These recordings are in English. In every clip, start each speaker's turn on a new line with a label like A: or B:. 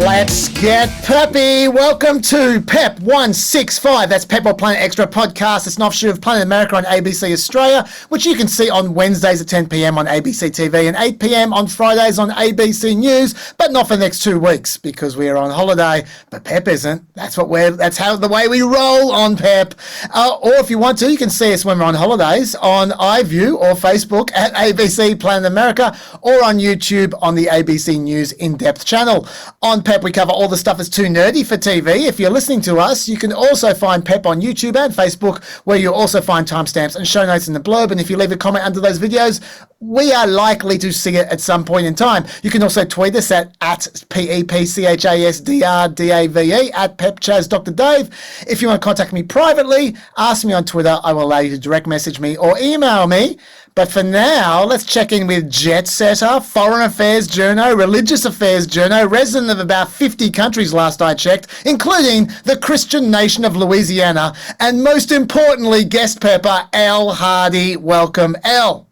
A: Let's get peppy. Welcome to PEP 165. That's PEP or Planet Extra podcast. It's an offshoot of Planet America on ABC Australia, which you can see on Wednesdays at 10 p.m. on ABC TV and 8 p.m. on Fridays on ABC News, but not for the next 2 weeks because we are on holiday. But PEP isn't. That's how the way we roll on PEP. Or if you want to, you can see us when we're on holidays on iView or Facebook at ABC Planet America or on YouTube on the ABC News In-Depth channel. On PEP, we cover all the stuff that's too nerdy for TV. If you're listening to us, you can also find PEP on YouTube and Facebook, where you'll also find timestamps and show notes in the blurb. And if you leave a comment under those videos, we are likely to see it at some point in time. You can also tweet us at PEPCHASDRDAVE, at PepChasDrDave. If you want to contact me privately, ask me on Twitter. I will allow you to direct message me or email me. But for now, let's check in with jet setter, foreign affairs journo, religious affairs journo, resident of about 50 countries last I checked, including the Christian nation of Louisiana, and most importantly, guest pepper, Elle Hardy. Welcome, Elle.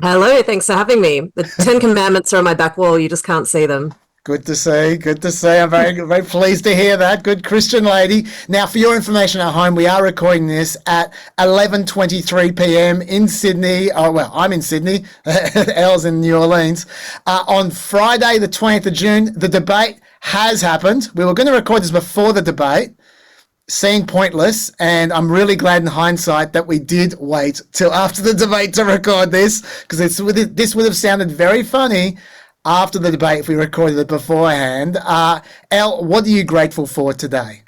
B: Hello, thanks for having me. The 10 Commandments are on my back wall, you just can't see them.
A: Good to see, good to see. I'm very pleased to hear that. Good Christian lady. Now, for your information at home, we are recording this at 11:23 p.m. in Sydney. Oh, well, I'm in Sydney. Elle's in New Orleans. On Friday, the 20th of June, the debate has happened. We were going to record this before the debate. Seemed pointless, and I'm really glad in hindsight that we did wait till after the debate to record this, because this would have sounded very funny after the debate if we recorded it beforehand. Elle, what are you grateful for today?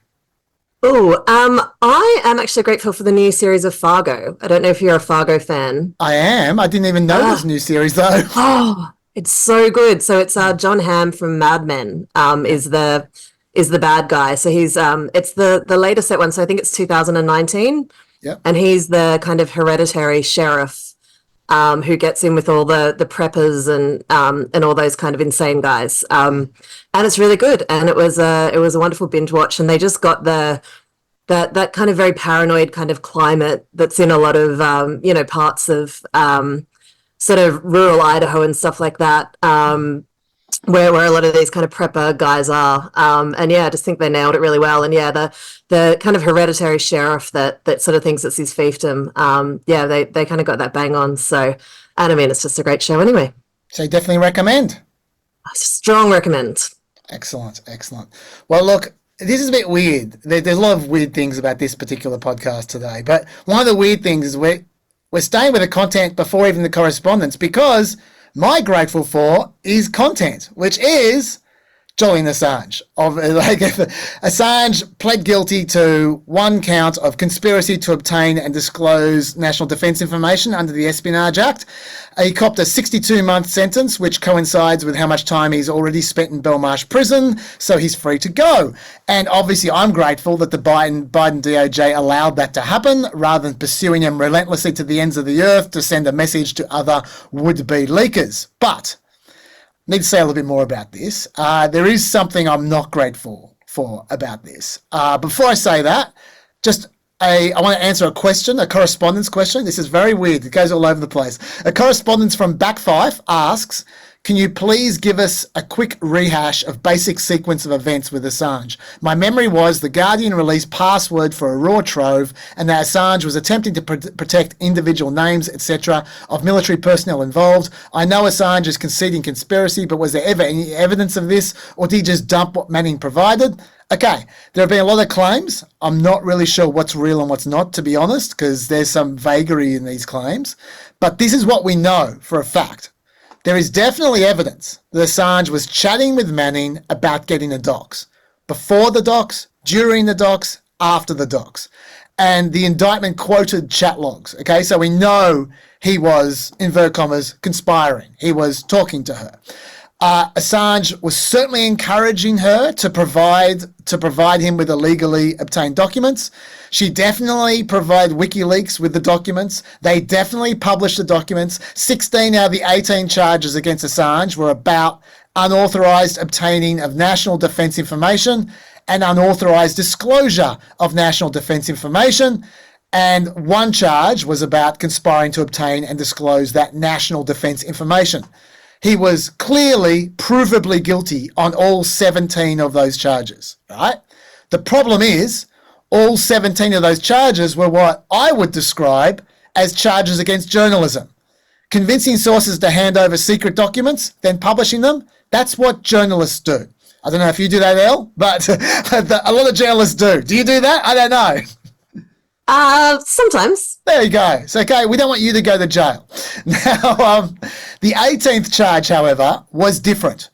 B: I am actually grateful for the new series of Fargo. I don't know if you're a Fargo fan.
A: I am. I didn't even know this new series though.
B: Oh, it's so good. So it's John Hamm from Mad Men is the bad guy. So he's it's the later set one. So I think it's 2019.
A: Yep.
B: And he's the kind of hereditary sheriff who gets in with all the preppers and all those kind of insane guys. And it's really good. And it was a wonderful binge watch. And they just got that kind of very paranoid kind of climate that's in a lot of, parts of sort of rural Idaho and stuff like that, where a lot of these kind of prepper guys are. And yeah, I just think they nailed it really well. And yeah, the kind of hereditary sheriff that sort of thinks it's his fiefdom. They kind of got that bang on. So, and I mean, it's just a great show anyway.
A: So you definitely recommend?
B: Strong recommend.
A: Excellent. Well, look, this is a bit weird. There's a lot of weird things about this particular podcast today. But one of the weird things is we're staying with the content before even the correspondence, because my grateful for is content, which is Julian Assange. Assange pled guilty to one count of conspiracy to obtain and disclose national defence information under the Espionage Act. He copped a 62-month sentence, which coincides with how much time he's already spent in Belmarsh prison, so he's free to go. And obviously, I'm grateful that the Biden DOJ allowed that to happen, rather than pursuing him relentlessly to the ends of the earth to send a message to other would-be leakers. But need to say a little bit more about this. There is something I'm not grateful for about this. Before I say that, I want to answer a question, a correspondence question. This is very weird. It goes all over the place. A correspondence from Backfife asks, can you please give us a quick rehash of basic sequence of events with Assange? My memory was The Guardian released password for a raw trove, and that Assange was attempting to protect individual names, etc., of military personnel involved. I know Assange is conceding conspiracy, but was there ever any evidence of this, or did he just dump what Manning provided? Okay, there have been a lot of claims. I'm not really sure what's real and what's not, to be honest, because there's some vagary in these claims. But this is what we know for a fact. There is definitely evidence that Assange was chatting with Manning about getting the docs. Before the docs, during the docs, after the docs. And the indictment quoted chat logs. Okay, so we know he was, invert commas, conspiring. He was talking to her. Assange was certainly encouraging her to provide him with illegally obtained documents. She definitely provided WikiLeaks with the documents. They definitely published the documents. 16 out of the 18 charges against Assange were about unauthorized obtaining of national defense information and unauthorized disclosure of national defense information. And one charge was about conspiring to obtain and disclose that national defense information. He was clearly, provably guilty on all 17 of those charges, right? The problem is all 17 of those charges were what I would describe as charges against journalism. Convincing sources to hand over secret documents, then publishing them, that's what journalists do. I don't know if you do that, Elle, but a lot of journalists do. Do you do that? I don't know.
B: Sometimes.
A: There you go. So, okay, we don't want you to go to jail. Now, the 18th charge, however, was different.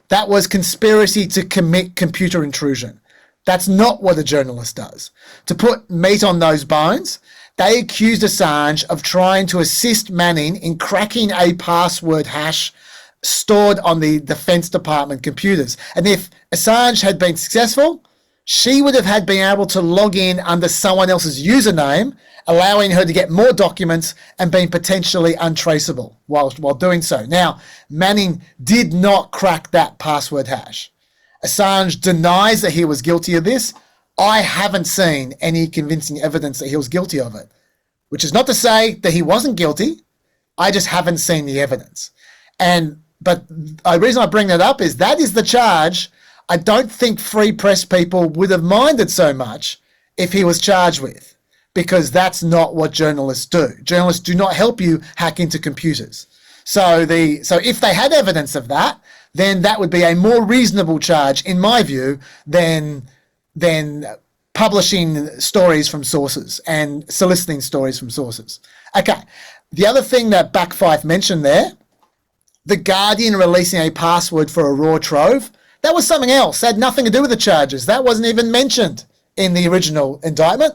A: That was conspiracy to commit computer intrusion. That's not what a journalist does. To put meat on those bones, they accused Assange of trying to assist Manning in cracking a password hash stored on the Defense Department computers. And if Assange had been successful, she would have been able to log in under someone else's username, allowing her to get more documents and being potentially untraceable while doing so. Now, Manning did not crack that password hash. Assange denies that he was guilty of this. I haven't seen any convincing evidence that he was guilty of it, which is not to say that he wasn't guilty. I just haven't seen the evidence. But the reason I bring that up is that is the charge. I don't think free press people would have minded so much if he was charged with, because that's not what journalists do. Journalists do not help you hack into computers. So if they had evidence of that, then that would be a more reasonable charge, in my view, than publishing stories from sources and soliciting stories from sources. Okay, the other thing that Backfife mentioned there, The Guardian releasing a password for a raw trove, that was something else. That had nothing to do with the charges. That wasn't even mentioned in the original indictment.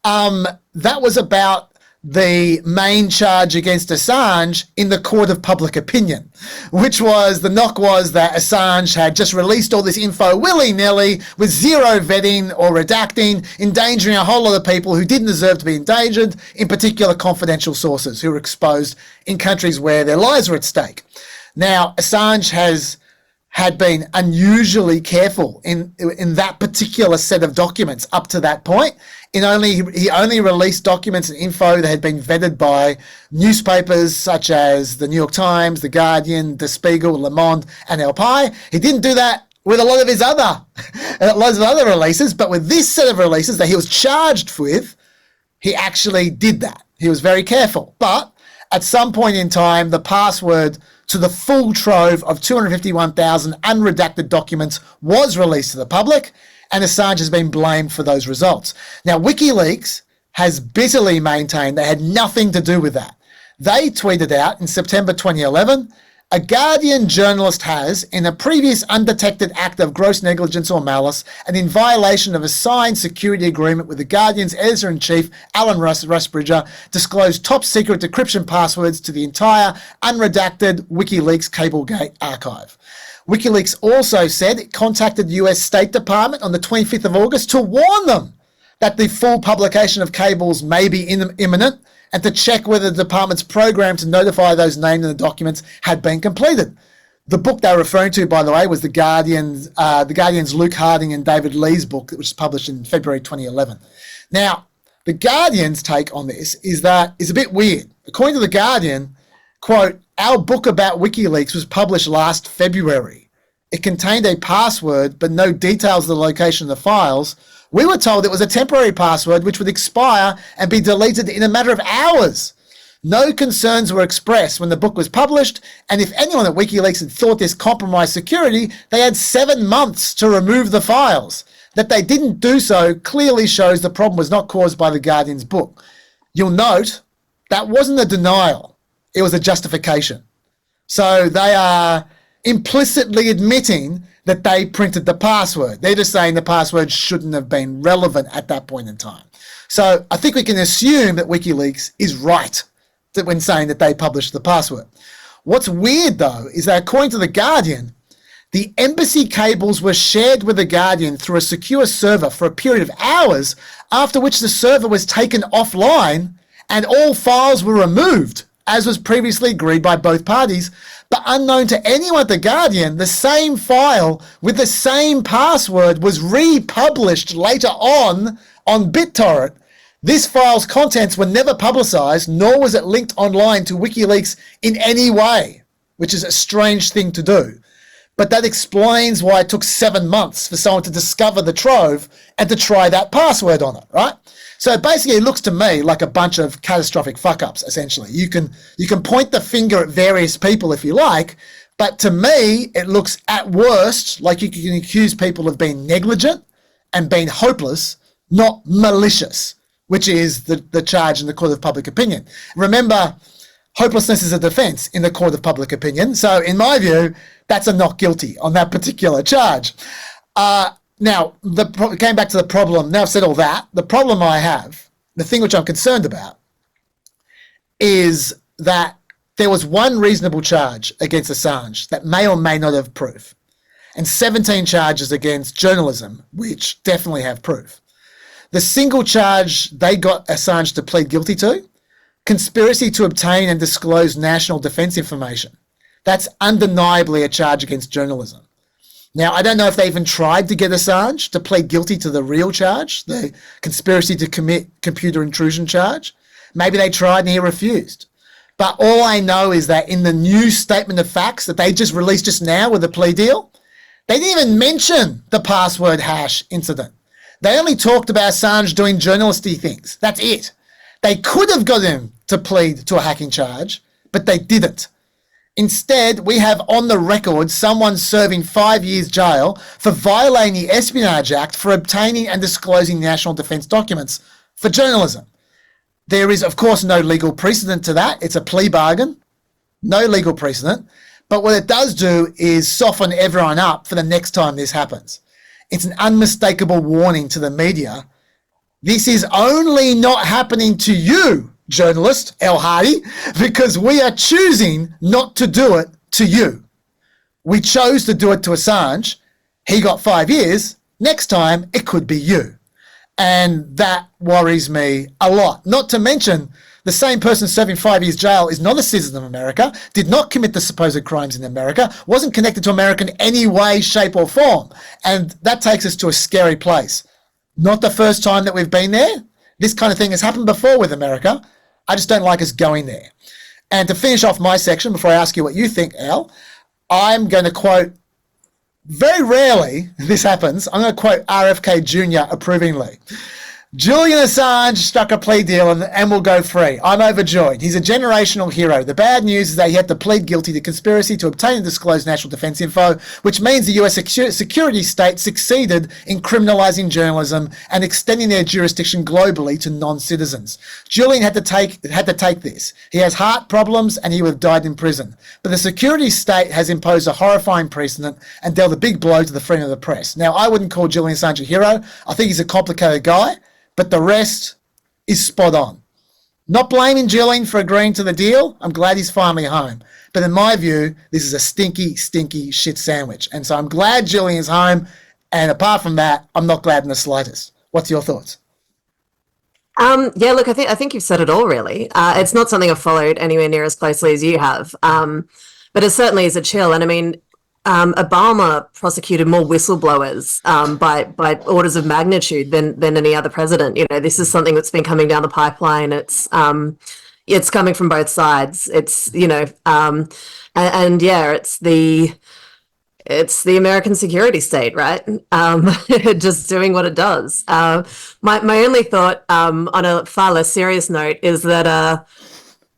A: That was about the main charge against Assange in the court of public opinion, which was, the knock was that Assange had just released all this info willy-nilly with zero vetting or redacting, endangering a whole lot of people who didn't deserve to be endangered, in particular confidential sources who were exposed in countries where their lives were at stake. Now, Assange had been unusually careful in that particular set of documents up to that point. He only released documents and info that had been vetted by newspapers such as the New York Times, the Guardian, Der Spiegel, Le Monde, and El Pai. He didn't do that with a lot of his loads of other releases, but with this set of releases that he was charged with, he actually did that. He was very careful. But at some point in time, the password to the full trove of 251,000 unredacted documents was released to the public, and Assange has been blamed for those results. Now, WikiLeaks has bitterly maintained they had nothing to do with that. They tweeted out in September 2011, a Guardian journalist has, in a previous undetected act of gross negligence or malice, and in violation of a signed security agreement with the Guardian's editor-in-chief, Alan Rusbridger, disclosed top-secret decryption passwords to the entire unredacted WikiLeaks Cablegate archive. WikiLeaks also said it contacted the US State Department on the 25th of August to warn them that the full publication of cables may be imminent, and to check whether the department's program to notify those named in the documents had been completed. The book they were referring to, by the way, was the Guardian's Luke Harding and David Lee's book, which was published in February 2011. Now, the Guardian's take on this is a bit weird. According to the Guardian, quote, our book about WikiLeaks was published last February. It contained a password, but no details of the location of the files. We were told it was a temporary password which would expire and be deleted in a matter of hours. No concerns were expressed when the book was published, and if anyone at WikiLeaks had thought this compromised security, they had 7 months to remove the files. That they didn't do so clearly shows the problem was not caused by the Guardian's book. You'll note that wasn't a denial, it was a justification. So they are implicitly admitting that they printed the password. They're just saying the password shouldn't have been relevant at that point in time. So I think we can assume that WikiLeaks is right when saying that they published the password. What's weird, though, is that according to The Guardian, the embassy cables were shared with The Guardian through a secure server for a period of hours, after which the server was taken offline and all files were removed, as was previously agreed by both parties. But unknown to anyone at The Guardian, the same file with the same password was republished later on BitTorrent. This file's contents were never publicised, nor was it linked online to WikiLeaks in any way. which is a strange thing to do. But that explains why it took 7 months for someone to discover the trove and to try that password on it, right? So basically, it looks to me like a bunch of catastrophic fuck-ups, essentially. You can point the finger at various people if you like, but to me, it looks at worst like you can accuse people of being negligent and being hopeless, not malicious, which is the charge in the court of public opinion. Remember, hopelessness is a defence in the court of public opinion. So in my view, that's a not guilty on that particular charge. Now, going back to the problem, now I've said all that, the problem I have, the thing which I'm concerned about, is that there was one reasonable charge against Assange that may or may not have proof, and 17 charges against journalism, which definitely have proof. The single charge they got Assange to plead guilty to, conspiracy to obtain and disclose national defence information. That's undeniably a charge against journalism. Now, I don't know if they even tried to get Assange to plead guilty to the real charge, the conspiracy to commit computer intrusion charge. Maybe they tried and he refused. But all I know is that in the new statement of facts that they just released just now with the plea deal, they didn't even mention the password hash incident. They only talked about Assange doing journalisty things. That's it. They could have got him to plead to a hacking charge, but they didn't. Instead, we have on the record someone serving 5 years jail for violating the Espionage Act for obtaining and disclosing national defence documents for journalism. There is, of course, no legal precedent to that. It's a plea bargain, no legal precedent. But what it does do is soften everyone up for the next time this happens. It's an unmistakable warning to the media. This is only not happening to you, journalist El Hardy, because we are choosing not to do it to you. We chose to do it to Assange. He got 5 years. Next time, it could be you. And that worries me a lot. Not to mention, the same person serving 5 years jail is not a citizen of America, did not commit the supposed crimes in America, wasn't connected to America in any way, shape or form. And that takes us to a scary place. Not the first time that we've been there. This kind of thing has happened before with America. I just don't like us going there. And to finish off my section, before I ask you what you think, Al, I'm going to quote, very rarely this happens, I'm going to quote RFK Jr. approvingly. Julian Assange struck a plea deal and will go free. I'm overjoyed. He's a generational hero. The bad news is that he had to plead guilty to conspiracy to obtain and disclose national defence info, which means the US security state succeeded in criminalising journalism and extending their jurisdiction globally to non-citizens. Julian had to take this. He has heart problems and he would have died in prison. But the security state has imposed a horrifying precedent and dealt a big blow to the freedom of the press. Now, I wouldn't call Julian Assange a hero. I think he's a complicated guy. But the rest is spot on. Not blaming Julian for agreeing to the deal. I'm glad he's finally home. But in my view, this is a stinky, stinky shit sandwich. And so I'm glad Julian's home. And apart from that, I'm not glad in the slightest. What's your thoughts?
B: Yeah, look, I think you've said it all, really. It's not something I've followed anywhere near as closely as you have. But it certainly is a chill. And I mean, Obama prosecuted more whistleblowers by orders of magnitude than any other president. You know, this is something that's been coming down the pipeline. It's coming from both sides. It's, you know, and yeah, it's the American security state, right? Just doing what it does. My only thought, on a far less serious note, is that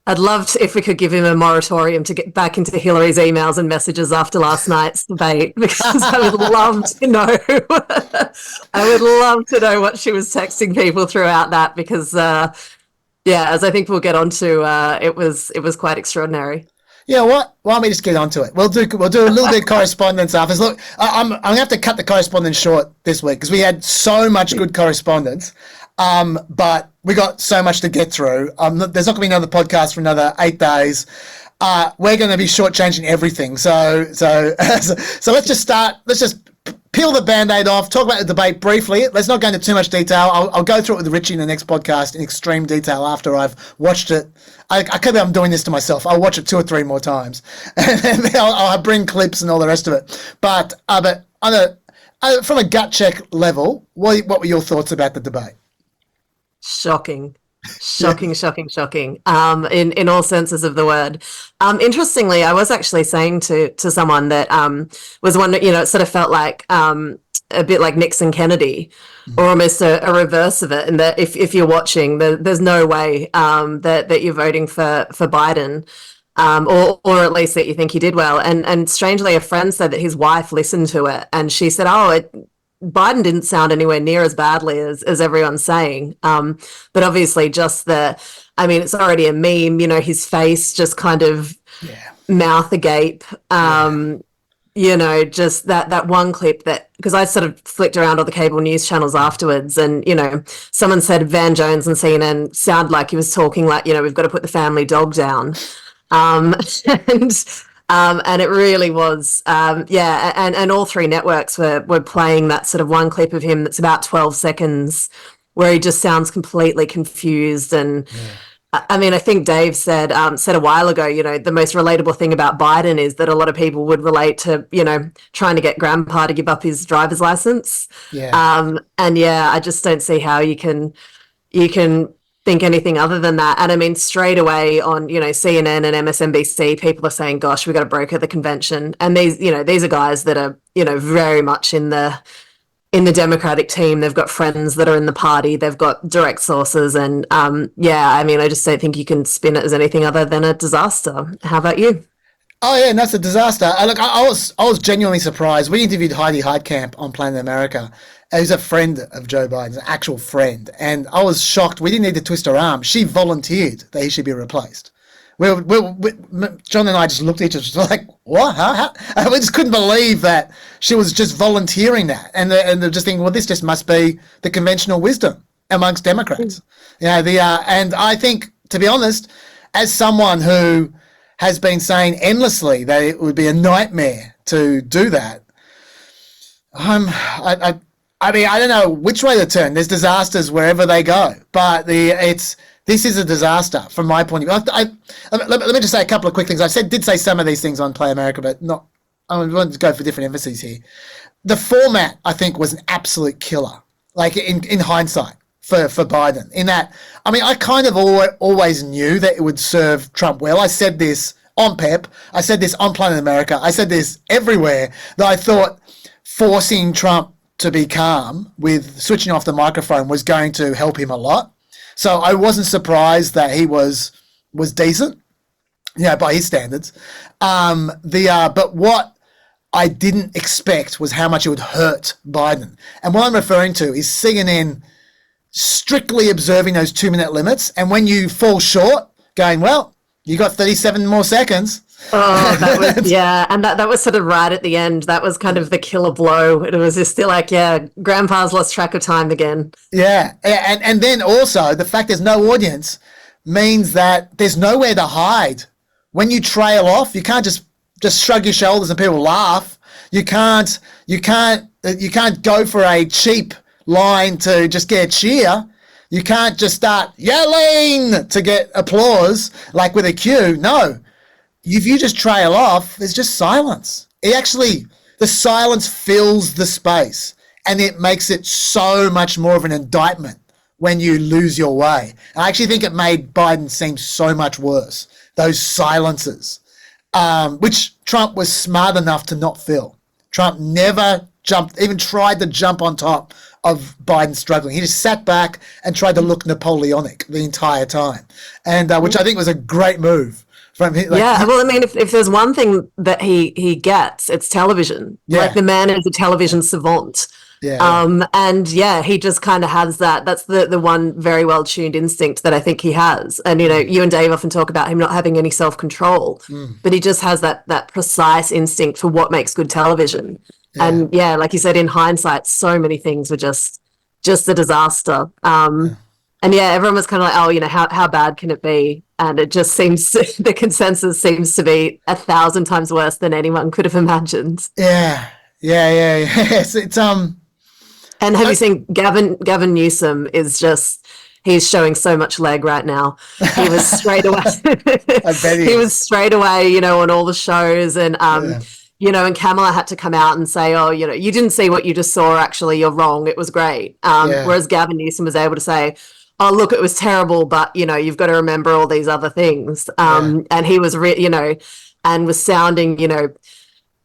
B: I'd love to, if we could give him a moratorium to get back into Hillary's emails and messages after last night's debate, because I would love to know. I would love to know what she was texting people throughout that, because, yeah, as I think we'll get onto, it was quite extraordinary.
A: Yeah, what? Why don't we just get onto it? We'll do a little bit of correspondence after. Look, I'm going to have to cut the correspondence short this week because we had so much good correspondence. But we got so much to get through. There's not going to be another podcast for another 8 days. We're going to be shortchanging everything. So let's just start. Let's just peel the Band-Aid off, talk about the debate briefly. Let's not go into too much detail. I'll go through it with Richie in the next podcast in extreme detail after I've watched it. I can't believe I'm doing this to myself. I'll watch it 2 or 3 more times. And then I'll bring clips and all the rest of it. But from a gut check level, what were your thoughts about the debate?
B: Shocking. Shocking, shocking, shocking. In all senses of the word. Interestingly, I was actually saying to someone that was wondering, it sort of felt like a bit like Nixon Kennedy, or almost a reverse of it. And that if you're watching, there's no way that you're voting for Biden. Or at least that you think he did well. And strangely, a friend said that his wife listened to it, and she said, Biden didn't sound anywhere near as badly as everyone's saying. But obviously it's already a meme, his face just kind of mouth agape. Just that one clip because I sort of flicked around all the cable news channels afterwards, and, someone said Van Jones and CNN sound like he was talking like, we've got to put the family dog down. And it really was, and all three networks were playing that sort of one clip of him that's about 12 seconds where he just sounds completely confused. And I think Dave said a while ago, the most relatable thing about Biden is that a lot of people would relate to, trying to get grandpa to give up his driver's license. I just don't see how you can think anything other than that. And straight away on, CNN and MSNBC, people are saying, gosh, we've got to broker the convention. And these are guys that are, very much in the Democratic team. They've got friends that are in the party. They've got direct sources. And I just don't think you can spin it as anything other than a disaster. How about you?
A: Oh yeah, and that's a disaster. Look, I was genuinely surprised. We interviewed Heidi Heitkamp on Planet America, who's a friend of Joe Biden's, an actual friend, and I was shocked. We didn't need to twist her arm. She volunteered that he should be replaced. John and I just looked at each other like, what? How? We just couldn't believe that she was just volunteering that, and they're just thinking, well, this just must be the conventional wisdom amongst Democrats. And I think, to be honest, as someone who has been saying endlessly that it would be a nightmare to do that, I don't know which way to turn. There's disasters wherever they go, but this is a disaster from my point of view. Let me just say a couple of quick things. Did say some of these things on Play America, but not. I wanted to go for different emphases here. The format, I think, was an absolute killer. Like in hindsight, for Biden, in that, I kind of always knew that it would serve Trump well. I said this on PEP. I said this on Planet America. I said this everywhere, that I thought forcing Trump to be calm with switching off the microphone was going to help him a lot. So I wasn't surprised that he was decent, by his standards. But what I didn't expect was how much it would hurt Biden. And what I'm referring to is CNN strictly observing those 2-minute limits, and when you fall short, going, well, you got 37 more seconds.
B: Oh, that was, and that was sort of right at the end. That was kind of the killer blow. It was just still like, grandpa's lost track of time again. And then also the fact there's no audience means that there's nowhere to hide. When you trail off, you can't just shrug your shoulders and people laugh. You can't go for a cheap line to just get a cheer. You can't just start yelling to get applause like with a cue. No. If you just trail off, there's just silence. The silence fills the space, and it makes it so much more of an indictment when you lose your way. I actually think it made Biden seem so much worse, those silences, which Trump was smart enough to not fill. Trump never even tried to jump on top of Biden struggling. He just sat back and tried to look Napoleonic the entire time, and which I think was a great move. If there's one thing that he gets, it's television. Like, the man is a television savant. He just kind of has that. That's the one very well tuned instinct that I think he has. And you and Dave often talk about him not having any self-control, but he just has that precise instinct for what makes good television. And like you said, in hindsight, so many things were just a disaster. And everyone was kind of like, how bad can it be? And it just seems, the consensus seems to be 1,000 times worse than anyone could have imagined. It's
A: And
B: have you seen Gavin Newsom is just, he's showing so much leg right now. He was straight away.
A: I bet
B: he was straight away, on all the shows, and and Kamala had to come out and say, you didn't see what you just saw. Actually, you're wrong. It was great. Whereas Gavin Newsom was able to say, oh, look, it was terrible, but, you've got to remember all these other things. And he was, and was sounding,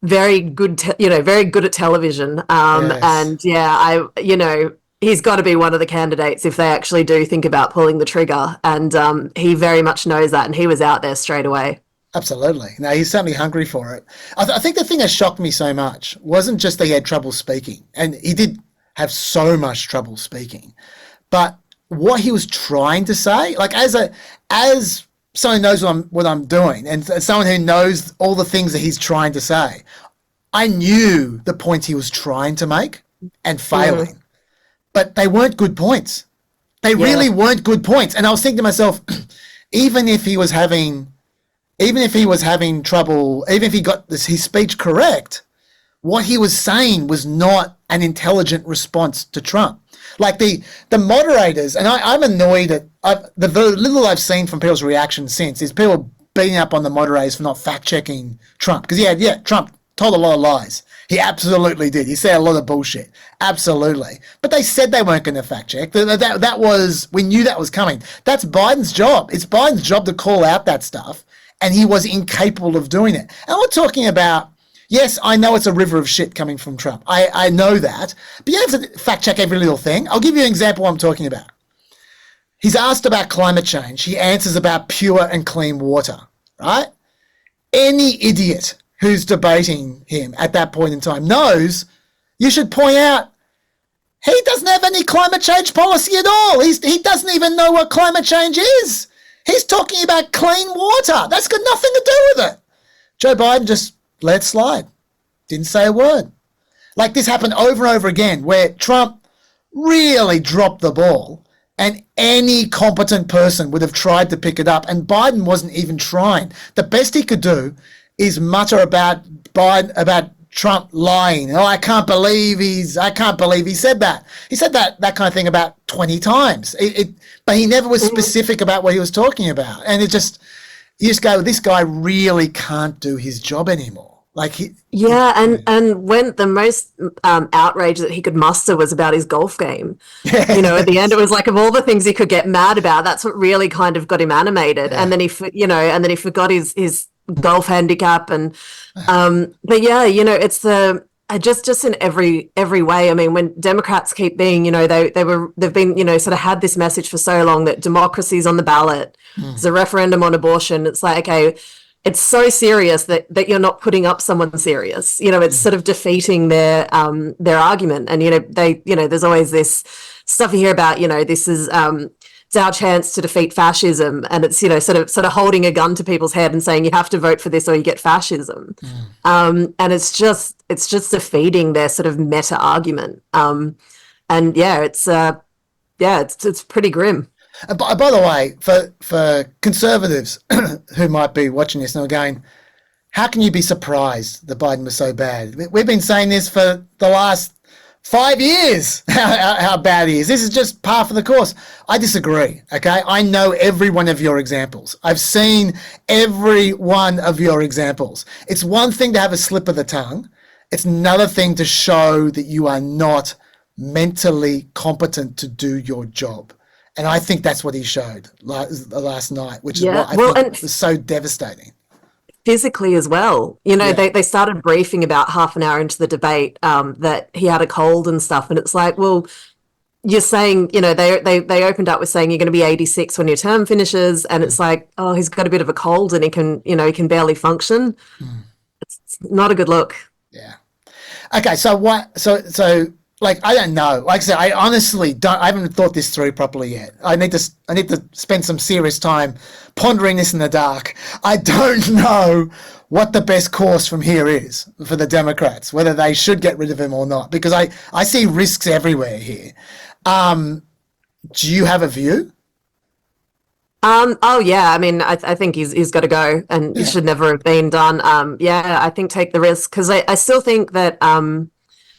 B: very good, very good at television.
A: Yes.
B: And he's got to be one of the candidates if they actually do think about pulling the trigger. And he very much knows that, and he was out there straight away.
A: Absolutely. No, he's certainly hungry for it. I think the thing that shocked me so much wasn't just that he had trouble speaking, and he did have so much trouble speaking, but what he was trying to say, like as someone who knows what I'm doing, and someone who knows all the things that he's trying to say, I knew the points he was trying to make and failing, but they weren't good points. They really weren't good points. And I was thinking to myself, even if he was having trouble, even if he got his speech correct, what he was saying was not an intelligent response to Trump. Like the moderators, and I'm annoyed at the little I've seen from people's reactions since is people beating up on the moderators for not fact checking Trump, because Trump told a lot of lies. He absolutely did. He said a lot of bullshit. Absolutely. But they said they weren't going to fact check. That was, we knew that was coming. That's Biden's job. It's Biden's job to call out that stuff, and he was incapable of doing it. And we're talking about, yes, I know it's a river of shit coming from Trump. I know that. But you have to fact check every little thing. I'll give you an example I'm talking about. He's asked about climate change. He answers about pure and clean water, right? Any idiot who's debating him at that point in time knows you should point out he doesn't have any climate change policy at all. He doesn't even know what climate change is. He's talking about clean water. That's got nothing to do with it. Joe Biden just let it slide. Didn't say a word. Like this happened over and over again where Trump really dropped the ball and any competent person would have tried to pick it up, and Biden wasn't even trying. The best he could do is mutter about Trump lying. Oh, I can't believe he said that. He said that kind of thing about 20 times. But he never was specific about what he was talking about. And you just go, this guy really can't do his job anymore.
B: And when the most outrage that he could muster was about his golf game.
A: Yes.
B: At the end it was like, of all the things he could get mad about, that's what really kind of got him animated. Yeah. And then he forgot his golf handicap, and but yeah, it's the just in every way. I mean, when Democrats keep being, they've been, sort of had this message for so long that democracy's on the ballot. There's a referendum on abortion. It's like, okay, it's so serious that you're not putting up someone serious. It's sort of defeating their argument. And there's always this stuff you hear about. This is it's our chance to defeat fascism, and it's sort of holding a gun to people's head and saying you have to vote for this or you get fascism. And it's just defeating their sort of meta argument. And it's pretty grim.
A: By the way, for conservatives who might be watching this now going, how can you be surprised that Biden was so bad? We've been saying this for the last 5 years, how bad he is. This is just par for the course. I disagree, okay? I know every one of your examples. I've seen every one of your examples. It's one thing to have a slip of the tongue. It's another thing to show that you are not mentally competent to do your job. And I think that's what he showed last night, which is what I think was so devastating.
B: Physically as well. They started briefing about half an hour into the debate that he had a cold and stuff. And it's like, well, you're saying, they opened up with saying you're going to be 86 when your term finishes. And it's like, oh, he's got a bit of a cold and he can barely function. It's not a good look.
A: Yeah. Okay. So I don't know. Like I said, I honestly don't. I haven't thought this through properly yet. I need to spend some serious time pondering this in the dark. I don't know what the best course from here is for the Democrats, whether they should get rid of him or not, because I see risks everywhere here. Do you have a view?
B: Oh yeah. I mean, I think he's got to go, and it should never have been done. I think take the risk, because I still think that.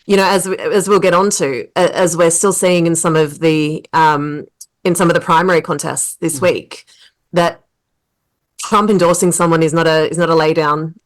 B: As we'll get onto, as we're still seeing in some of the primary contests this week, that Trump endorsing someone is not a lay down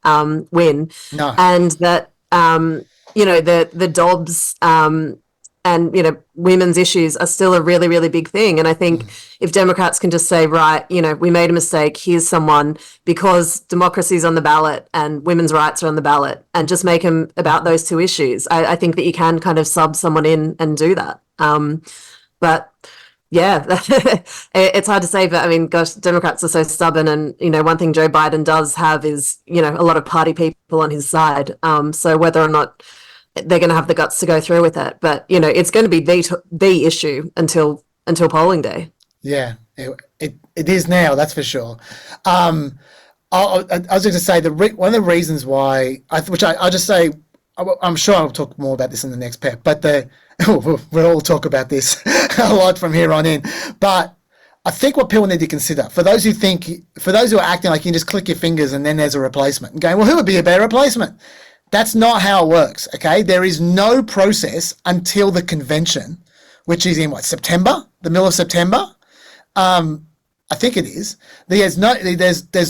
B: win,
A: no.
B: And that the Dobbs and and, you know, women's issues are still a really, really big thing. And I think if Democrats can just say, right, you know, we made a mistake, here's someone, because democracy's on the ballot and women's rights are on the ballot, and just make them about those two issues, I think that you can kind of sub someone in and do that. But yeah, it's hard to say, but I mean, gosh, Democrats are so stubborn. And, you know, one thing Joe Biden does have is, you know, a lot of party people on his side. So whether or not they're going to have the guts to go through with it, but, you know, it's going to be the issue until polling day.
A: Yeah, it is now, that's for sure. I was going to say one of the reasons why, I'll just say, I'm sure I'll talk more about this in the next PEP, but we'll all talk about this a lot from here on in. But I think what people need to consider, for those who are acting like you can just click your fingers and then there's a replacement, and going, well, who would be a better replacement? That's not how it works, okay? There is no process until the convention, which is in September, the middle of September. I think it is. There's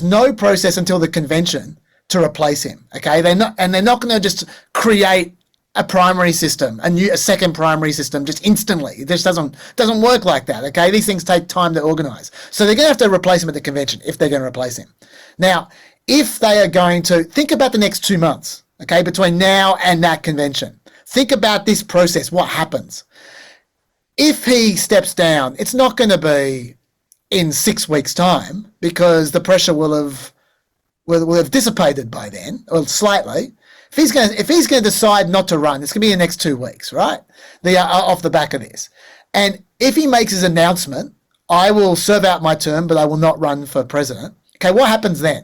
A: no process until the convention to replace him. Okay, they're not going to just create a primary system, a second primary system just instantly. It just doesn't work like that. Okay, these things take time to organise. So they're going to have to replace him at the convention if they're going to replace him. Now, if they are going to think about the next 2 months, okay, between now and that convention, think about this process. What happens if he steps down? It's not going to be in 6 weeks' time, because the pressure will have dissipated by then, or slightly. If he's going to decide not to run, it's going to be in the next 2 weeks, right? Off the back of this. And if he makes his announcement, I will serve out my term, but I will not run for president. Okay, what happens then?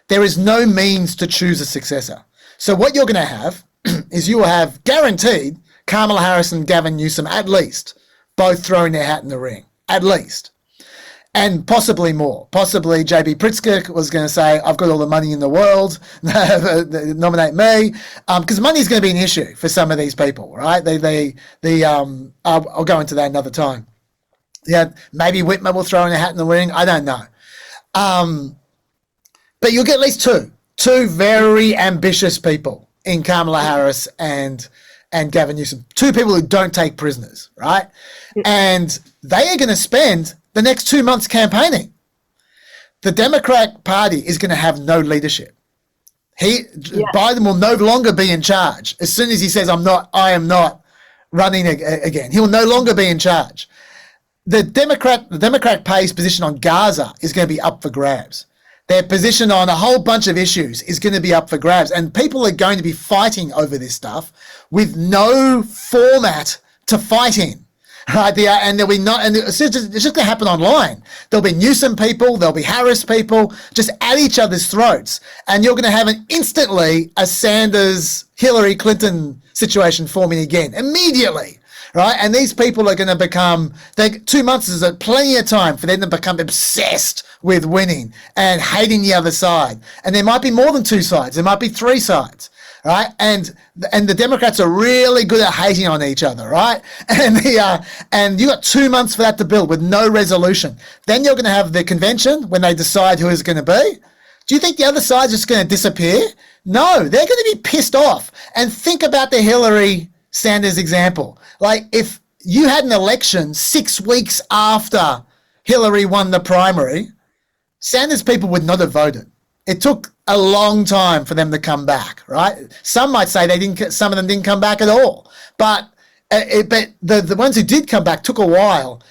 A: There is no means to choose a successor. So what you're going to have is you will have guaranteed Kamala Harris and Gavin Newsom, at least, both throwing their hat in the ring, at least. And possibly more. Possibly J.B. Pritzker was going to say, I've got all the money in the world, nominate me. Because money is going to be an issue for some of these people, right? I'll go into that another time. Yeah, maybe Whitmer will throw in a hat in the ring. I don't know. But you'll get at least two very ambitious people in Kamala Harris and Gavin Newsom. Two people who don't take prisoners, right? And they are going to spend the next 2 months campaigning. The Democrat Party is going to have no leadership. Biden will no longer be in charge. As soon as he says, I am not running again, he will no longer be in charge. The Democrat Party's position on Gaza is going to be up for grabs. Their position on a whole bunch of issues is going to be up for grabs. And people are going to be fighting over this stuff with no format to fight in. Right, and there'll be it's just going to happen online. There'll be Newsom people, there'll be Harris people, just at each other's throats, and you're going to have instantly a Sanders Hillary Clinton situation forming again immediately, right? And these people are going to become 2 months is plenty of time for them to become obsessed with winning and hating the other side. And there might be more than two sides. There might be three sides. Right, and the Democrats are really good at hating on each other, right? And you got 2 months for that to build with no resolution. Then you're going to have the convention when they decide who it's going to be. Do you think the other side's just going to disappear? No, they're going to be pissed off. And think about the Hillary Sanders example. Like, if you had an election 6 weeks after Hillary won the primary, Sanders people would not have voted. It took a long time for them to come back, right? Some might say some of them didn't come back at all. But the ones who did come back took a while.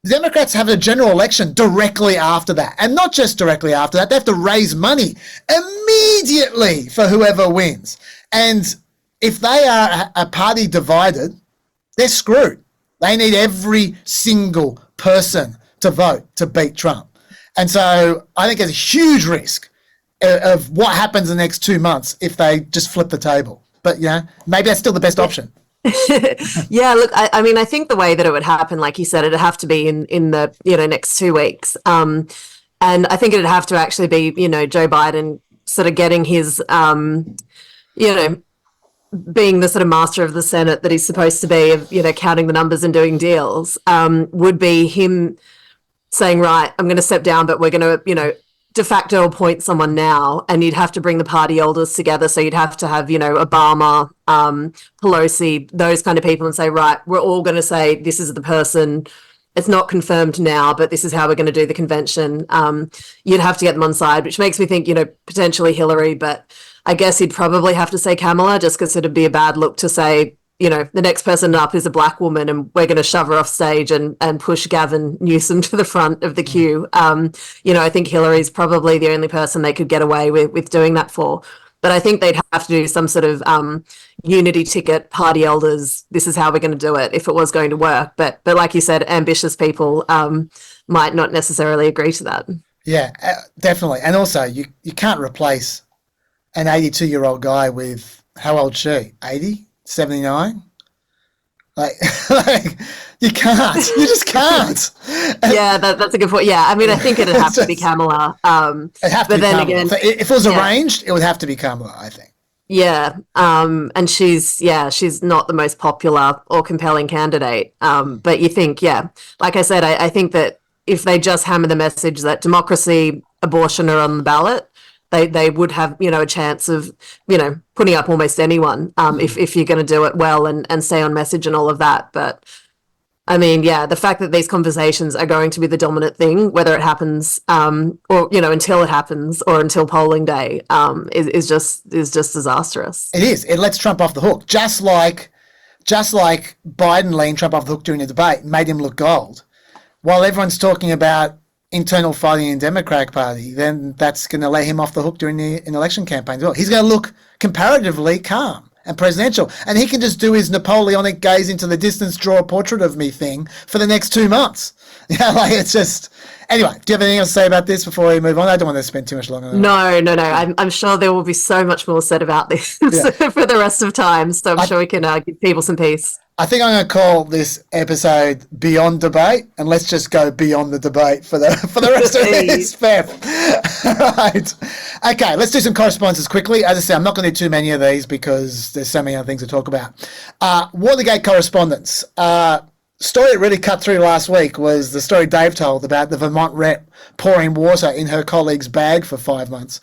A: The Democrats have a general election directly after that. And not just directly after that, they have to raise money immediately for whoever wins. And if they are a party divided, they're screwed. They need every single person to vote to beat Trump. And so I think there's a huge risk of what happens in the next 2 months if they just flip the table. But, maybe that's still the best option.
B: Yeah, look, I mean, I think the way that it would happen, like you said, it'd have to be in the, next 2 weeks. And I think it'd have to actually be, Joe Biden sort of getting his, being the sort of master of the Senate that he's supposed to be, of, counting the numbers and doing deals, would be him saying, right, I'm going to step down, but we're going to, de facto appoint someone now, and you'd have to bring the party elders together. So you'd have to have, Obama, Pelosi, those kind of people, and say, right, we're all going to say this is the person. It's not confirmed now, but this is how we're going to do the convention. You'd have to get them on side, which makes me think, potentially Hillary, but I guess you'd probably have to say Kamala, just because it'd be a bad look to say, the next person up is a black woman and we're going to shove her off stage and push Gavin Newsom to the front of the queue. I think Hillary's probably the only person they could get away with doing that for. But I think they'd have to do some sort of unity ticket, party elders, this is how we're going to do it if it was going to work. But like you said, ambitious people might not necessarily agree to that.
A: Yeah, definitely. And also, you can't replace an 82-year-old guy with, how old's she? 80? 79? Like you can't. You just can't.
B: Yeah, that's a good point. Yeah, I mean, I think it'd have to be Kamala.
A: It'd have to be Kamala. Again, if it was arranged, it would have to be Kamala, I think.
B: Yeah, and she's not the most popular or compelling candidate. But you think, like I said, I think that if they just hammer the message that democracy, abortion are on the ballot, they would have, a chance of, putting up almost anyone if you're going to do it well and stay on message and all of that. But I mean, the fact that these conversations are going to be the dominant thing, whether it happens or, until it happens or until polling day, is just disastrous.
A: It is. It lets Trump off the hook, just like Biden letting Trump off the hook during the debate made him look gold. While everyone's talking about internal fighting in the Democratic Party, then that's going to let him off the hook during the election campaign as well. He's going to look comparatively calm and presidential, and he can just do his Napoleonic gaze into the distance, draw a portrait of me thing for the next 2 months. It's just... Anyway, do you have anything else to say about this before we move on? I don't want to spend too much longer on
B: No. I'm sure there will be so much more said about this for the rest of time, so I'm sure we can give people some peace.
A: I think I'm going to call this episode Beyond Debate, and let's just go beyond the debate for the rest of this, Pep. Right. Okay, let's do some correspondences quickly. As I said, I'm not going to do too many of these because there's so many other things to talk about. WaterGate correspondence. Story that really cut through last week was the story Dave told about the Vermont rep pouring water in her colleague's bag for 5 months.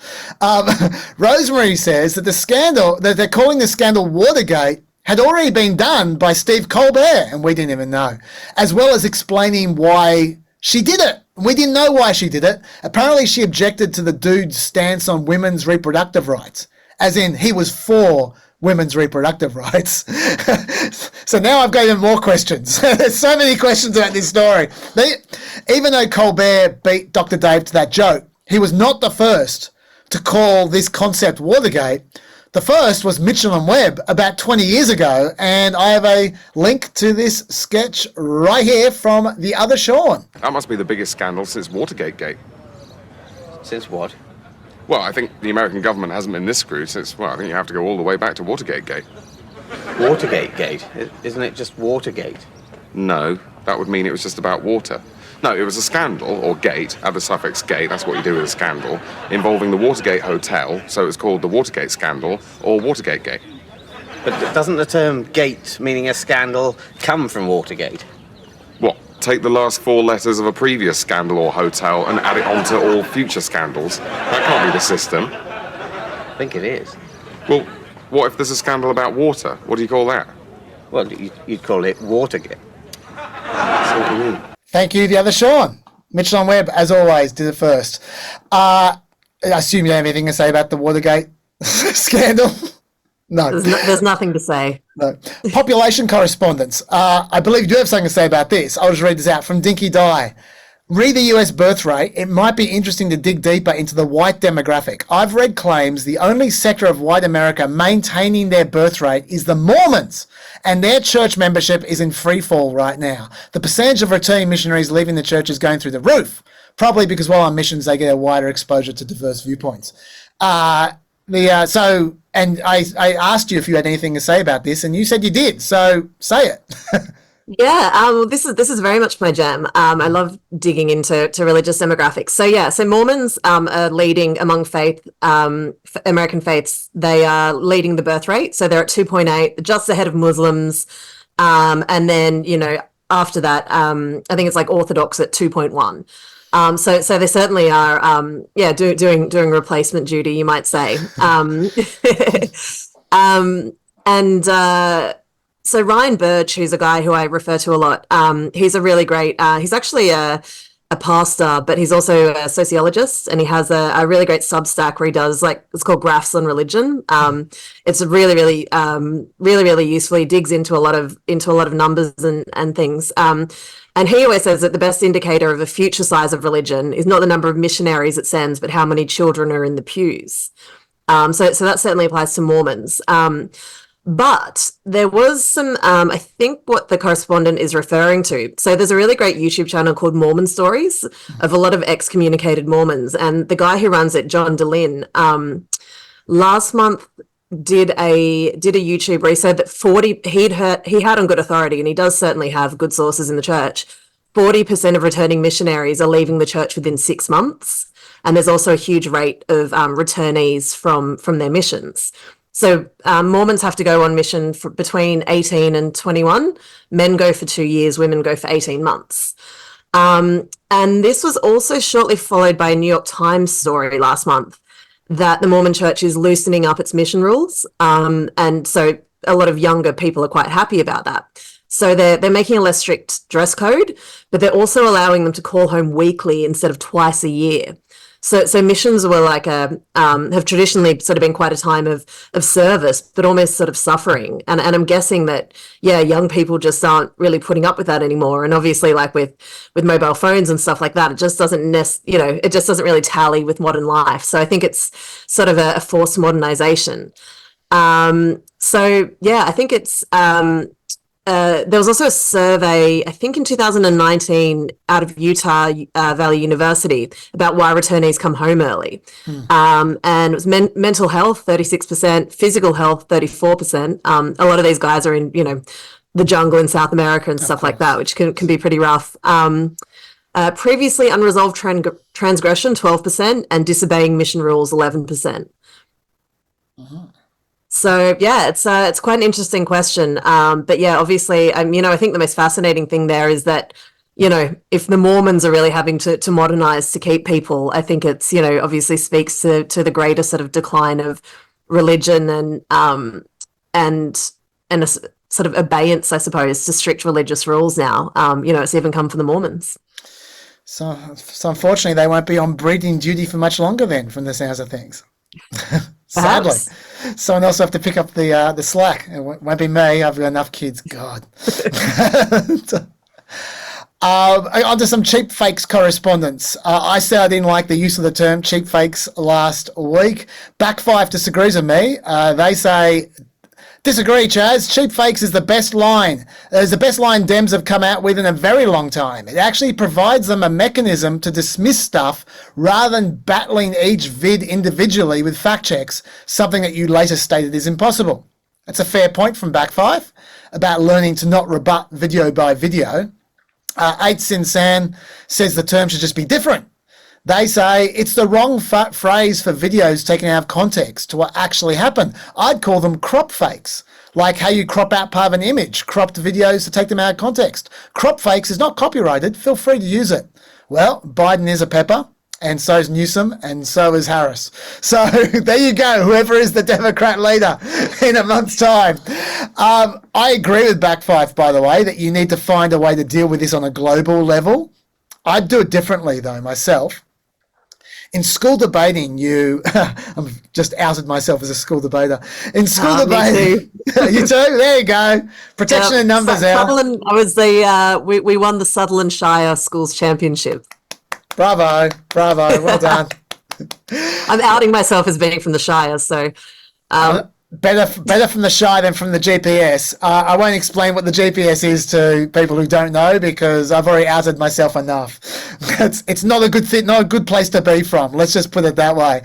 A: Rosemary says that the scandal, that they're calling the scandal Watergate, had already been done by Steve Colbert, and we didn't even know, as well as explaining why she did it. We didn't know why she did it. Apparently she objected to the dude's stance on women's reproductive rights, as in he was for women's reproductive rights. So now I've got even more questions. There's so many questions about this story. Even though Colbert beat Dr. Dave to that joke, he was not the first to call this concept Watergate. The first was Mitchell and Webb about 20 years ago, and I have a link to this sketch right here from the other Sean.
C: That must be the biggest scandal since Watergate.
D: Since what?
C: Well, I think the American government hasn't been this screwed since, I think you have to go all the way back to Watergate.
D: Watergate? Isn't it just Watergate?
C: No, that would mean it was just about water. No, it was a scandal, or gate, add the suffix gate, that's what you do with a scandal, involving the Watergate Hotel, so it's called the Watergate Scandal, or Watergate Gate.
D: But doesn't the term gate, meaning a scandal, come from Watergate?
C: What, take the last 4 letters of a previous scandal or hotel and add it on to all future scandals? That can't be the system.
D: I think it is.
C: Well, what if there's a scandal about water? What do you call that?
D: Well, you'd call it Watergate. That's what you mean.
A: Thank you, the other Sean. Mitchell and Webb, as always, did it first. I assume you don't have anything to say about the Watergate scandal? No.
B: There's nothing to say.
A: No. Population correspondence. I believe you do have something to say about this. I'll just read this out from Dinky Dye. Read the US birth rate. It might be interesting to dig deeper into the white demographic. I've read claims the only sector of white America maintaining their birth rate is the Mormons, and their church membership is in free fall right now. The percentage of returning missionaries leaving the church is going through the roof, probably because while on missions they get a wider exposure to diverse viewpoints. And I asked you if you had anything to say about this, and you said you did, so say it.
B: Yeah, this is very much my jam. I love digging into religious demographics. So Mormons are leading among American faiths. They are leading the birth rate. So they're at 2.8, just ahead of Muslims. And then, after that, I think it's like Orthodox at 2.1. So they certainly are, doing replacement duty, you might say. So Ryan Birch, who's a guy who I refer to a lot, he's a really great. He's actually a pastor, but he's also a sociologist, and he has a really great Substack where he does, like, it's called Graphs on Religion. It's really useful. He digs into a lot of numbers and things. And he always says that the best indicator of the future size of religion is not the number of missionaries it sends, but how many children are in the pews. So that certainly applies to Mormons. But there was some, I think what the correspondent is referring to. So there's a really great YouTube channel called Mormon Stories of a lot of excommunicated Mormons. And the guy who runs it, John DeLynn, last month did a YouTube where he said that he had on good authority, and he does certainly have good sources in the church, 40% of returning missionaries are leaving the church within 6 months. And there's also a huge rate of returnees from their missions. So Mormons have to go on mission for between 18 and 21. Men go for 2 years, women go for 18 months. And this was also shortly followed by a New York Times story last month that the Mormon Church is loosening up its mission rules. And so a lot of younger people are quite happy about that. So they're making a less strict dress code, but they're also allowing them to call home weekly instead of twice a year. So missions were like have traditionally sort of been quite a time of service, but almost sort of suffering. And I'm guessing that, young people just aren't really putting up with that anymore. And obviously, like with mobile phones and stuff like that, it just doesn't it just doesn't really tally with modern life. So I think it's sort of a forced modernization. I think it's there was also a survey, I think in 2019, out of Utah Valley University about why returnees come home early. And it was mental health, 36%, physical health, 34%. A lot of these guys are in, the jungle in South America and stuff like that, which can be pretty rough. Previously unresolved transgression, 12%, and disobeying mission rules, 11%. So it's quite an interesting question. But obviously, I think the most fascinating thing there is that, if the Mormons are really having to modernize to keep people, I think it's, obviously speaks to the greater sort of decline of religion and a sort of abeyance, I suppose, to strict religious rules now. It's even come for the Mormons.
A: So unfortunately, they won't be on breeding duty for much longer then, from the sounds of things. Sadly, someone else will have to pick up the slack. It won't be me. I've got enough kids. God. Onto some cheap fakes correspondence. I said I didn't like the use of the term cheap fakes last week. Back Five disagrees with me. They say, disagree, Chaz. Cheap fakes is the best line. It's the best line Dems have come out with in a very long time. It actually provides them a mechanism to dismiss stuff rather than battling each vid individually with fact checks, something that you later stated is impossible. That's a fair point from Back Five about learning to not rebut video by video. 8 Sin San says the term should just be different. They say it's the wrong phrase for videos taken out of context to what actually happened. I'd call them crop fakes, like how you crop out part of an image, cropped videos to take them out of context. Crop fakes is not copyrighted. Feel free to use it. Well, Biden is a pepper, and so is Newsom, and so is Harris. So there you go, whoever is the Democrat leader in a month's time. I agree with Back Five, by the way, that you need to find a way to deal with this on a global level. I'd do it differently, though, myself. In school debating, I've just outed myself as a school debater. In school debating, you too? There you go. Protection in numbers out.
B: I was we won the Sutherland Shire Schools Championship.
A: Bravo, well done.
B: I'm outing myself as being from the Shire, so...
A: Better from the Shire than from the GPS. I won't explain what the GPS is to people who don't know because I've already outed myself enough. It's not a good thing, not a good place to be from. Let's just put it that way.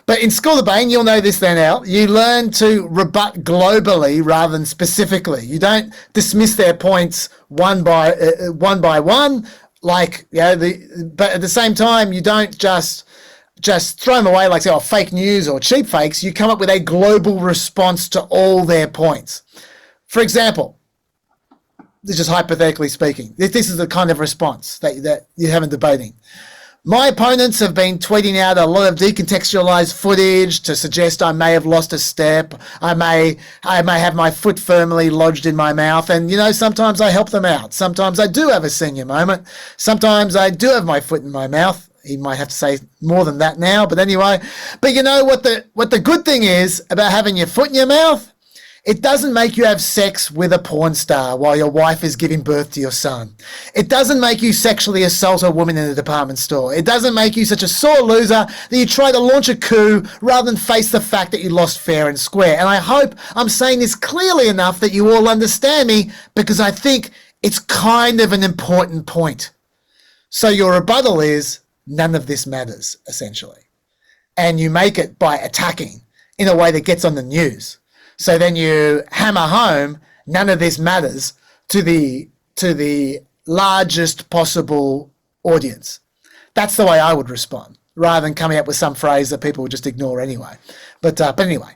A: But in school debating, you'll know this then, Al. You learn to rebut globally rather than specifically. You don't dismiss their points one by one. But at the same time, you don't just throw them away like, say, fake news or cheap fakes. You come up with a global response to all their points. For example, just hypothetically speaking. This is the kind of response that you have in debating. My opponents have been tweeting out a lot of decontextualized footage to suggest I may have lost a step. I may have my foot firmly lodged in my mouth. And, sometimes I help them out. Sometimes I do have a senior moment. Sometimes I do have my foot in my mouth. He might have to say more than that now. But anyway, what the good thing is about having your foot in your mouth? It doesn't make you have sex with a porn star while your wife is giving birth to your son. It doesn't make you sexually assault a woman in a department store. It doesn't make you such a sore loser that you try to launch a coup rather than face the fact that you lost fair and square. And I hope I'm saying this clearly enough that you all understand me, because I think it's kind of an important point. So your rebuttal is none of this matters, essentially. And you make it by attacking in a way that gets on the news. So then you hammer home, none of this matters to the largest possible audience. That's the way I would respond, rather than coming up with some phrase that people would just ignore anyway. But anyway.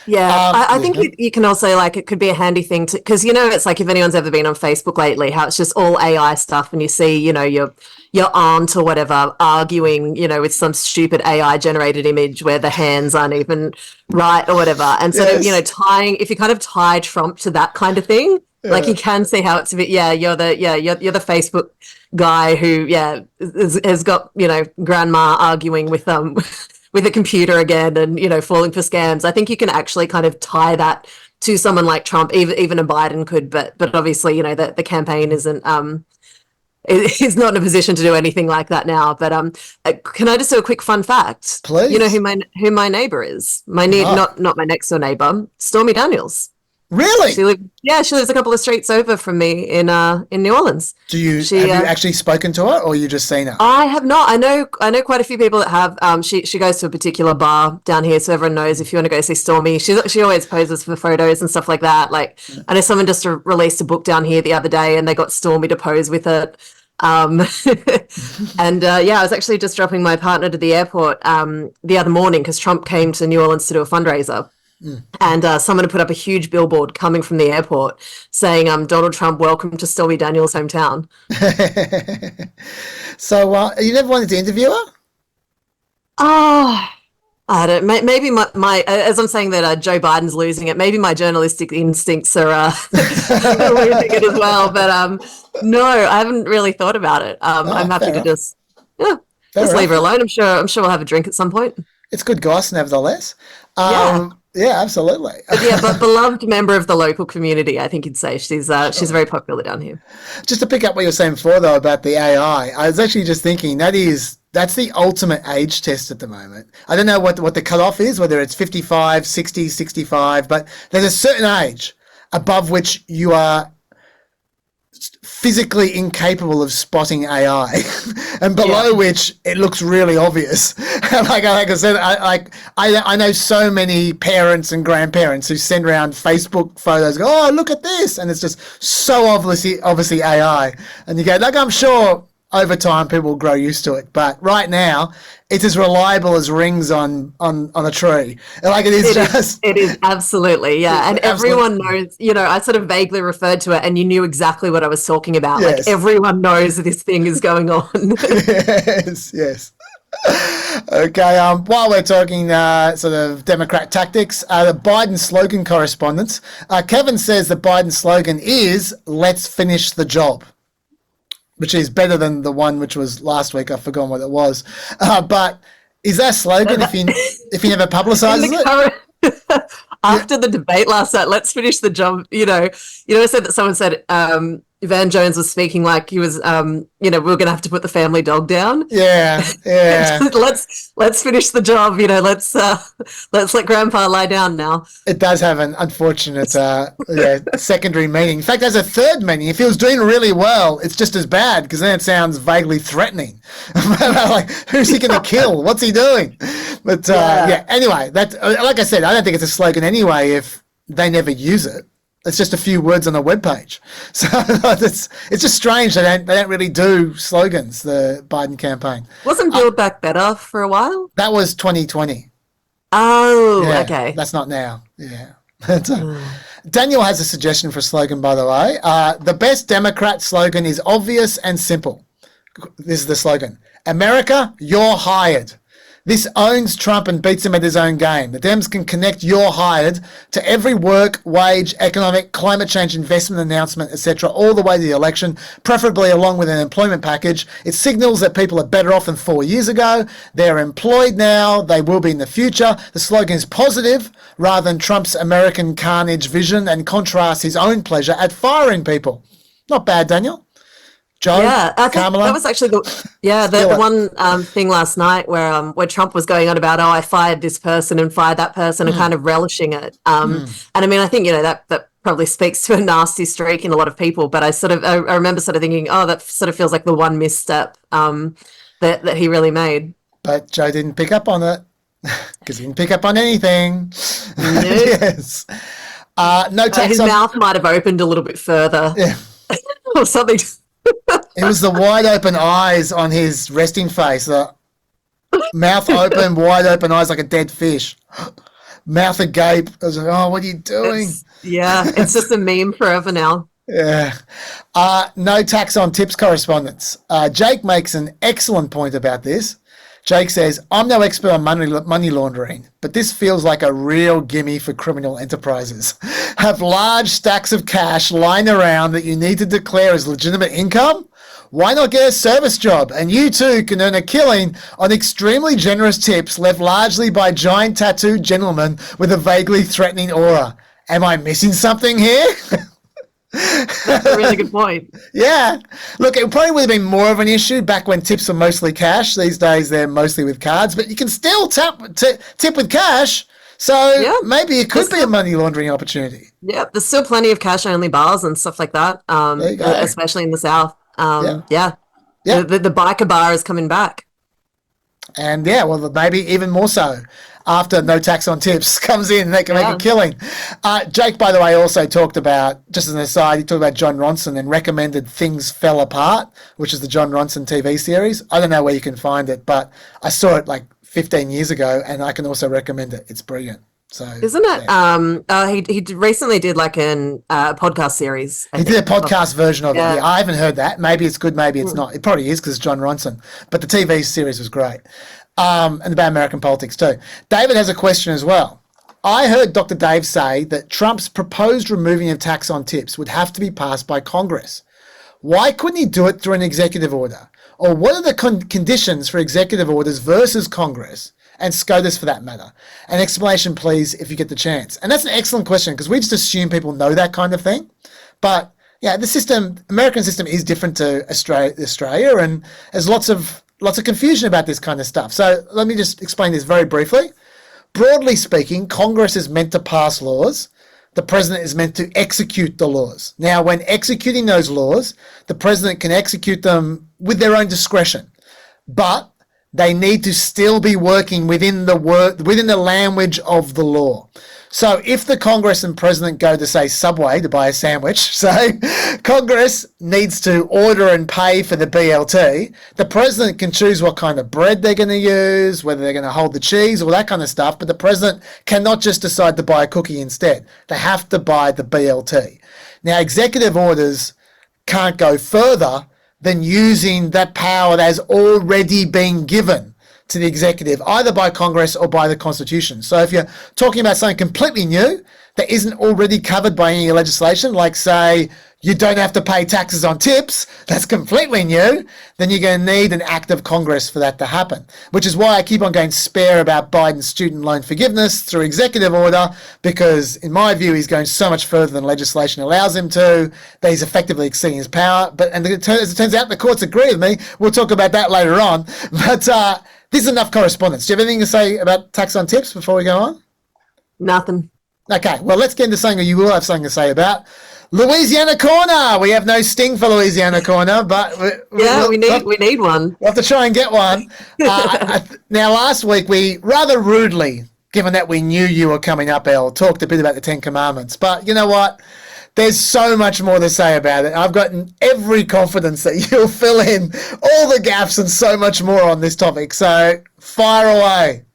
B: Yeah, I think you can also, it could be a handy thing to, because, it's like if anyone's ever been on Facebook lately, how it's just all AI stuff, and you see, your aunt or whatever arguing, with some stupid AI generated image where the hands aren't even right or whatever. And so, if you kind of tie Trump to that kind of thing, you can see how it's a bit, you're the Facebook guy who, has got, grandma arguing with with a computer again and, falling for scams. I think you can actually kind of tie that to someone like Trump. Even a Biden could, but obviously, the campaign isn't, is not in a position to do anything like that now. But can I just do a quick fun fact?
A: Please.
B: You know who my neighbor is? Not my next door neighbor, Stormy Daniels.
A: Really?
B: She lives a couple of streets over from me in New Orleans.
A: Have you actually spoken to her, or you just seen her?
B: I have not. I know quite a few people that have. She goes to a particular bar down here, so everyone knows if you want to go see Stormy. She always poses for photos and stuff like that. I know someone just released a book down here the other day, and they got Stormy to pose with it. And I was actually just dropping my partner to the airport the other morning because Trump came to New Orleans to do a fundraiser. And someone had put up a huge billboard coming from the airport saying, Donald Trump, welcome to Stormy Daniels' hometown.
A: So you never wanted to interview her?
B: Oh, I don't. Maybe my as I'm saying that Joe Biden's losing it, maybe my journalistic instincts are losing it as well. But no, I haven't really thought about it. I'm happy to just leave her alone. I'm sure we'll have a drink at some point.
A: It's good goss, nevertheless. Yeah, absolutely.
B: But beloved member of the local community, I think you'd say. She's very popular down here.
A: Just to pick up what you were saying before, though, about the AI, I was actually just thinking that's the ultimate age test at the moment. I don't know what the cutoff is, whether it's 55, 60, 65, but there's a certain age above which you are physically incapable of spotting AI, and below which it looks really obvious. like I said, I know so many parents and grandparents who send around Facebook photos, go, oh, look at this, and it's just so obviously AI, and you go, I'm sure over time people will grow used to it, but right now it's as reliable as rings on a tree. It
B: is absolutely, yeah. And everyone knows, I sort of vaguely referred to it and you knew exactly what I was talking about. Yes. Like everyone knows this thing is going on.
A: yes. Okay, while we're talking sort of Democrat tactics, the Biden slogan correspondence, Kevin says the Biden slogan is "Let's finish the job," which is better than the one which was last week. I've forgotten what it was. But is that a slogan if you never publicises it?
B: After the debate last night, let's finish the job. I said that someone said Van Jones was speaking like he was, we were going to have to put the family dog down.
A: Yeah.
B: let's finish the job. Let's let Grandpa lie down now.
A: It does have an unfortunate secondary meaning. In fact, there's a third meaning. If he was doing really well, it's just as bad because then it sounds vaguely threatening. Like, who's he going to kill? What's he doing? But anyway, that like I said, I don't think it's a slogan anyway if they never use it. It's just a few words on a webpage. So it's just strange they don't really do slogans, the Biden campaign.
B: Wasn't Build Back Better for a while?
A: That was 2020.
B: Oh,
A: yeah,
B: okay.
A: That's not now. Yeah. Daniel has a suggestion for a slogan, by the way. The best Democrat slogan is obvious and simple. This is the slogan. America, you're hired. This owns Trump and beats him at his own game. The Dems can connect "you're hired" to every work, wage, economic, climate change, investment announcement, etc., all the way to the election, preferably along with an employment package. It signals that people are better off than 4 years ago. They're employed now. They will be in the future. The slogan is positive rather than Trump's American carnage vision and contrasts his own pleasure at firing people. Not bad, Daniel. Joe,
B: yeah, I think
A: Kamala?
B: that was actually the one thing last night where Trump was going on about, I fired this person and fired that person and kind of relishing it. And I mean, I think, that probably speaks to a nasty streak in a lot of people, but I remember sort of thinking, that sort of feels like the one misstep that he really made.
A: But Joe didn't pick up on it because he didn't pick up on anything.
B: Nope.
A: Yes. No tax
B: his mouth might have opened a little bit further or something.
A: It was the wide open eyes on his resting face. The mouth open, wide open eyes like a dead fish. Mouth agape. I was like, what are you doing?
B: It's just a meme forever now.
A: Yeah. No tax on tips correspondence. Jake makes an excellent point about this. Jake says, I'm no expert on money laundering, but this feels like a real gimme for criminal enterprises. Have large stacks of cash lying around that you need to declare as legitimate income? Why not get a service job? And you too can earn a killing on extremely generous tips left largely by giant tattooed gentlemen with a vaguely threatening aura. Am I missing something here?
B: That's a really good point.
A: Yeah. Look, it probably would have been more of an issue back when tips were mostly cash. These days they're mostly with cards, but you can still tip with cash. So maybe it could be a money laundering opportunity.
B: Yeah, there's still plenty of cash-only bars and stuff like that, especially in the South. The biker bar is coming back. And
A: maybe even more so after no tax on tips comes in, they can make a killing. Jake, by the way, also talked about, just as an aside, he talked about John Ronson and recommended Things Fell Apart, which is the John Ronson TV series. I don't know where you can find it, but I saw it like 15 years ago, and I can also recommend it. It's brilliant. So,
B: isn't it? He recently did like an podcast series.
A: He did a podcast version of it. Yeah, I haven't heard that. Maybe it's good. Maybe it's not. It probably is because it's John Ronson. But the TV series was great, and about American politics too. David has a question as well. I heard Dr. Dave say that Trump's proposed removing of tax on tips would have to be passed by Congress. Why couldn't he do it through an executive order? Or what are the conditions for executive orders versus Congress? And SCOTUS for that matter. An explanation, please, if you get the chance. And that's an excellent question because we just assume people know that kind of thing. But the American system is different to Australia, and there's lots of confusion about this kind of stuff. So let me just explain this very briefly. Broadly speaking, Congress is meant to pass laws. The president is meant to execute the laws. Now, when executing those laws, the president can execute them with their own discretion. But they need to still be working within the language of the law. So if the Congress and president go to, say, Subway to buy a sandwich, so Congress needs to order and pay for the BLT. The president can choose what kind of bread they're going to use, whether they're going to hold the cheese, all that kind of stuff. But the president cannot just decide to buy a cookie instead. They have to buy the BLT. Now, executive orders can't go further than using that power that has already been given to the executive, either by Congress or by the Constitution. So if you're talking about something completely new that isn't already covered by any legislation, like, say, you don't have to pay taxes on tips, that's completely new, then you're going to need an act of Congress for that to happen, which is why I keep on going spare about Biden's student loan forgiveness through executive order, because in my view, he's going so much further than legislation allows him to, that he's effectively exceeding his power. As it turns out, the courts agree with me. We'll talk about that later on. But this is enough correspondence. Do you have anything to say about tax on tips before we go on?
B: Nothing.
A: Okay, well, let's get into something you will have something to say about. Louisiana Corner. We have no sting for Louisiana Corner, but
B: we need one.
A: We'll have to try and get one. Now, last week we rather rudely, given that we knew you were coming up, Elle, talked a bit about the Ten Commandments. But you know what? There's so much more to say about it. I've gotten every confidence that you'll fill in all the gaps and so much more on this topic. So fire away.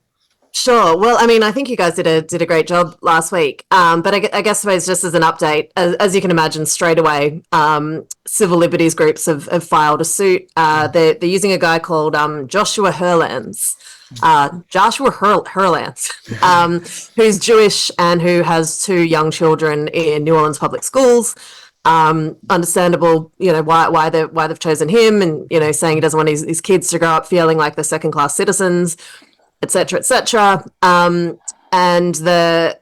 B: Sure. Well, I mean, I think you guys did a great job last week. But I guess suppose just as an update, as you can imagine, straight away, civil liberties groups have filed a suit. They're using a guy called Joshua Herlans. Who's Jewish and who has two young children in New Orleans public schools. Understandable, why they've chosen him, and saying he doesn't want his kids to grow up feeling like they're second-class citizens, etc., etc. And the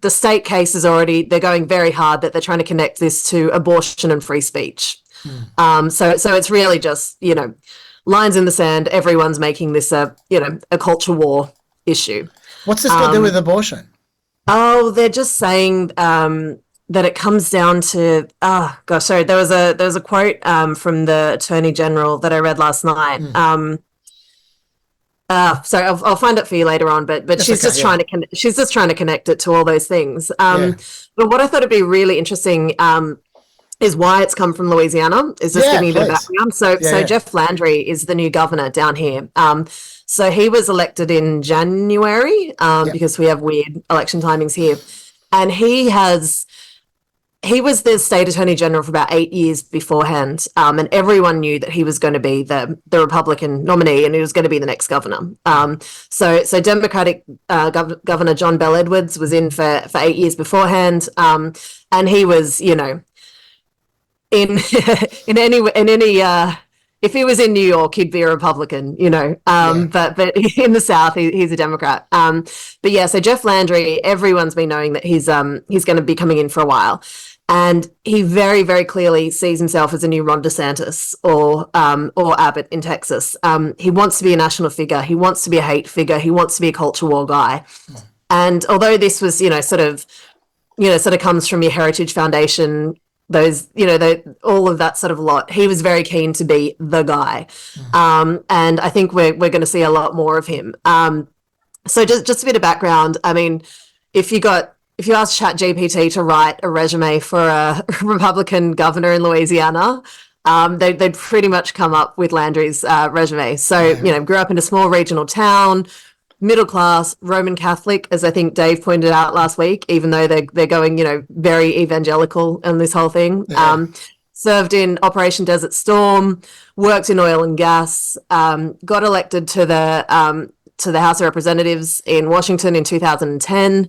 B: state case is they're going very hard that they're trying to connect this to abortion and free speech. So it's really just lines in the sand. Everyone's making this a culture war issue.
A: What's this got to do with abortion?
B: Oh, they're just saying that it comes down to sorry. There was a quote from the Attorney General that I read last night. Sorry, I'll find it for you later on. But she's just trying to connect it to all those things. But what I thought would be really interesting is why it's come from Louisiana. Is just giving you the background. So Jeff Landry is the new governor down here. So he was elected in January because we have weird election timings here, and he was the state attorney general for about 8 years beforehand, and everyone knew that he was going to be the Republican nominee and he was going to be the next governor. So Democratic Governor John Bell Edwards was in for 8 years beforehand, and he was, in any if he was in New York, he'd be a Republican, but in the South, he's a Democrat. But yeah, so Jeff Landry, everyone's been knowing that he's going to be coming in for a while. And he very, very clearly sees himself as a new Ron DeSantis or Abbott in Texas. He wants to be a national figure. He wants to be a hate figure. He wants to be a culture war guy. And although this was, sort of comes from your Heritage Foundation, those, all of that sort of lot, he was very keen to be the guy. And I think we're going to see a lot more of him. So just a bit of background. I mean, if you ask ChatGPT to write a resume for a Republican governor in Louisiana, they'd pretty much come up with Landry's resume. So, grew up in a small regional town, middle class, Roman Catholic, as I think Dave pointed out last week, even though they're going, very evangelical in this whole thing. Served in Operation Desert Storm, worked in oil and gas, got elected to the House of Representatives in Washington in 2010.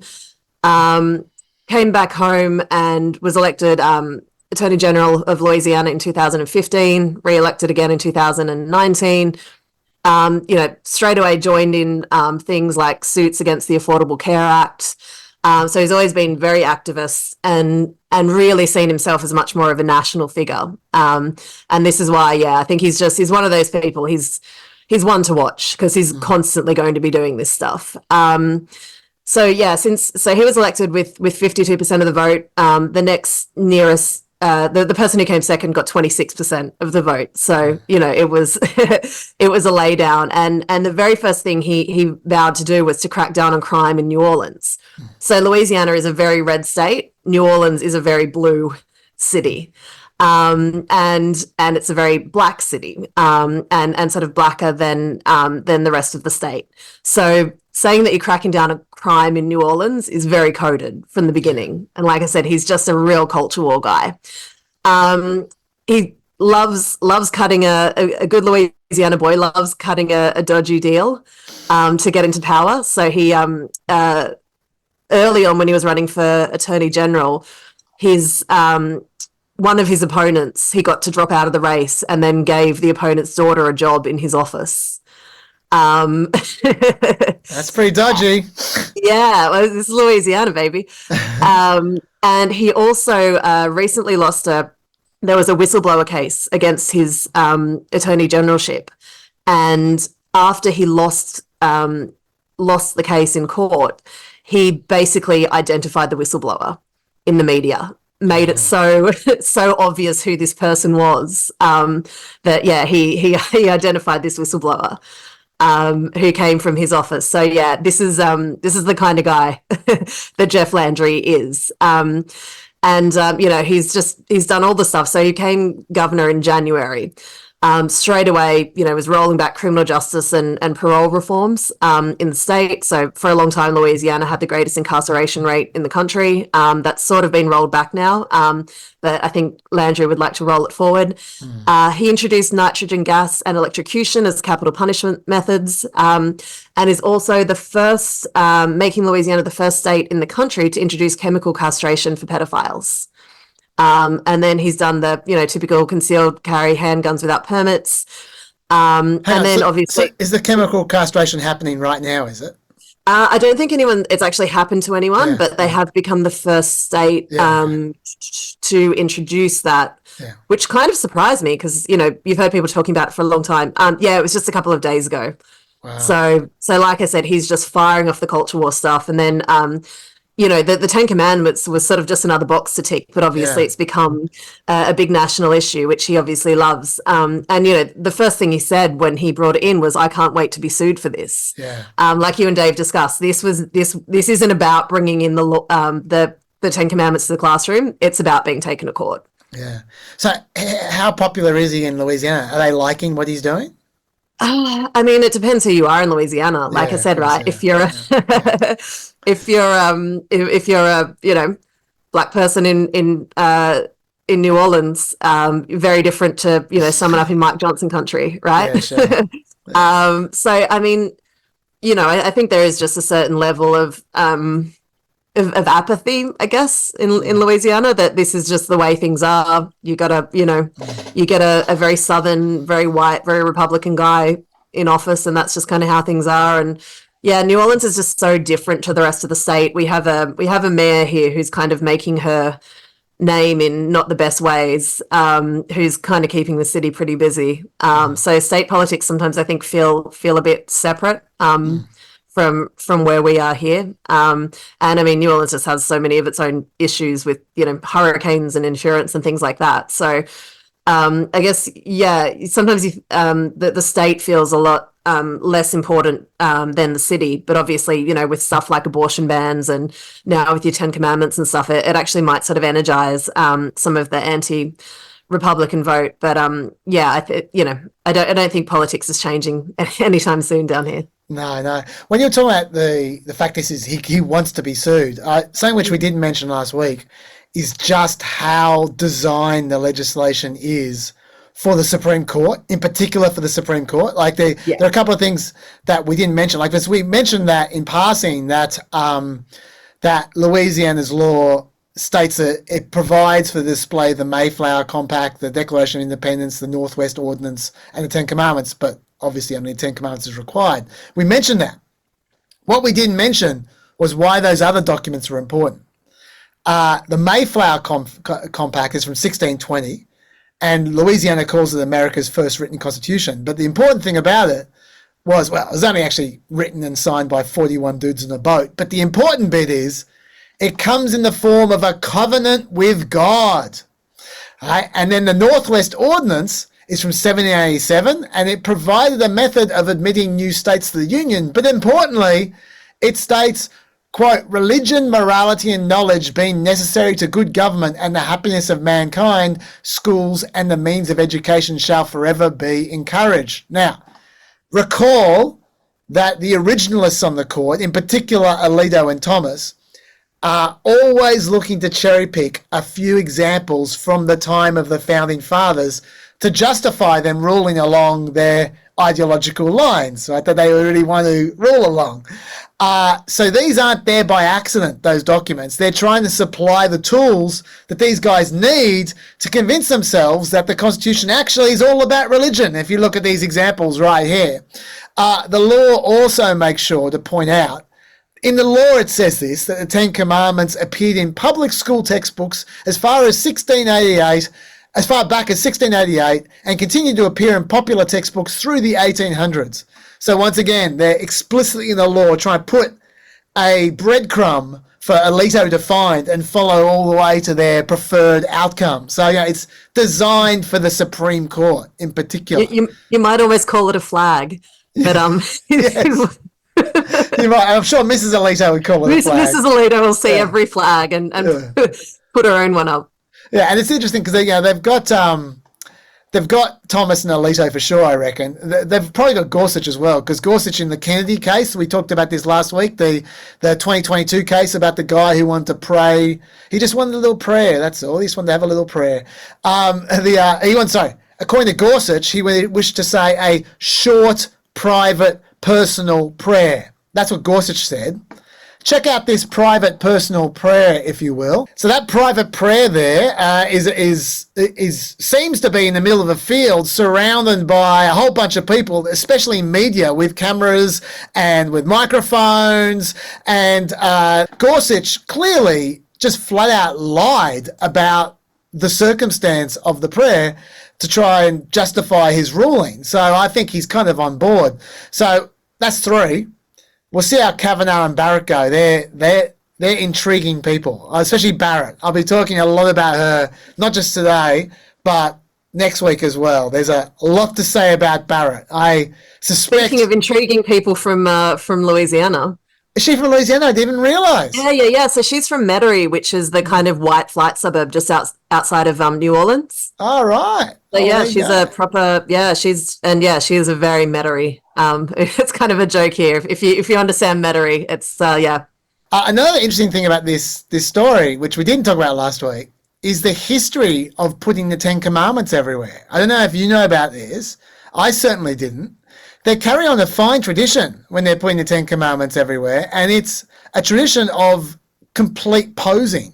B: Came back home and was elected Attorney General of Louisiana in 2015, re-elected again in 2019. Straight away joined in things like suits against the Affordable Care Act. So he's always been very activist and really seen himself as much more of a national figure. And this is why, I think he's one of those people. He's one to watch because he's constantly going to be doing this stuff. So he was elected with 52% of the vote. The next nearest, the person who came second got 26% of the vote. So it was it was a lay down. And the very first thing he vowed to do was to crack down on crime in New Orleans. So Louisiana is a very red state. New Orleans is a very blue city. And it's a very black city, and sort of blacker than the rest of the state. So saying that you're cracking down on crime in New Orleans is very coded from the beginning. And like I said, he's just a real culture war guy. He loves cutting a good Louisiana boy, loves cutting a dodgy deal to get into power. So he early on when he was running for Attorney General, one of his opponents, he got to drop out of the race and then gave the opponent's daughter a job in his office.
A: That's pretty dodgy.
B: Yeah, well, this is Louisiana, baby. And he also recently there was a whistleblower case against his attorney generalship. And after he lost the case in court, he basically identified the whistleblower in the media, made it so obvious who this person was, that he identified this whistleblower who came from his office. So this is the kind of guy that Jeff Landry is. He's done all the stuff. So he became governor in January. straight away, was rolling back criminal justice and parole reforms in the state. So for a long time, Louisiana had the greatest incarceration rate in the country. That's sort of been rolled back now, but I think Landry would like to roll it forward. He introduced nitrogen gas and electrocution as capital punishment methods, and is also the first, making Louisiana the first state in the country to introduce chemical castration for pedophiles. And then he's done the, typical concealed carry handguns without permits. Obviously...
A: So is the chemical castration happening right now, is it?
B: I don't think it's actually happened to anyone, but they have become the first state to introduce that, which kind of surprised me because, you've heard people talking about it for a long time. It was just a couple of days ago. Wow. So like I said, he's just firing off the culture war stuff. And then, the Ten Commandments was sort of just another box to tick, but obviously it's become a big national issue, which he obviously loves. And the first thing he said when he brought it in was, "I can't wait to be sued for this." Yeah. Like you and Dave discussed, this isn't about bringing in the Ten Commandments to the classroom. It's about being taken to court. Yeah.
A: So how popular is he in Louisiana? Are they liking what he's doing?
B: I mean, it depends who you are in Louisiana. Like I said, right? If you're if you're a black person in New Orleans, very different to someone up in Mike Johnson country, right? Yeah, sure. So I mean, I think there is just a certain level of apathy, I guess, in Louisiana, that this is just the way things are. You got you get a very Southern, very white, very Republican guy in office, and that's just kind of how things are. And New Orleans is just so different to the rest of the state. We have a mayor here who's kind of making her name in not the best ways, who's kind of keeping the city pretty busy. So state politics sometimes I think feel a bit separate from where we are here. And I mean, New Orleans just has so many of its own issues with, hurricanes and insurance and things like that. So I guess, sometimes the state feels a lot less important than the city. But obviously, with stuff like abortion bans and now with your Ten Commandments and stuff, it actually might sort of energize some of the anti-Republican vote. But I don't think politics is changing anytime soon down here.
A: No. When you're talking about the fact this is he wants to be sued, something which we didn't mention last week is just how designed the legislation is for the Supreme Court, in particular for the Supreme Court. Like there are a couple of things that we didn't mention. Like this, we mentioned that in passing that that Louisiana's law states that it provides for the display the Mayflower Compact, the Declaration of Independence, the Northwest Ordinance, and the Ten Commandments, but obviously only the Ten Commandments is required. We mentioned that. What we didn't mention was why those other documents were important. The Mayflower Compact is from 1620, and Louisiana calls it America's first written constitution. But the important thing about it was, it was only actually written and signed by 41 dudes in a boat. But the important bit is it comes in the form of a covenant with God. Right? And then the Northwest Ordinance is from 1787, and it provided a method of admitting new states to the Union. But importantly, it states, quote, "religion, morality, and knowledge being necessary to good government and the happiness of mankind, schools and the means of education shall forever be encouraged." Now, recall that the originalists on the court, in particular Alito and Thomas, are always looking to cherry pick a few examples from the time of the founding fathers to justify them ruling along their ideological lines, right, that they really want to rule along. So these aren't there by accident, those documents. They're trying to supply the tools that these guys need to convince themselves that the Constitution actually is all about religion, if you look at these examples right here. The law also makes sure to point out, in the law it says this, that the Ten Commandments appeared in public school textbooks as far as 1688, as far back as 1688, and continued to appear in popular textbooks through the 1800s. So once again, they're explicitly in the law trying to put a breadcrumb for Alito to find and follow all the way to their preferred outcome. So it's designed for the Supreme Court in particular.
B: You might almost call it a flag, but
A: yes. You might. I'm sure Mrs. Alito would call it a flag.
B: Mrs. Alito will see every flag and put her own one up.
A: Yeah, and it's interesting because they've got they've got Thomas and Alito for sure, I reckon. They've probably got Gorsuch as well, because Gorsuch in the Kennedy case, we talked about this last week, the 2022 case about the guy who wanted to pray. He just wanted a little prayer, that's all. He just wanted to have a little prayer. According to Gorsuch, he wished to say a short, private, personal prayer. That's what Gorsuch said. Check out this private personal prayer, if you will. So that private prayer there seems to be in the middle of a field surrounded by a whole bunch of people, especially media, with cameras and with microphones. And Gorsuch clearly just flat out lied about the circumstance of the prayer to try and justify his ruling. So I think he's kind of on board. So that's 3. We'll see how Kavanaugh and Barrett go. They're intriguing people, especially Barrett. I'll be talking a lot about her, not just today, but next week as well. There's a lot to say about Barrett. I suspect.
B: Speaking of intriguing people from Louisiana.
A: Is she from Louisiana? I didn't even realise.
B: Yeah. So she's from Metairie, which is the kind of white flight suburb just outside of New Orleans.
A: All right.
B: So she's a proper. She is a very Metairie. It's kind of a joke here. If you understand Metairie, it's
A: Another interesting thing about this story, which we didn't talk about last week, is the history of putting the 10 Commandments everywhere. I don't know if you know about this. I certainly didn't. They carry on a fine tradition when they're putting the 10 Commandments everywhere, and it's a tradition of complete posing.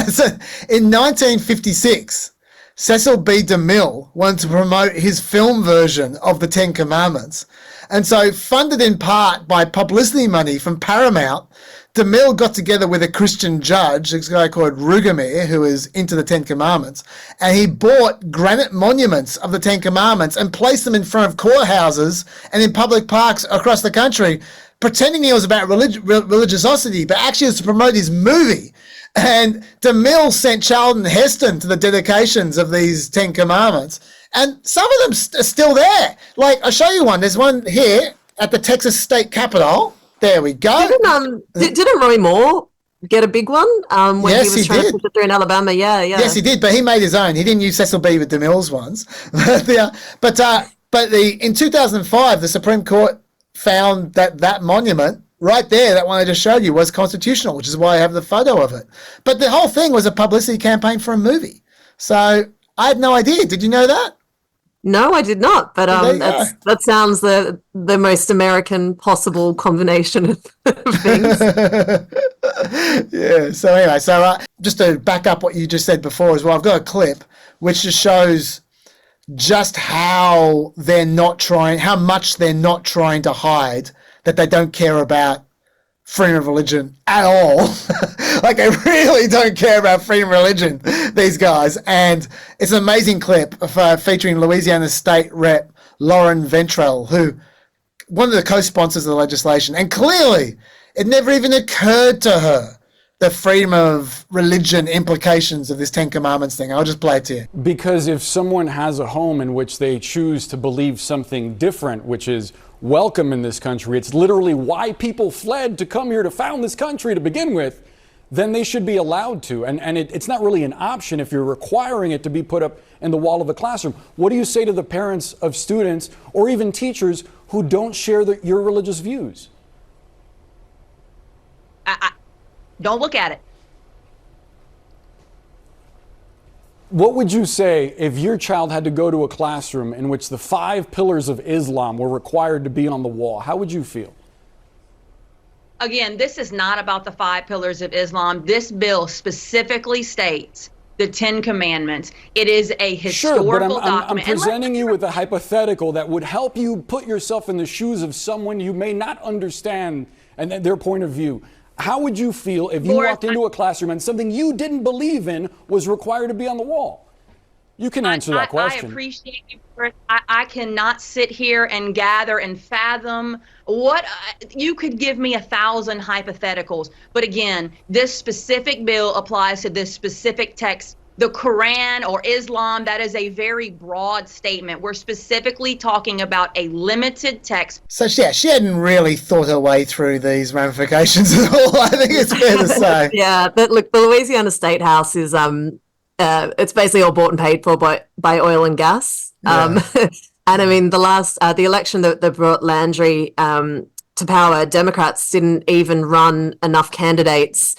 A: So in 1956, Cecil B. DeMille wanted to promote his film version of the 10 Commandments. And so, funded in part by publicity money from Paramount, DeMille got together with a Christian judge, this guy called Rugamir, who is into the 10 Commandments, and he bought granite monuments of the 10 Commandments and placed them in front of courthouses and in public parks across the country, pretending it was about religiosity, but actually it was to promote his movie. And DeMille sent Charlton Heston to the dedications of these 10 Commandments, and some of them are still there. Like, I'll show you one. There's one here at the Texas State Capitol. There we go.
B: Didn't Roy Moore get a big one when
A: yes,
B: he was trying to push it through in Alabama? Yeah.
A: Yes, he did, but he made his own. He didn't use Cecil B. DeMille's ones. In 2005, the Supreme Court found that monument right there, that one I just showed you, was constitutional, which is why I have the photo of it. But the whole thing was a publicity campaign for a movie. So I had no idea. Did you know that?
B: No, I did not. But that sounds the most American possible combination of things.
A: Yeah. So anyway, just to back up what you just said before as well, I've got a clip which just shows just how much they're not trying to hide that they don't care about freedom of religion at all. Like, they really don't care about freedom of religion, these guys. And it's an amazing clip featuring Louisiana State Rep Lauren Ventrell, who one of the co-sponsors of the legislation. And clearly, it never even occurred to her the freedom of religion implications of this 10 Commandments thing. I'll just play it to you.
E: Because if someone has a home in which they choose to believe something different, which is welcome in this country, it's literally why people fled to come here to found this country to begin with, then they should be allowed to. And it's not really an option if you're requiring it to be put up in the wall of a classroom. What do you say to the parents of students or even teachers who don't share your religious views?
F: I don't look at it.
E: What would you say if your child had to go to a classroom in which the 5 pillars of Islam were required to be on the wall? How would you feel?
F: Again, this is not about the 5 pillars of Islam. This bill specifically states the 10 Commandments. It is a historical document.
E: I'm presenting you with a hypothetical that would help you put yourself in the shoes of someone you may not understand and their point of view. How would you feel if you walked into a classroom and something you didn't believe in was required to be on the wall? You can answer that question.
F: I appreciate you. I cannot sit here and gather and fathom what you could give me 1,000 hypotheticals. But again, this specific bill applies to this specific text. The Quran or Islam, that is a very broad statement. We're specifically talking about a limited text.
A: So yeah, she hadn't really thought her way through these ramifications at all, I think it's fair to say.
B: Yeah, but look, the Louisiana State House is it's basically all bought and paid for by oil and gas.
A: Yeah.
B: And I mean, the election that brought Landry to power, Democrats didn't even run enough candidates.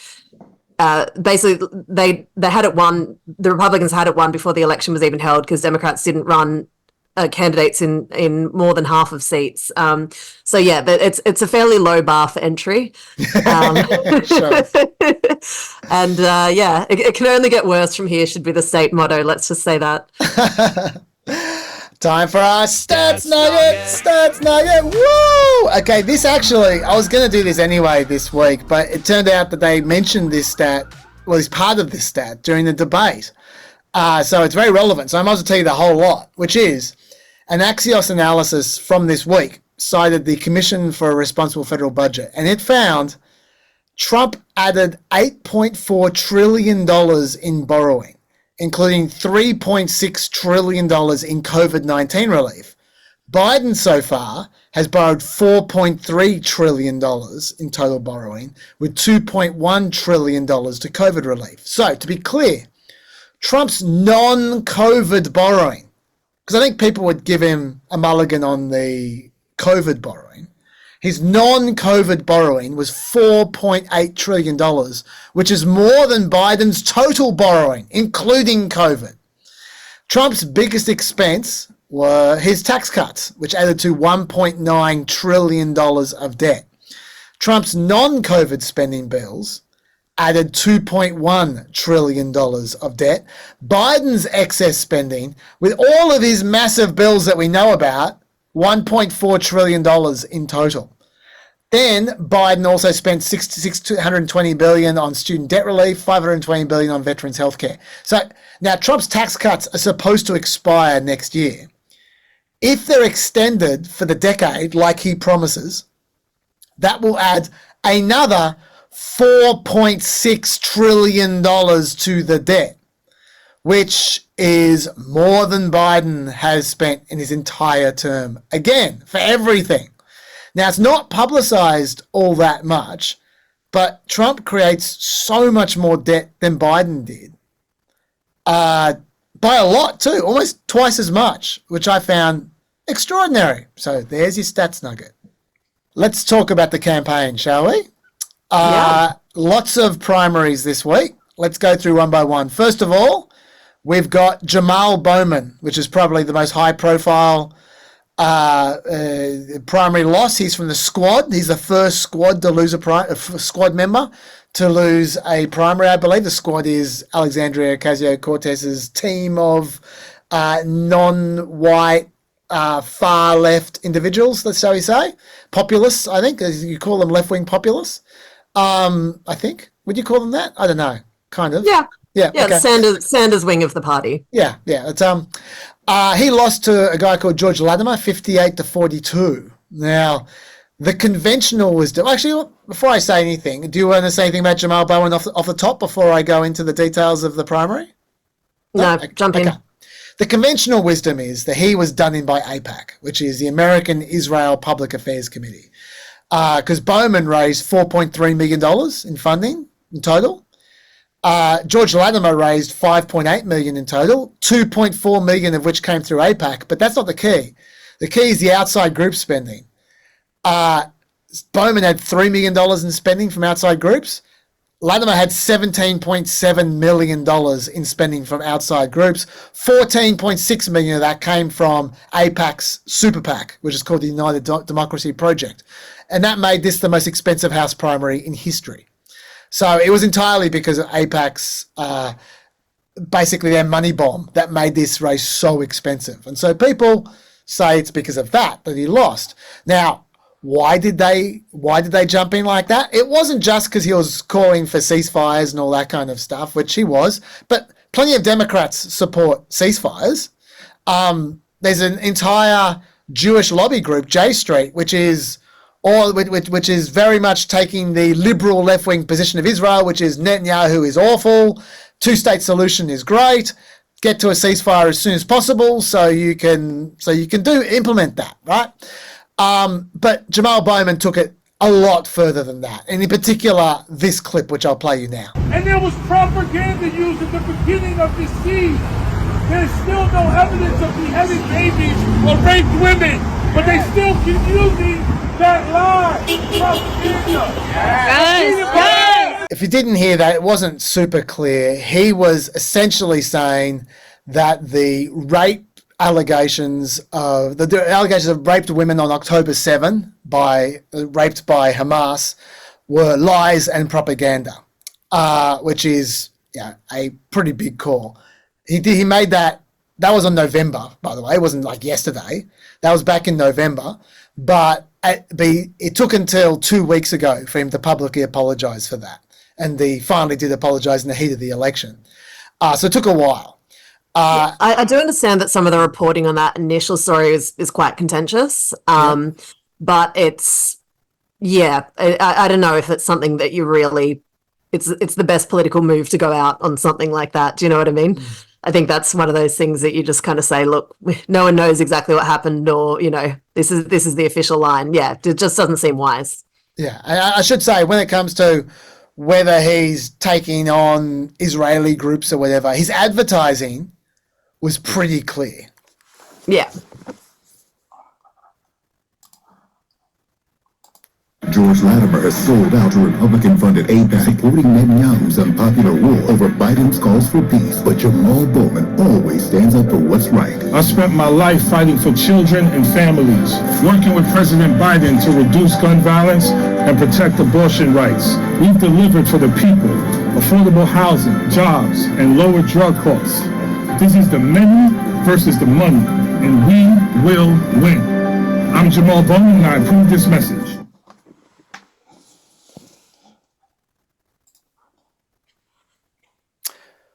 B: Basically, they had it won. The Republicans had it won before the election was even held because Democrats didn't run candidates in more than half of seats. So yeah, but it's a fairly low bar for entry.
A: Sure.
B: And yeah, it can only get worse from here should be the state motto. Let's just say that.
A: Time for our Stats Nugget! Stats Nugget! Woo! Okay, this actually, I was going to do this anyway this week, but it turned out that they mentioned this stat, well, it's part of this stat during the debate. So it's very relevant. So I might as well tell you the whole lot, which is an Axios analysis from this week cited the Commission for a Responsible Federal Budget, and it found Trump added $8.4 trillion in borrowing, including $3.6 trillion in COVID-19 relief. Biden so far has borrowed $4.3 trillion in total borrowing, with $2.1 trillion to COVID relief. So, to be clear, Trump's non-COVID borrowing, because I think people would give him a mulligan on the COVID borrowing, his non-COVID borrowing was $4.8 trillion, which is more than Biden's total borrowing, including COVID. Trump's biggest expense were his tax cuts, which added to $1.9 trillion of debt. Trump's non-COVID spending bills added $2.1 trillion of debt. Biden's excess spending, with all of his massive bills that we know about, $1.4 trillion in total. Then Biden also spent $620 billion on student debt relief, $520 billion on veterans healthcare. So now Trump's tax cuts are supposed to expire next year. If they're extended for the decade, like he promises, that will add another $4.6 trillion to the debt, which is more than Biden has spent in his entire term. Again, for everything. Now, it's not publicized all that much, but Trump creates so much more debt than Biden did. By a lot, too. Almost twice as much, which I found extraordinary. So there's your stats nugget. Let's talk about the campaign, shall we?
B: Yeah.
A: Lots of primaries this week. Let's go through one by one. First of all, we've got Jamaal Bowman, which is probably the most high-profile primary loss. He's from the squad. He's the first squad to lose squad member to lose a primary, I believe. The squad is Alexandria Ocasio-Cortez's team of non-white, far-left individuals, shall we say. Populists, I think. You call them left-wing populists. I think. Would you call them that? I don't know. Kind of.
B: Yeah.
A: Yeah. Okay.
B: Sanders wing of the party.
A: Yeah. It's he lost to a guy called George Latimer, 58-42. Now, the conventional wisdom. Actually, before I say anything, do you want to say anything about Jamaal Bowman off the top before I go into the details of the primary?
B: No, jump in.
A: The conventional wisdom is that he was done in by AIPAC, which is the American Israel Public Affairs Committee, because Bowman raised $4.3 million in funding in total. George Latimer raised $5.8 million in total, $2.4 million of which came through AIPAC, but that's not the key. The key is the outside group spending. Bowman had $3 million in spending from outside groups. Latimer had $17.7 million in spending from outside groups. $14.6 million of that came from AIPAC's Super PAC, which is called the United Democracy Project. And that made this the most expensive House primary in history. So it was entirely because of AIPAC's, basically their money bomb that made this race so expensive. And so people say it's because of that he lost. Now, why did they jump in like that? It wasn't just because he was calling for ceasefires and all that kind of stuff, which he was, but plenty of Democrats support ceasefires. There's an entire Jewish lobby group, J Street, which is very much taking the liberal left-wing position of Israel, which is Netanyahu is awful, two-state solution is great, get to a ceasefire as soon as possible so you can implement that, right? But Jamaal Bowman took it a lot further than that. And in particular, this clip, which I'll play you now.
G: And there was propaganda used at the beginning of this siege. There's still no evidence of beheaded babies or raped women, but they still keep using that lie. Propaganda.
F: Yes.
A: If you didn't hear that, it wasn't super clear. He was essentially saying that the allegations of raped women on October 7 raped by Hamas were lies and propaganda, which is a pretty big call. He made that was on November, by the way. It wasn't like yesterday. That was back in November, but it took until 2 weeks ago for him to publicly apologise for that, and he finally did apologise in the heat of the election. So it took a while.
B: I do understand that some of the reporting on that initial story is quite contentious, but it's, I don't know if it's something that you really, it's the best political move to go out on something like that. Do you know what I mean? I think that's one of those things that you just kind of say, look, no one knows exactly what happened, or, this is the official line. Yeah, it just doesn't seem wise.
A: Yeah, and I should say, when it comes to whether he's taking on Israeli groups or whatever, his advertising was pretty clear.
B: Yeah.
H: George Latimer has sold out to Republican-funded AIPAC, supporting Netanyahu's unpopular war over Biden's calls for peace. But Jamaal Bowman always stands up for what's right.
G: I spent my life fighting for children and families, working with President Biden to reduce gun violence and protect abortion rights. We've delivered for the people, affordable housing, jobs, and lower drug costs. This is the many versus the money, and we will win. I'm Jamaal Bowman, and I approve this message.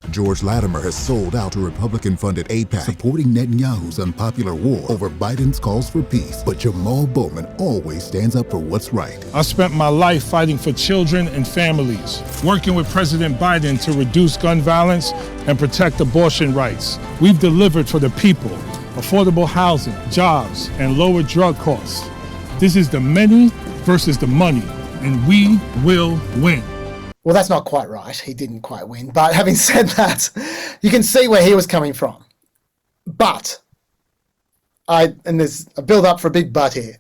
H: George Latimer has sold out to Republican-funded AIPAC, supporting Netanyahu's unpopular war over Biden's calls for peace. But Jamaal Bowman always stands up for what's right.
G: I spent my life fighting for children and families, working with President Biden to reduce gun violence and protect abortion rights. We've delivered for the people, affordable housing, jobs, and lower drug costs. This is the many versus the money, and we will win.
A: Well, that's not quite right. He didn't quite win. But having said that, you can see where he was coming from. But, and there's a build-up for a big but here,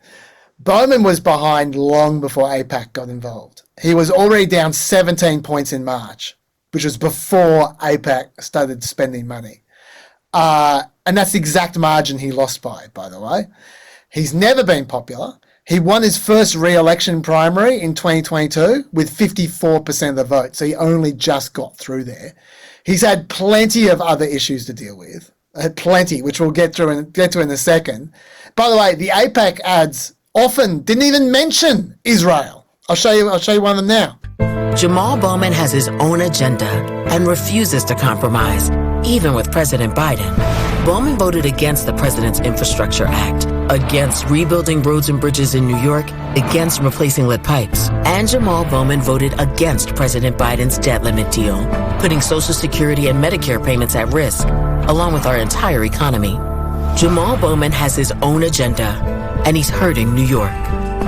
A: Bowman was behind long before AIPAC got involved. He was already down 17 points in March, which was before AIPAC started spending money. And that's the exact margin he lost by the way. He's never been popular. He won his first re-election primary in 2022 with 54% of the vote, so he only just got through there. He's had plenty of other issues to deal with, plenty, which we'll get to in a second. By the way, the AIPAC ads often didn't even mention Israel. I'll show you one of them now.
I: Jamaal Bowman has his own agenda and refuses to compromise, even with President Biden. Bowman voted against the President's Infrastructure Act, against rebuilding roads and bridges in New York, against replacing lead pipes. And Jamaal Bowman voted against President Biden's debt limit deal, putting Social Security and Medicare payments at risk, along with our entire economy. Jamaal Bowman has his own agenda, and he's hurting New York.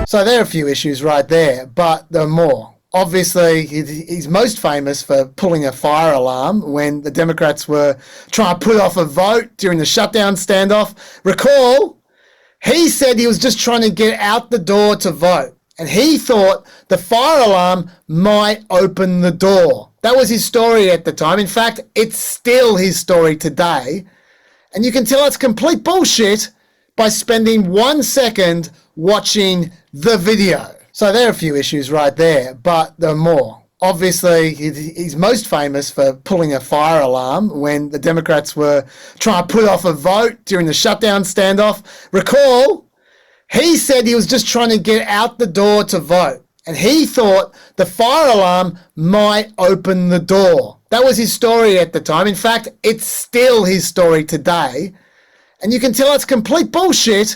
A: So there are a few issues right there, but there are more. Obviously, he's most famous for pulling a fire alarm when the Democrats were trying to put off a vote during the shutdown standoff. Recall, he said he was just trying to get out the door to vote, and he thought the fire alarm might open the door. That was his story at the time. In fact, it's still his story today, and you can tell it's complete bullshit by spending 1 second watching the video. So there are a few issues right there, but there are more. Obviously, he's most famous for pulling a fire alarm when the Democrats were trying to put off a vote during the shutdown standoff. Recall, he said he was just trying to get out the door to vote, and he thought the fire alarm might open the door. That was his story at the time. In fact, it's still his story today, and you can tell it's complete bullshit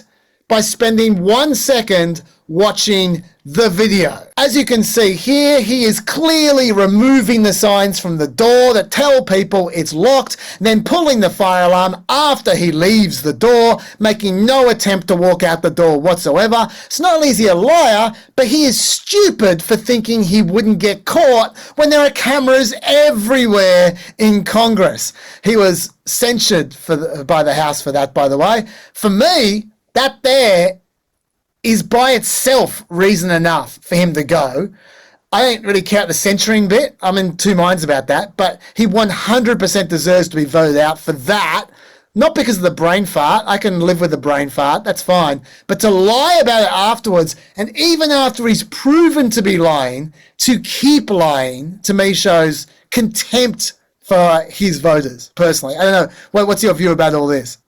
A: by spending 1 second watching the video. As you can see here, he is clearly removing the signs from the door that tell people it's locked, then pulling the fire alarm after he leaves the door, making no attempt to walk out the door whatsoever. So not only is he a liar, but he is stupid for thinking he wouldn't get caught when there are cameras everywhere in Congress. He was censured by the House for that, by the way. For me, that there is by itself reason enough for him to go. I don't really count the censoring bit. I'm in two minds about that, but he 100% deserves to be voted out for that. Not because of the brain fart. I can live with the brain fart. That's fine. But to lie about it afterwards, and even after he's proven to be lying, to keep lying, to me shows contempt for his voters, personally. I don't know. What's your view about all this?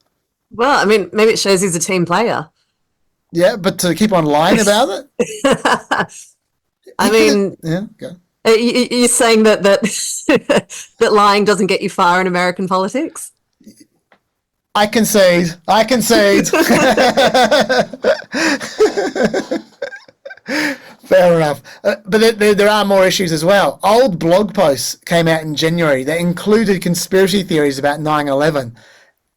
B: Well, I mean, maybe it shows he's a team player.
A: Yeah, but to keep on lying about it?
B: I mean,
A: yeah, go.
B: You're saying that that lying doesn't get you far in American politics?
A: I concede. Fair enough. But there are more issues as well. Old blog posts came out in January that included conspiracy theories about 9/11,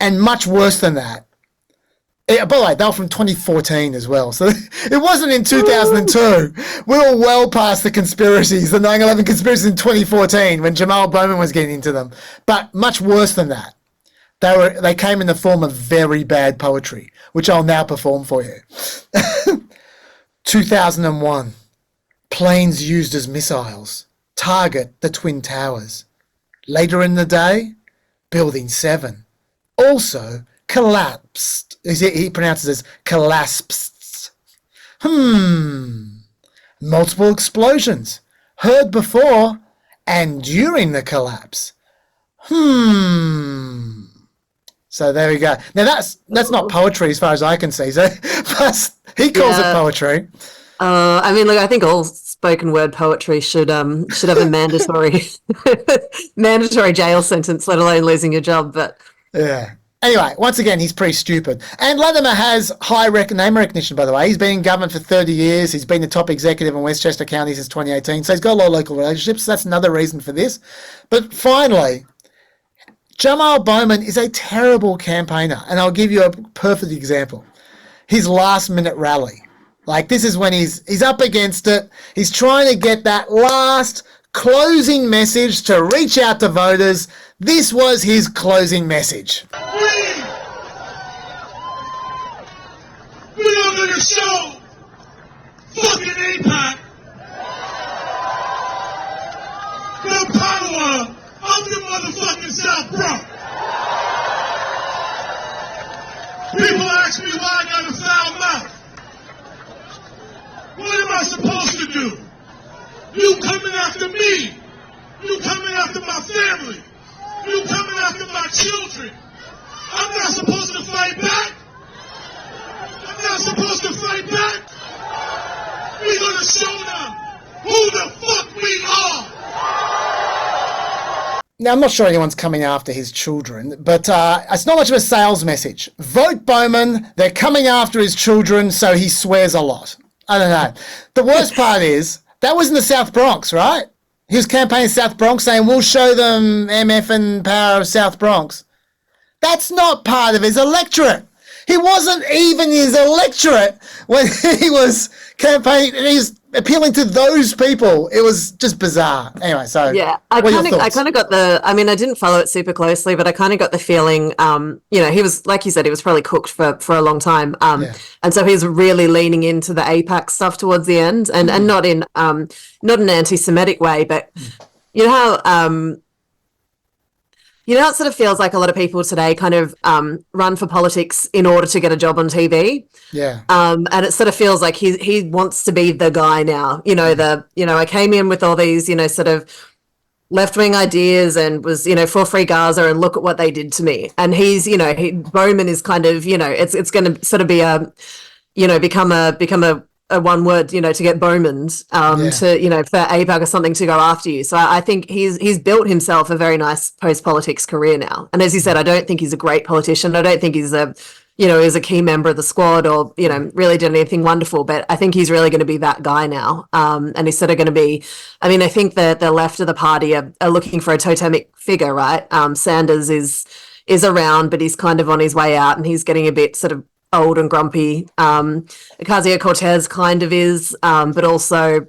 A: and much worse than that. By the way, they were from 2014 as well. So it wasn't in 2002. We're well past the conspiracies, the 9/11 conspiracies in 2014 when Jamaal Bowman was getting into them. But much worse than that. They came in the form of very bad poetry, which I'll now perform for you. 2001. Planes used as missiles. Target the Twin Towers. Later in the day, Building 7. Also collapsed. He pronounces it as collapsed. Multiple explosions. Heard before and during the collapse. So there we go. Now that's not poetry as far as I can see. So he calls it poetry.
B: I mean, look, I think all spoken word poetry should have a mandatory jail sentence, let alone losing your job. But
A: yeah. Anyway, once again, he's pretty stupid. And Latimer has high name recognition, by the way. He's been in government for 30 years. He's been the top executive in Westchester County since 2018. So he's got a lot of local relationships. So that's another reason for this. But finally, Jamaal Bowman is a terrible campaigner. And I'll give you a perfect example. His last-minute rally. Like, this is when he's up against it. He's trying to get that last closing message to reach out to voters. This was his closing message.
G: We are going to show fucking APAC the power of the motherfucking South Bronx. People ask me why I got a foul mouth. What am I supposed to do? You coming after me. You coming after my family. You coming after my children. I'm not supposed to fight back. I'm not supposed to fight back. We're going to show them who the fuck we are.
A: Now, I'm not sure anyone's coming after his children, but it's not much of a sales message. Vote Bowman. They're coming after his children, so he swears a lot. I don't know. The worst part is, that was in the South Bronx, right? He was campaigning South Bronx saying, we'll show them MF and power of South Bronx. That's not part of his electorate. He wasn't even his electorate when he was campaigning. He's appealing to those people. It was just bizarre. Anyway, so
B: yeah, I kind of got I mean, I didn't follow it super closely, but I kind of got the feeling, he was, like you said, he was probably cooked for a long time. And so he's really leaning into the APAC stuff towards the end, and not in an anti-Semitic way, but you know how it sort of feels like a lot of people today kind of run for politics in order to get a job on TV.
A: Yeah.
B: And it sort of feels like he wants to be the guy now. I came in with all these, sort of left-wing ideas and was, for free Gaza, and look at what they did to me. And he's, Bowman is kind of, it's going to sort of be become a one word, to get Bowman, to, for APAC or something to go after you. So I think he's built himself a very nice post-politics career now. And as you said, I don't think he's a great politician. I don't think he's a is a key member of the squad or, really did anything wonderful. But I think he's really going to be that guy now. And he's sort of going to be, I think the left of the party are looking for a totemic figure, right? Sanders is around, but he's kind of on his way out and he's getting a bit sort of old and grumpy. Ocasio-Cortez kind of is, but also,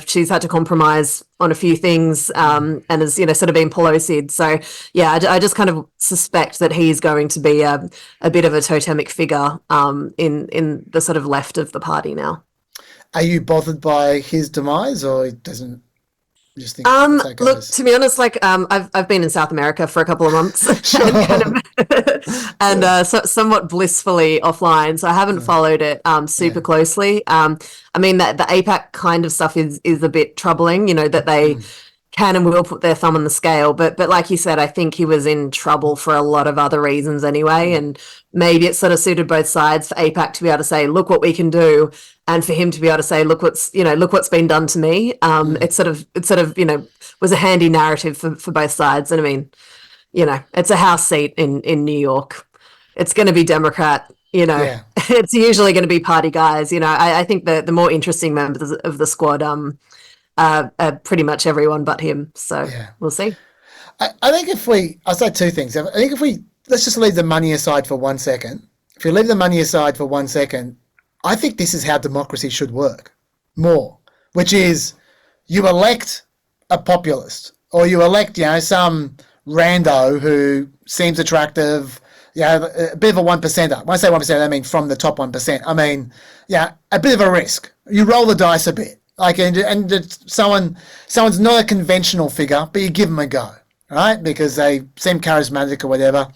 B: she's had to compromise on a few things and has, sort of been Pelosi'd. So, yeah, I just kind of suspect that he's going to be a bit of a totemic figure in the sort of left of the party now.
A: Are you bothered by his demise, or it doesn't? Just think that's how it
B: look,
A: goes?
B: to be honest, I've been in South America for a couple of months and somewhat blissfully offline, so I haven't followed it super closely. That the APAC kind of stuff is a bit troubling, that they can and will put their thumb on the scale, but like you said, I think he was in trouble for a lot of other reasons anyway, and maybe it sort of suited both sides for APAC to be able to say, look what we can do, and for him to be able to say, look what's been done to me. It sort of was a handy narrative for both sides. And it's a House seat in New York. It's going to be Democrat, It's usually going to be party guys. I think the more interesting members of the squad pretty much everyone but him. So we'll see.
A: I think I'll say two things. I think let's just leave the money aside for 1 second. If you leave the money aside for 1 second, I think this is how democracy should work more, which is you elect a populist or you elect, some rando who seems attractive, a bit of a 1%er. When I say 1%, I mean from the top 1%. A bit of a risk. You roll the dice a bit. And someone's not a conventional figure, but you give them a go, right? Because they seem charismatic or whatever.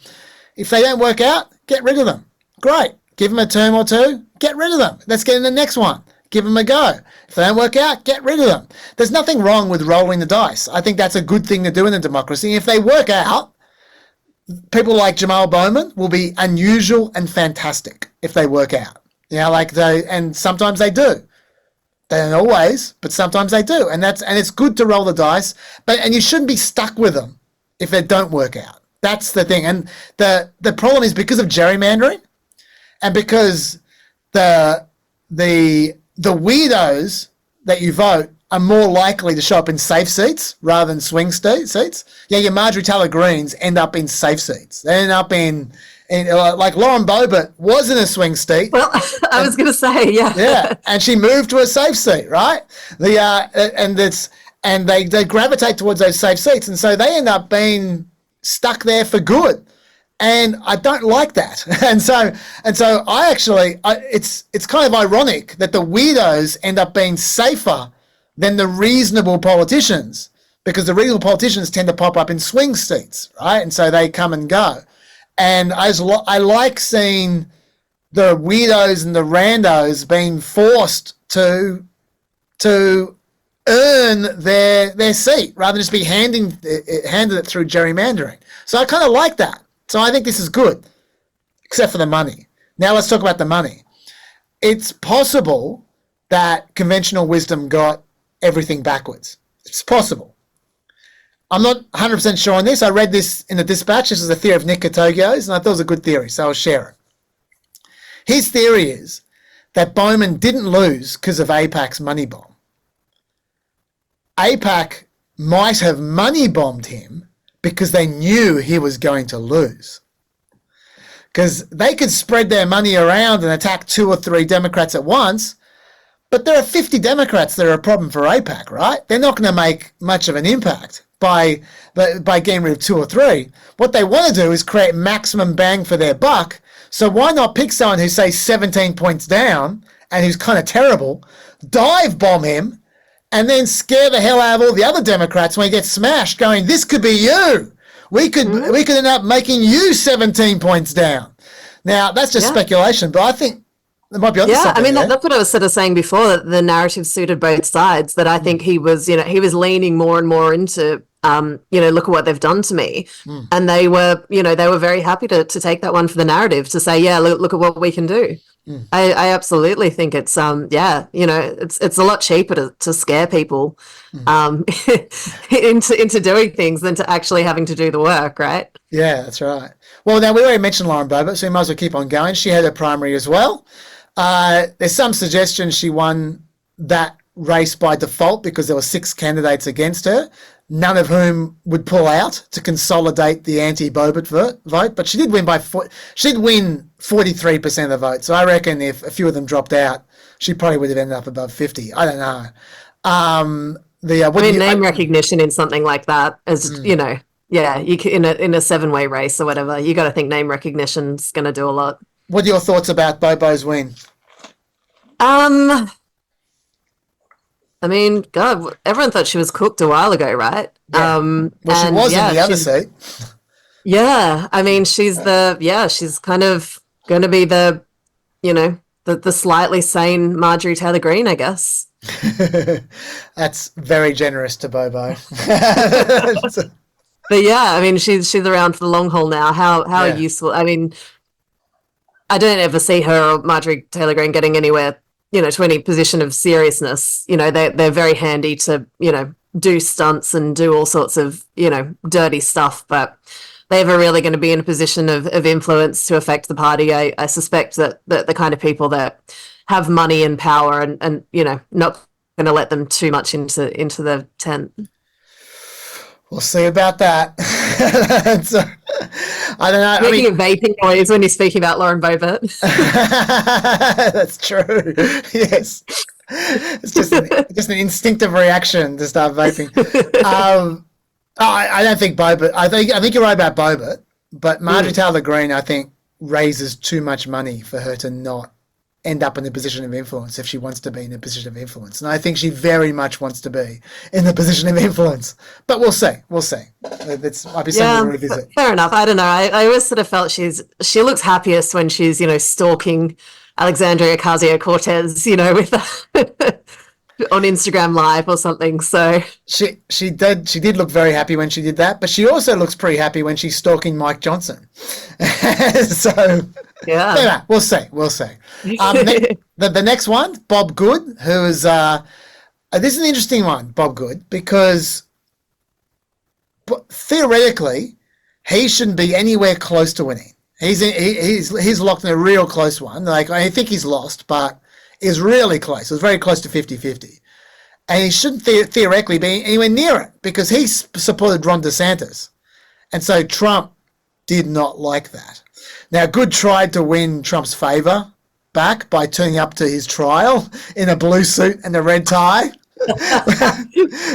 A: If they don't work out, get rid of them. Great. Give them a term or two, get rid of them. Let's get in the next one. Give them a go. If they don't work out, get rid of them. There's nothing wrong with rolling the dice. I think that's a good thing to do in a democracy. If they work out, people like Jamaal Bowman will be unusual and fantastic if they work out. And sometimes they do. They don't always, but sometimes they do. And it's good to roll the dice, and you shouldn't be stuck with them if they don't work out. That's the thing. And the problem is because of gerrymandering and because the weirdos that you vote are more likely to show up in safe seats rather than swing seats. Your Marjorie Taylor Greens end up in safe seats. They end up in like Lauren Boebert was in a swing seat.
B: Well, I was going to say,
A: yeah, and she moved to a safe seat, right? And they gravitate towards those safe seats, and so they end up being stuck there for good. And I don't like that. And so I actually, it's kind of ironic that the weirdos end up being safer than the reasonable politicians, because the reasonable politicians tend to pop up in swing seats, right? And so they come and go. And I like seeing the weirdos and the randos being forced to earn their seat rather than just be handed it through gerrymandering. So I kind of like that. So I think this is good, except for the money. Now let's talk about the money. It's possible that conventional wisdom got everything backwards. It's possible. I'm not 100% sure on this. I read this in the Dispatch. This is a theory of Nick Katogio's, and I thought it was a good theory, so I'll share it. His theory is that Bowman didn't lose because of AIPAC's money bomb. AIPAC might have money bombed him because they knew he was going to lose. Because they could spread their money around and attack 2 or 3 Democrats at once, but there are 50 Democrats that are a problem for AIPAC, right? They're not going to make much of an impact by getting rid of 2 or 3. What they want to do is create maximum bang for their buck. So why not pick someone who's, say, 17 points down and who's kind of terrible, dive bomb him, and then scare the hell out of all the other Democrats when he gets smashed, going, this could be you. We could end up making you 17 points down. Now, that's just speculation, but I think there might be other something.
B: I mean,
A: there.
B: that's what I was sort of saying before, that the narrative suited both sides, that I think he was leaning more and more into, look at what they've done to me. And they were very happy to take that one for the narrative, to say, yeah, look at what we can do. I absolutely think it's it's a lot cheaper to scare people into doing things than to actually having to do the work, right?
A: Yeah, that's right. Well, now we already mentioned Lauren Boebert, so we might as well keep on going. She had her primary as well. There's some suggestion she won that race by default because there were 6 candidates against her, none of whom would pull out to consolidate the anti-Boebert vote. But she did win she did win 43% of the vote. So I reckon if a few of them dropped out, she probably would have ended up above 50. I don't know.
B: Name recognition in something like that is, yeah, you can, in a 7-way race or whatever, you got to think name recognition's going to do a lot.
A: What are your thoughts about Bobo's win?
B: God, everyone thought she was cooked a while ago, right?
A: Yeah. Well, she was in the other seat.
B: Yeah, she's kind of going to be the slightly sane Marjorie Taylor Greene, I guess.
A: That's very generous to Bobo.
B: But yeah, she's around for the long haul now. How useful? I don't ever see her or Marjorie Taylor Greene getting anywhere, to any position of seriousness. They're very handy to, do stunts and do all sorts of, dirty stuff, but they ever really going to be in a position of influence to affect the party. I suspect that the kind of people that have money and power and not going to let them too much into the tent.
A: We'll see about that. So, I don't know.
B: Making a vaping noise when you're speaking about Lauren Boebert.
A: That's true. Yes. It's just an instinctive reaction to start vaping. I don't think Boebert. I think you're right about Boebert, but Marjorie Taylor Greene, I think, raises too much money for her to not end up in a position of influence if she wants to be in a position of influence. And I think she very much wants to be in the position of influence. But we'll see. That might be something to revisit.
B: Fair enough. I don't know. I always sort of felt she looks happiest when she's, stalking Alexandria Ocasio-Cortez, with on Instagram Live or something. So
A: she did look very happy when she did that, but she also looks pretty happy when she's stalking Mike Johnson. So
B: yeah,
A: anyway, we'll see. The next one, Bob Good, who is this is an interesting one, Bob Good, because theoretically he shouldn't be anywhere close to winning. He's locked in a real close one. Like, I think he's lost, but is really close. It was very close to 50-50. And he shouldn't theoretically be anywhere near it because he supported Ron DeSantis. And so Trump did not like that. Now, Good tried to win Trump's favor back by turning up to his trial in a blue suit and a red tie.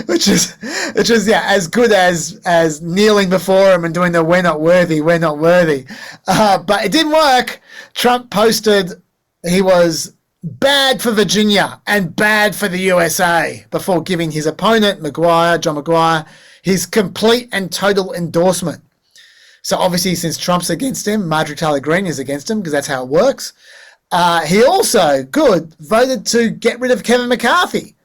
A: which is as good as kneeling before him and doing the we're not worthy. But it didn't work. Trump posted he was bad for Virginia and bad for the USA before giving his opponent, John McGuire, his complete and total endorsement. So obviously, since Trump's against him, Marjorie Taylor Greene is against him because that's how it works. He also, Good, voted to get rid of Kevin McCarthy.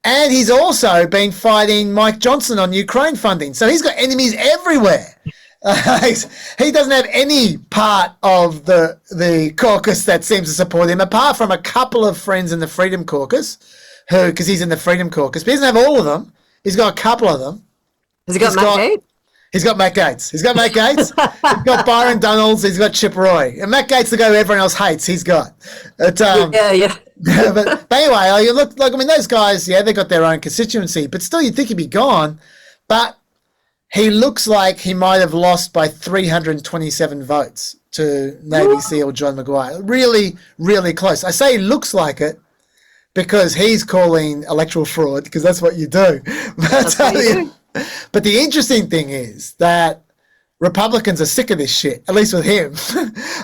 A: And he's also been fighting Mike Johnson on Ukraine funding. So he's got enemies everywhere. He doesn't have any part of the caucus that seems to support him, apart from a couple of friends in the Freedom Caucus, because he's in the Freedom Caucus. But he doesn't have all of them. He's got a couple of them.
B: Has he got Matt Gaetz?
A: He's got Matt Gaetz. He's got Byron Donalds. He's got Chip Roy. And Matt Gaetz, the guy who everyone else hates, he's got.
B: Yeah.
A: but anyway, you look like, those guys, they got their own constituency, but still you'd think he'd be gone. But he looks like he might have lost by 327 votes to Navy SEAL John McGuire. Really, really close. I say he looks like it because he's calling electoral fraud, because that's what you do. But the interesting thing is that Republicans are sick of this shit, at least with him.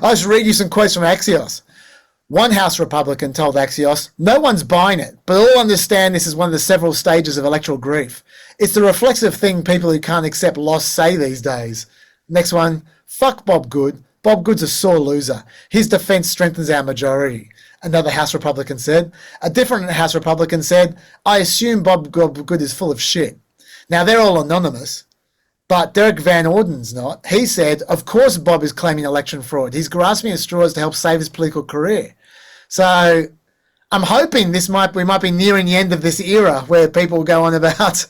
A: I'll just read you some quotes from Axios. One House Republican told Axios, "No one's buying it, but all understand this is one of the several stages of electoral grief. It's the reflexive thing people who can't accept loss say these days." Next one, "Fuck Bob Good. Bob Good's a sore loser. His defense strengthens our majority." Another House Republican said. A different House Republican said, "I assume Bob Good is full of shit." Now, they're all anonymous, but Derek Van Orden's not. He said, "Of course Bob is claiming election fraud. He's grasping at straws to help save his political career. So I'm hoping we might be nearing the end of this era where people go on about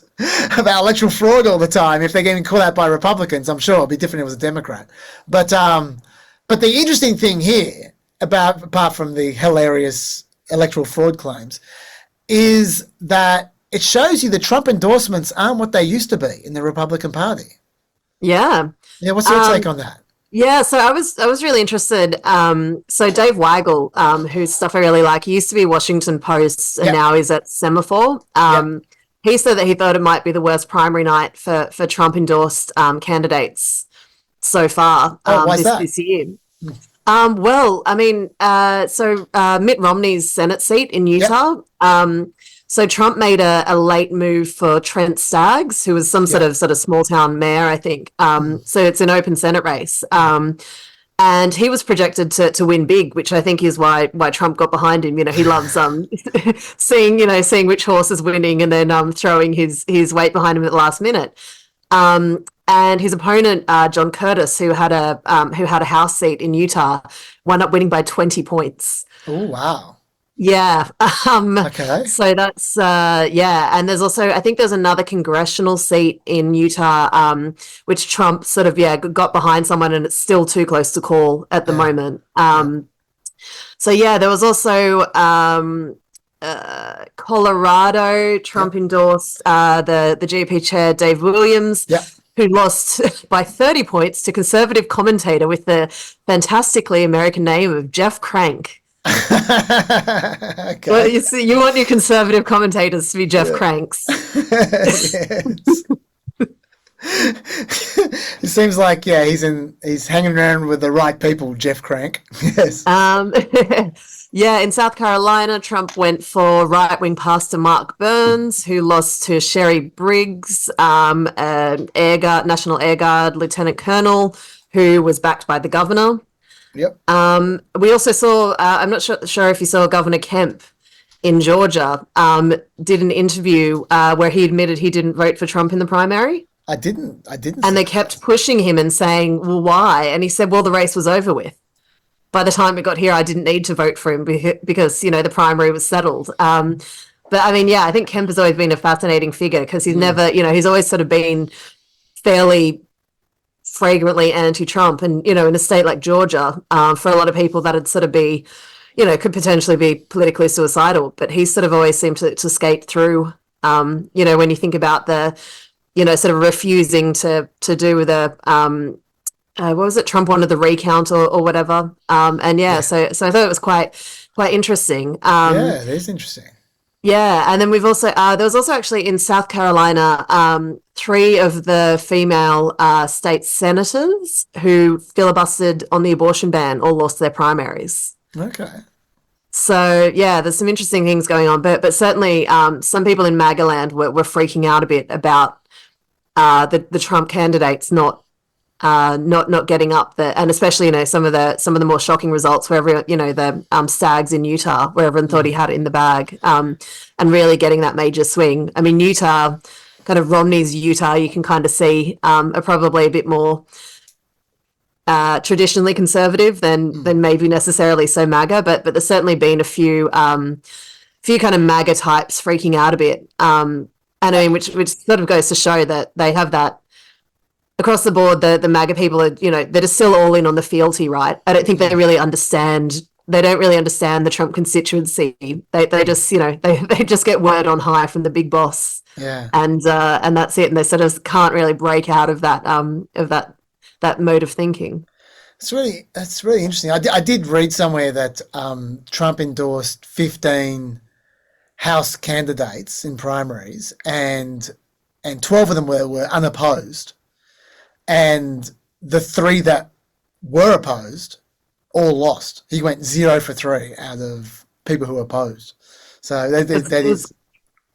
A: electoral fraud all the time. If they're getting caught out by Republicans, I'm sure it'll be different if it was a Democrat. But the interesting thing here, apart from the hilarious electoral fraud claims, is that it shows you the Trump endorsements aren't what they used to be in the Republican Party.
B: Yeah.
A: Yeah, what's your take on that?
B: Yeah, so I was really interested. So Dave Weigel, whose stuff I really like, he used to be Washington Post and now he's at Semaphore. He said that he thought it might be the worst primary night for Trump endorsed candidates so far this year. Well, I mean, so Mitt Romney's Senate seat in Utah. So Trump made a late move for Trent Staggs, who was some sort of small town mayor, I think. So it's an open Senate race. And he was projected to win big, which I think is why Trump got behind him. You know, he loves seeing which horse is winning and then throwing his weight behind him at the last minute. And his opponent, John Curtis, who had a House seat in Utah, wound up winning by 20 points.
A: Oh, wow.
B: Yeah.
A: Okay.
B: So that's and there's also, I think there's another congressional seat in Utah, which Trump sort of got behind someone, and it's still too close to call at the moment. So there was also Colorado. Trump endorsed the GOP chair Dave Williams. Who lost by 30 points to conservative commentator with the fantastically American name of Jeff Crank.
A: Okay.
B: Well, you want your conservative commentators to be Jeff Cranks.
A: It seems like he's hanging around with the right people, Jeff Crank. Yes.
B: In South Carolina, Trump went for right-wing pastor Mark Burns, who lost to Sherry Briggs, National Air Guard Lieutenant Colonel, who was backed by the governor.
A: Yep.
B: We also saw, I'm not sure if you saw Governor Kemp in Georgia, did an interview where he admitted he didn't vote for Trump in the primary.
A: I didn't.
B: And they kept pushing him and saying, well, why? And he said, well, the race was over with. By the time it got here, I didn't need to vote for him because, the primary was settled. But I mean, I think Kemp has always been a fascinating figure because he's never, he's always sort of been fairly flagrantly anti-Trump, and in a state like Georgia, for a lot of people that'd sort of be, could potentially be politically suicidal. But he sort of always seemed to skate through. When you think about the, sort of refusing to do the what was it? Trump wanted the recount or whatever. So I thought it was quite interesting.
A: It is interesting.
B: Yeah, and then we've also there was also actually in South Carolina 3 of the female state senators who filibustered on the abortion ban all lost their primaries.
A: Okay.
B: So there's some interesting things going on, but certainly some people in MAGA land were freaking out a bit about the Trump candidates not getting up there, and especially some of the more shocking results where everyone, the Staggs in Utah, where everyone thought he had it in the bag, and really getting that major swing. I mean, Utah, kind of Romney's Utah, you can kind of see are probably a bit more traditionally conservative than maybe necessarily so MAGA, but there's certainly been a few kind of MAGA types freaking out a bit, and I mean, which sort of goes to show that they have that. Across the board, the MAGA people are, they're just still all in on the fealty, right? I don't think they really understand. They don't really understand the Trump constituency. They just, they just get word on high from the big boss.
A: Yeah.
B: And that's it. And they sort of can't really break out of that mode of thinking.
A: That's really interesting. I did read somewhere that Trump endorsed 15 House candidates in primaries, and 12 of them were unopposed. And the 3 that were opposed all lost. He went 0 for 3 out of people who opposed. So that is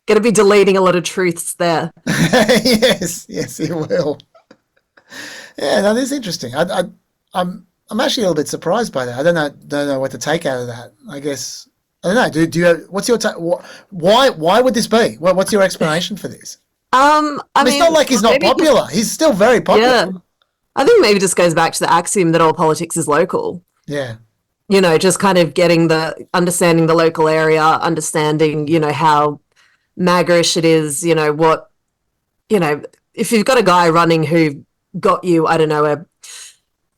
B: going to be deleting a lot of truths there.
A: yes, he will. Yeah, that is interesting. I'm actually a little bit surprised by that. I don't know what to take out of that. I guess I don't know. Do you? What's your why would this be? What's your explanation for this? I mean, it's not like he's not popular. He's still very popular.
B: Yeah. I think maybe it just goes back to the axiom that all politics is local.
A: Yeah.
B: just kind of understanding the local area, understanding, how MAGA-ish it is, what, if you've got a guy running who got you, I don't know,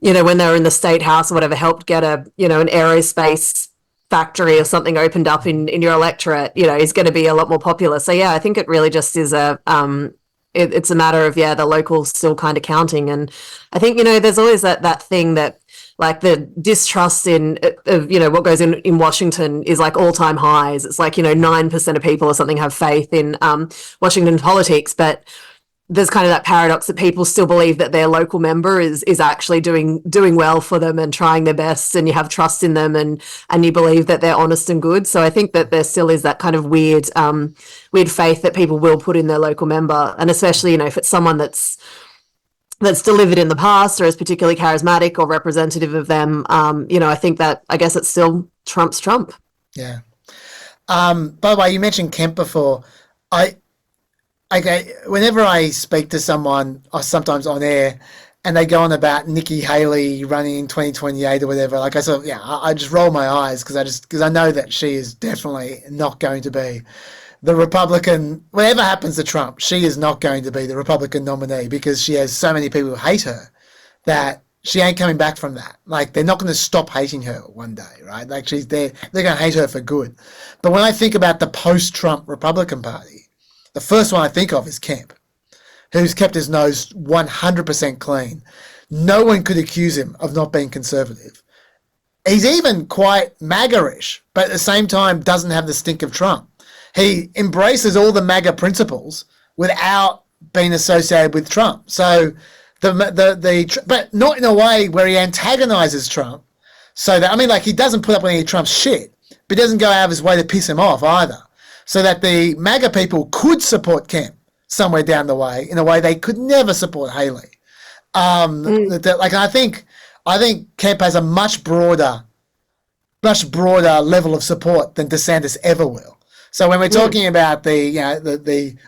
B: when they were in the state house or whatever, helped get an aerospace factory or something opened up in your electorate, he's going to be a lot more popular. So yeah, I think it really just is it's a matter of, the locals still kind of counting. And I think, there's always that thing that, like, the distrust what goes in Washington is like all-time highs. It's like, 9% of people or something have faith in Washington politics, but there's kind of that paradox that people still believe that their local member is actually doing well for them and trying their best, and you have trust in them and you believe that they're honest and good. So I think that there still is that kind of weird faith that people will put in their local member, and especially, if it's someone that's delivered in the past or is particularly charismatic or representative of them, I think that, I guess it's still Trump's Trump.
A: Yeah. By the way, you mentioned Kemp before. Whenever I speak to someone, or sometimes on air, and they go on about Nikki Haley running in 2028 or whatever, like I just roll my eyes because I know that she is definitely not going to be the Republican. Whatever happens to Trump, she is not going to be the Republican nominee, because she has so many people who hate her that she ain't coming back from that. Like, they're not going to stop hating her one day, right? Like, they're going to hate her for good. But when I think about the post-Trump Republican Party, the first one I think of is Kemp, who's kept his nose 100% clean. No one could accuse him of not being conservative. He's even quite MAGA-ish, but at the same time doesn't have the stink of Trump. He embraces all the MAGA principles without being associated with Trump. So, but not in a way where he antagonizes Trump. So that, he doesn't put up with any Trump's shit, but he doesn't go out of his way to piss him off either. So that the MAGA people could support Kemp somewhere down the way in a way they could never support Haley. I think Kemp has a much broader level of support than DeSantis ever will. So when we're talking about the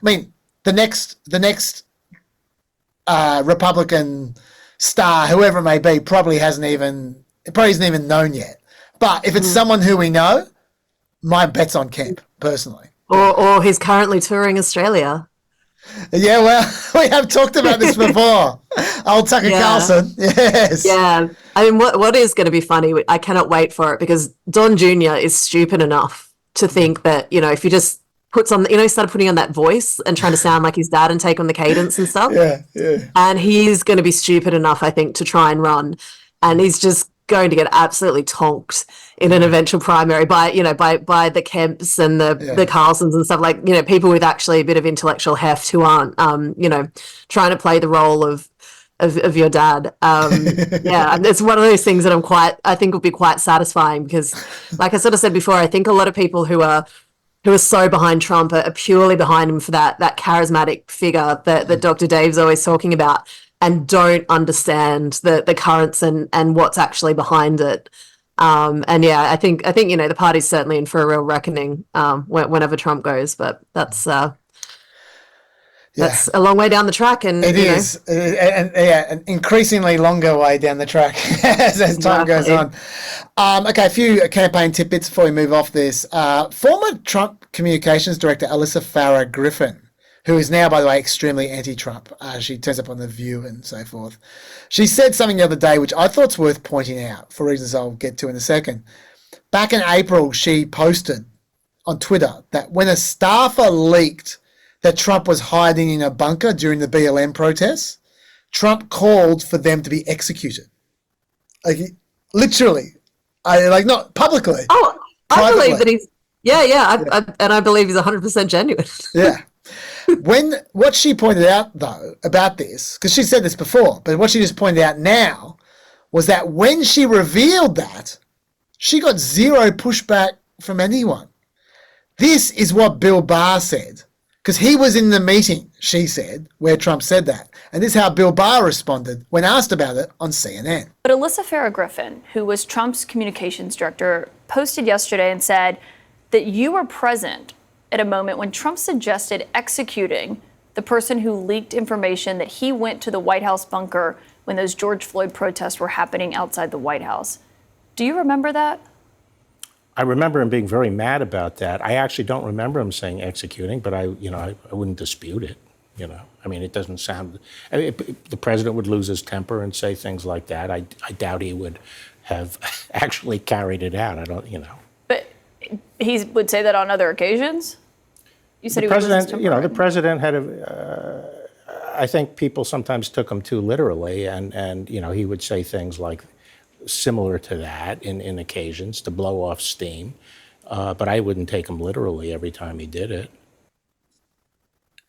A: next Republican star, whoever it may be, probably isn't even known yet. But if it's someone who we know, my bet's on Kemp, personally.
B: Or he's currently touring Australia.
A: Yeah, well, we have talked about this before. Old Tucker Carlson, yes.
B: Yeah. What is going to be funny, I cannot wait for it, because Don Jr. is stupid enough to think that, if you just put something, started putting on that voice and trying to sound like his dad and take on the cadence and stuff.
A: Yeah.
B: And he's going to be stupid enough, I think, to try and run. And he's just going to get absolutely tonked in an eventual primary by the Kemps and the Carlsons and stuff, like, people with actually a bit of intellectual heft who aren't, trying to play the role of your dad. And it's one of those things that I think will be quite satisfying, because, like I sort of said before, I think a lot of people who are so behind Trump are purely behind him for that charismatic figure that Dr. Dave's always talking about, and don't understand the currents and what's actually behind it. I think the party's certainly in for a real reckoning whenever Trump goes, but that's a long way down the track, and
A: it is, an increasingly longer way down the track as time goes on. Okay, a few campaign tidbits before we move off this. Former Trump communications director Alyssa Farah Griffin, who is now, by the way, extremely anti-Trump. She turns up on The View and so forth. She said something the other day, which I thought's worth pointing out for reasons I'll get to in a second. Back in April, she posted on Twitter that when a staffer leaked that Trump was hiding in a bunker during the BLM protests, Trump called for them to be executed. Like, literally. Not publicly.
B: Oh, I believe that he's... I believe he's 100% genuine.
A: Yeah. What she pointed out, though, about this, because she said this before, but what she just pointed out now was that when she revealed that, she got zero pushback from anyone. This is what Bill Barr said, because he was in the meeting, she said, where Trump said that. And this is how Bill Barr responded when asked about it on CNN.
J: But Alyssa Farah Griffin, who was Trump's communications director, posted yesterday and said that you were present at a moment when Trump suggested executing the person who leaked information that he went to the White House bunker when those George Floyd protests were happening outside the White House. Do you remember that?
K: I remember him being very mad about that. I actually don't remember him saying executing, but I wouldn't dispute it. I mean, it doesn't sound. The president would lose his temper and say things like that. I doubt he would have actually carried it out. I don't.
J: But he would say that on other occasions. You said
K: the
J: he would lose his
K: president.
J: temper.
K: The president had I think people sometimes took him too literally, and he would say things like similar to that in occasions to blow off steam. But I wouldn't take him literally every time he did it.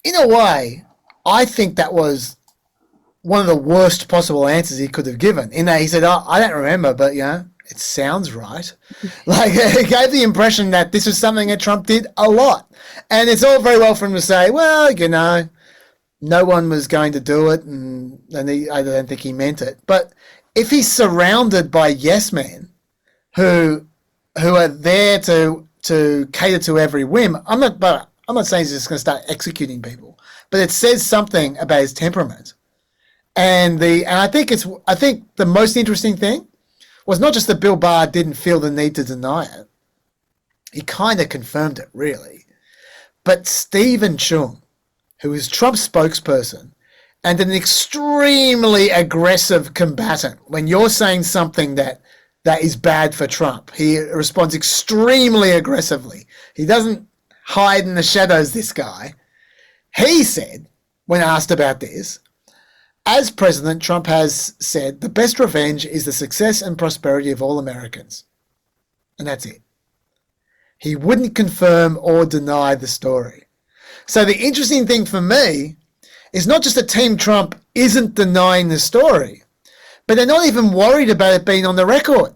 A: In a way, I think that was one of the worst possible answers he could have given. In that he said, "Oh, I don't remember, but it sounds right." Like, it gave the impression that this was something that Trump did a lot. And it's all very well for him to say, well, no one was going to do it, and I don't think he meant it. But if he's surrounded by yes men who are there to cater to every whim, I'm not saying he's just going to start executing people, but it says something about his temperament. And I think the most interesting thing was not just that Bill Barr didn't feel the need to deny it. He kind of confirmed it, really. But Stephen Chung, who is Trump's spokesperson and an extremely aggressive combatant, when you're saying something that is bad for Trump, he responds extremely aggressively. He doesn't hide in the shadows, this guy. He said, when asked about this, as president, Trump has said, the best revenge is the success and prosperity of all Americans. And that's it. He wouldn't confirm or deny the story. So the interesting thing for me is not just that Team Trump isn't denying the story, but they're not even worried about it being on the record.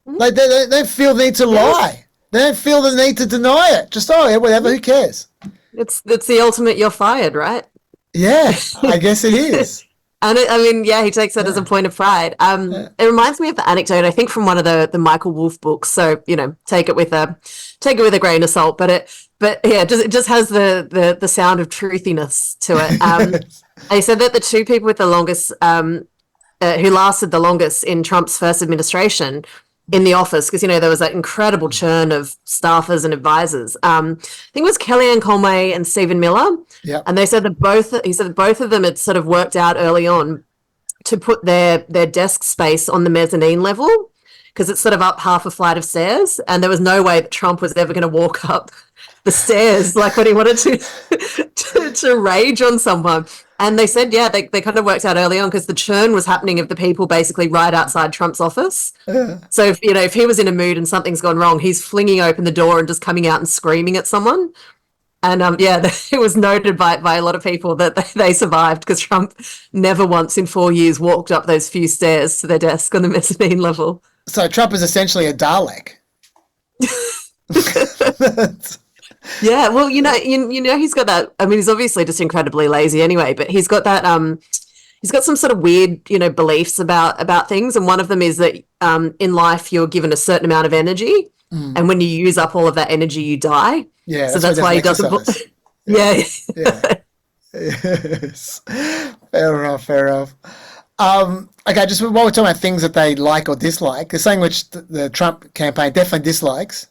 A: Like they don't feel the need to lie. They don't feel the need to deny it. Just, whatever, who cares?
B: It's the ultimate you're fired, right?
A: Yeah, I guess it is.
B: And he takes that as a point of pride. It reminds me of the anecdote, I think, from one of the Michael Wolff books. So, take it with a grain of salt. It just has the sound of truthiness to it. They said that the two people with the longest, who lasted the longest in Trump's first administration in the office, because there was that incredible churn of staffers and advisors. I think it was Kellyanne Conway and Stephen Miller.
A: Yeah.
B: And they said that both of them had sort of worked out early on to put their desk space on the mezzanine level, because it's sort of up half a flight of stairs, and there was no way that Trump was ever going to walk up the stairs like when he wanted to rage on someone. And they said, they kind of worked out early on, because the churn was happening of the people basically right outside Trump's office. Yeah. So if he was in a mood and something's gone wrong, he's flinging open the door and just coming out and screaming at someone. And it was noted by a lot of people that they survived, because Trump never once in 4 years walked up those few stairs to their desk on the mezzanine level.
A: So Trump is essentially a Dalek.
B: Yeah, well, he's got that. I mean, he's obviously just incredibly lazy anyway, but he's got that. He's got some sort of weird, beliefs about things, and one of them is that in life you're given a certain amount of energy, and when you use up all of that energy, you die.
A: Yeah,
B: so that's why he doesn't. Yeah.
A: Yes. Fair enough. Okay, just while we're talking about things that they like or dislike, there's something which the Trump campaign definitely dislikes.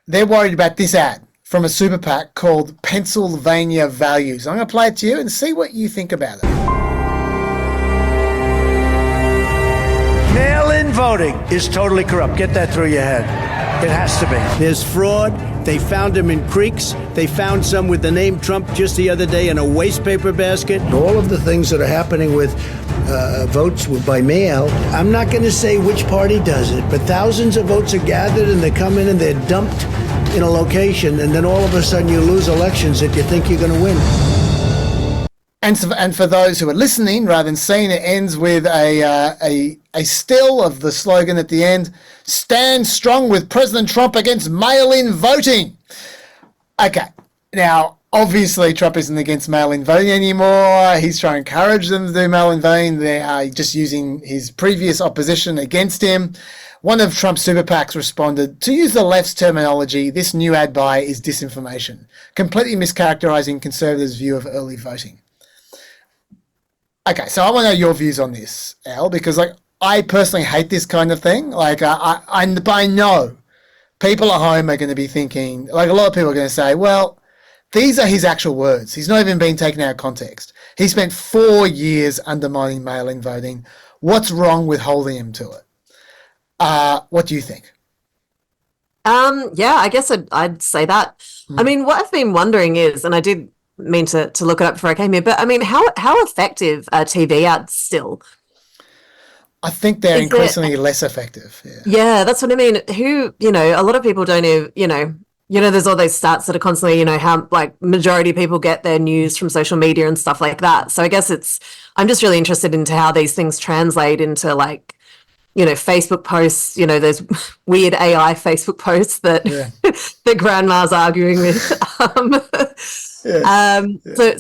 A: They're worried about this ad from a super PAC called Pennsylvania Values. I'm going to play it to you and see what you think about it.
L: Mail-in voting is totally corrupt. Get that through your head. It has to be. There's fraud. They found them in creeks. They found some with the name Trump just the other day in a waste paper basket. All of the things that are happening with votes by mail, I'm not going to say which party does it, but thousands of votes are gathered and they come in and they're dumped in a location, and then all of a sudden you lose elections that you think you're going to win.
A: And for those who are listening, rather than seeing, it ends with a still of the slogan at the end: "Stand strong with President Trump against mail-in voting." Okay, now obviously Trump isn't against mail-in voting anymore. He's trying to encourage them to do mail-in voting. They are just using his previous opposition against him. One of Trump's super PACs responded, "To use the left's terminology, this new ad buy is disinformation, completely mischaracterizing conservatives' view of early voting." Okay, so I want to know your views on this, Al, because I personally hate this kind of thing. Like, but I know people at home are going to be thinking, like a lot of people are going to say, well, these are his actual words. He's not even been taken out of context. He spent 4 years undermining mail-in voting. What's wrong with holding him to it? What do you think?
B: Yeah, I guess I'd say that. I mean, what I've been wondering is, and I did mean to look it up before I came here, but I mean, how effective are TV ads still?
A: I think they're increasingly less effective.
B: Yeah, that's what I mean. A lot of people don't even, there's all those stats that are constantly, how like majority of people get their news from social media and stuff like that. So I guess I'm just really interested into how these things translate into like, Facebook posts, those weird AI Facebook posts that that grandma's arguing with.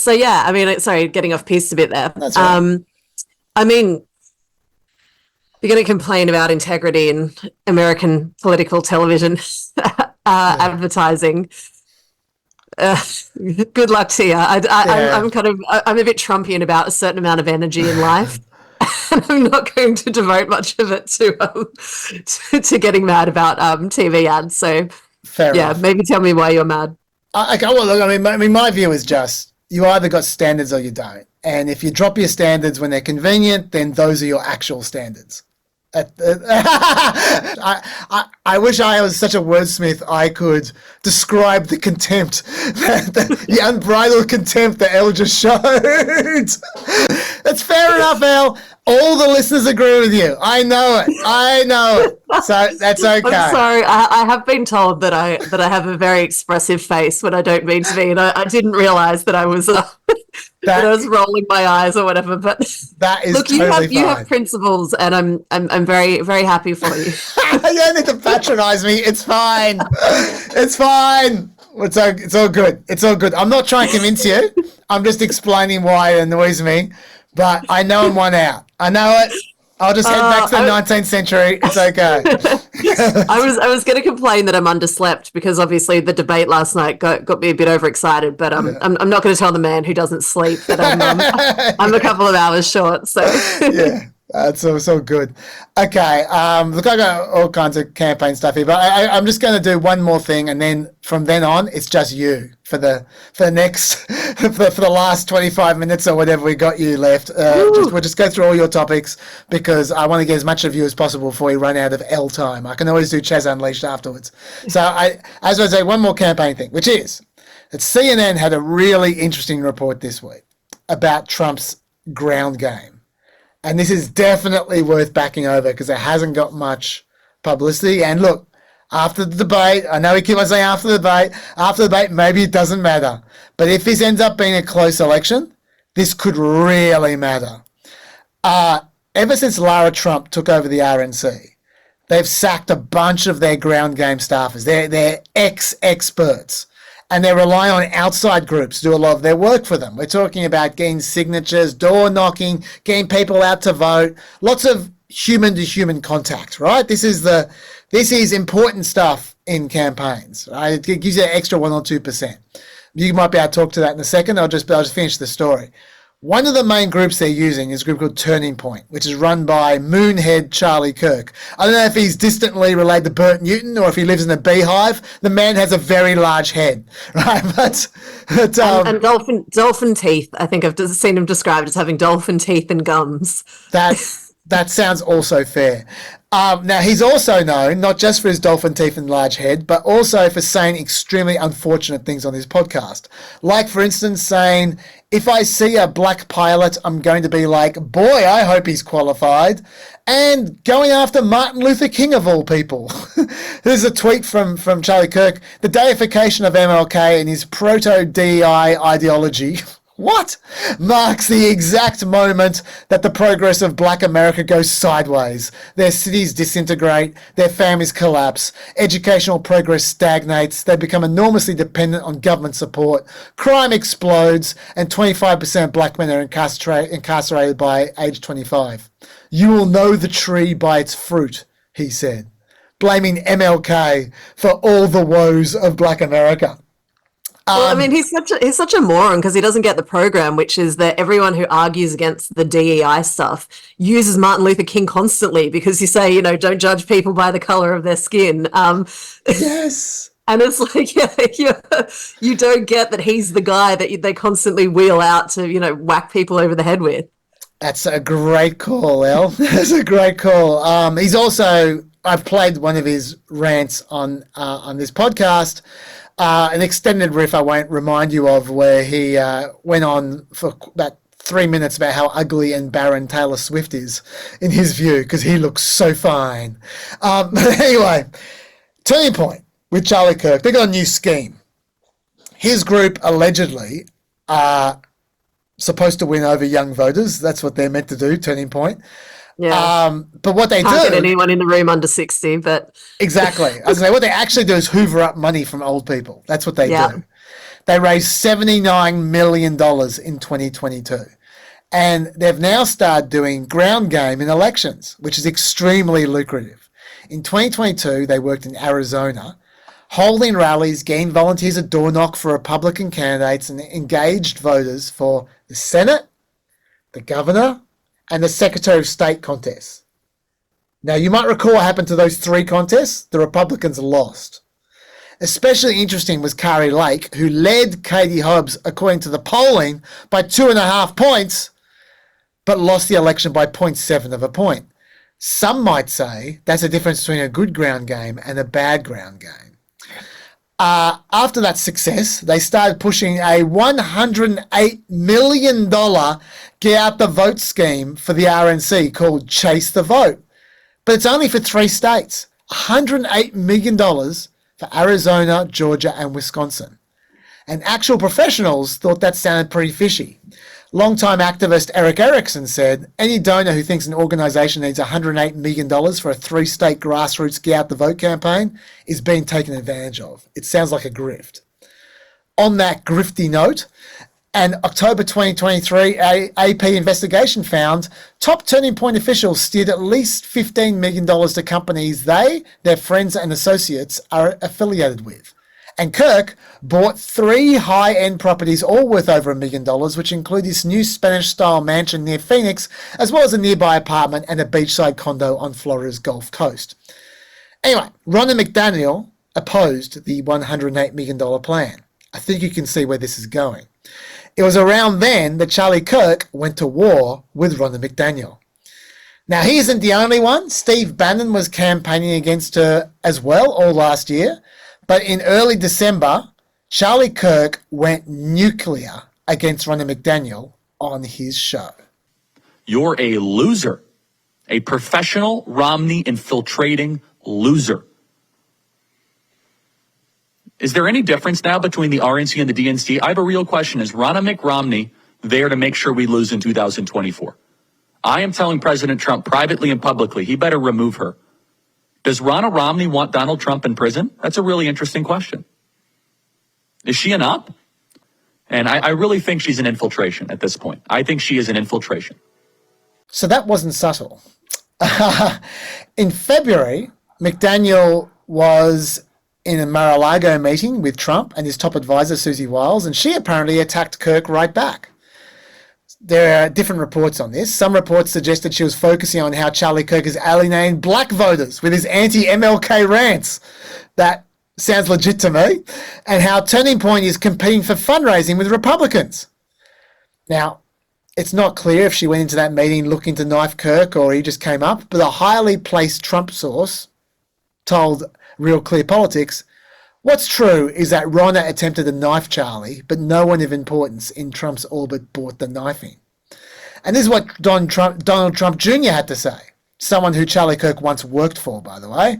B: So yeah, I mean, sorry, getting off piece a bit there.
A: That's right.
B: I mean, you're going to complain about integrity in American political television advertising. Good luck to you. I'm a bit Trumpian about a certain amount of energy in life. And I'm not going to devote much of it to getting mad about TV ads. So,
A: Fair enough.
B: Maybe tell me why you're mad.
A: Okay, well, look, I mean, my view is just you either got standards or you don't. And if you drop your standards when they're convenient, then those are your actual standards. I wish I was such a wordsmith I could describe the contempt, the unbridled contempt that Elle just showed. That's fair enough, Elle. All the listeners agree with you. I know it. So that's okay.
B: I'm sorry. I have been told that I have a very expressive face when I don't mean to be, and I didn't realise that I was that I was rolling my eyes or whatever. But
A: that is
B: look,
A: totally
B: you have principles, and I'm very, very happy for you.
A: You don't need to patronise me. It's fine. It's fine. It's all good. It's all good. I'm not trying to convince you. I'm just explaining why it annoys me. But I know I'm one out. I know it. I'll just head back to the 19th century. It's okay.
B: I was going to complain that I'm underslept because obviously the debate last night got me a bit overexcited. But I'm not going to tell the man who doesn't sleep that I'm a couple of hours short. So
A: yeah. It's all good. Okay. Look, I got all kinds of campaign stuff here, but I'm just going to do one more thing, and then from then on, it's just you for the last 25 minutes or whatever we got you left. We'll just go through all your topics because I want to get as much of you as possible before we run out of L time. I can always do Chaz Unleashed afterwards. So as I say, one more campaign thing, which is that CNN had a really interesting report this week about Trump's ground game. And this is definitely worth backing over because it hasn't got much publicity. And look, after the debate, I know we keep on saying after the debate, maybe it doesn't matter. But if this ends up being a close election, this could really matter. Ever since Lara Trump took over the RNC, they've sacked a bunch of their ground game staffers. They're ex-experts. And they're relying on outside groups to do a lot of their work for them. We're talking about getting signatures, door knocking, getting people out to vote, lots of human-to-human contact, right? This is important stuff in campaigns, right? It gives you an extra 1 or 2%. You might be able to talk to that in a second. I'll just finish the story. One of the main groups they're using is a group called Turning Point, which is run by Moonhead Charlie Kirk. I don't know if he's distantly related to Bert Newton or if he lives in a beehive. The man has a very large head, right?
B: And dolphin teeth. I think I've seen him described as having dolphin teeth and gums.
A: That sounds also fair. Now, he's also known not just for his dolphin teeth and large head, but also for saying extremely unfortunate things on his podcast. Like, for instance, saying, if I see a black pilot, I'm going to be like, boy, I hope he's qualified. And going after Martin Luther King, of all people. There's a tweet from Charlie Kirk. The deification of MLK and his proto-DEI ideology what marks the exact moment that the progress of black America goes sideways? Their cities disintegrate, their families collapse, educational progress stagnates, they become enormously dependent on government support, crime explodes, and 25% of black men are incarcerated by age 25. You will know the tree by its fruit, he said, blaming MLK for all the woes of black America.
B: Well, I mean, he's such a moron because he doesn't get the program, which is that everyone who argues against the DEI stuff uses Martin Luther King constantly because you say, don't judge people by the color of their skin.
A: Yes.
B: And it's like, you don't get that he's the guy that they constantly wheel out to, whack people over the head with.
A: That's a great call, El. That's a great call. He's also, I've played one of his rants on this podcast. An extended riff I won't remind you of where he went on for about 3 minutes about how ugly and barren Taylor Swift is in his view because he looks so fine. But anyway, turning point with Charlie Kirk. They got a new scheme. His group allegedly are supposed to win over young voters. That's what they're meant to do, turning point.
B: Yeah.
A: But what they
B: Can't
A: do...
B: get anyone in the room under 60, but...
A: Exactly. I was going to say, what they actually do is hoover up money from old people. That's what they do. They raised $79 million in 2022. And they've now started doing ground game in elections, which is extremely lucrative. In 2022, they worked in Arizona, holding rallies, getting volunteers a door knock for Republican candidates, and engaged voters for the Senate, the governor, and the Secretary of State contests. Now, you might recall what happened to those 3 contests. The Republicans lost. Especially interesting was Kari Lake, who led Katie Hobbs, according to the polling, by 2.5 points, but lost the election by 0.7 of a point. Some might say that's a difference between a good ground game and a bad ground game. After that success, they started pushing a $108 million get out the vote scheme for the RNC called Chase the Vote. But it's only for 3 states. $108 million for Arizona, Georgia, and Wisconsin. And actual professionals thought that sounded pretty fishy. Longtime activist Eric Erickson said, any donor who thinks an organisation needs $108 million for a 3-state grassroots get out the vote campaign is being taken advantage of. It sounds like a grift. On that grifty note, an October 2023 AP investigation found top Turning Point officials steered at least $15 million to companies they, their friends and associates are affiliated with. And Kirk bought 3 high-end properties, all worth over $1 million, which include this new Spanish-style mansion near Phoenix, as well as a nearby apartment and a beachside condo on Florida's Gulf Coast. Anyway, Ronna McDaniel opposed the $108 million plan. I think you can see where this is going. It was around then that Charlie Kirk went to war with Ronna McDaniel. Now, he isn't the only one. Steve Bannon was campaigning against her as well all last year. But in early December, Charlie Kirk went nuclear against Ronna McDaniel on his show.
M: You're a loser, a professional Romney infiltrating loser. Is there any difference now between the RNC and the DNC? I have a real question. Is Ronna McRomney there to make sure we lose in 2024? I am telling President Trump privately and publicly, he better remove her. Does Ronna Romney want Donald Trump in prison? That's a really interesting question. Is she an op? And I really think she's an infiltration at this point. I think she is an infiltration.
A: So that wasn't subtle. In February, McDaniel was in a Mar-a-Lago meeting with Trump and his top advisor, Susie Wiles, and she apparently attacked Kirk right back. There are different reports on this. Some reports suggested she was focusing on how Charlie Kirk is alienating black voters with his anti-MLK rants. That sounds legit to me. And how Turning Point is competing for fundraising with Republicans. Now, it's not clear if she went into that meeting looking to knife Kirk or he just came up, but a highly placed Trump source told Real Clear Politics, what's true is that Ronna attempted to knife Charlie, but no one of importance in Trump's orbit bought the knifing. And this is what Donald Trump Jr. had to say, someone who Charlie Kirk once worked for, by the way.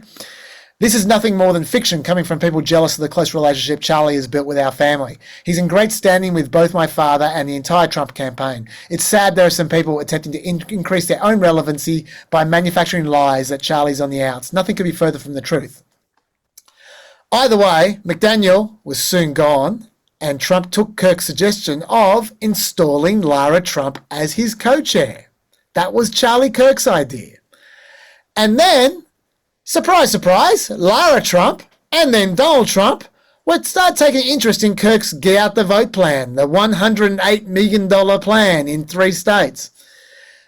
A: This is nothing more than fiction coming from people jealous of the close relationship Charlie has built with our family. He's in great standing with both my father and the entire Trump campaign. It's sad there are some people attempting to increase their own relevancy by manufacturing lies that Charlie's on the outs. Nothing could be further from the truth. Either way, McDaniel was soon gone, and Trump took Kirk's suggestion of installing Lara Trump as his co-chair. That was Charlie Kirk's idea. And then, surprise, surprise, Lara Trump and then Donald Trump Well, start taking interest in Kirk's Get Out the Vote plan, the $108 million plan in 3 states.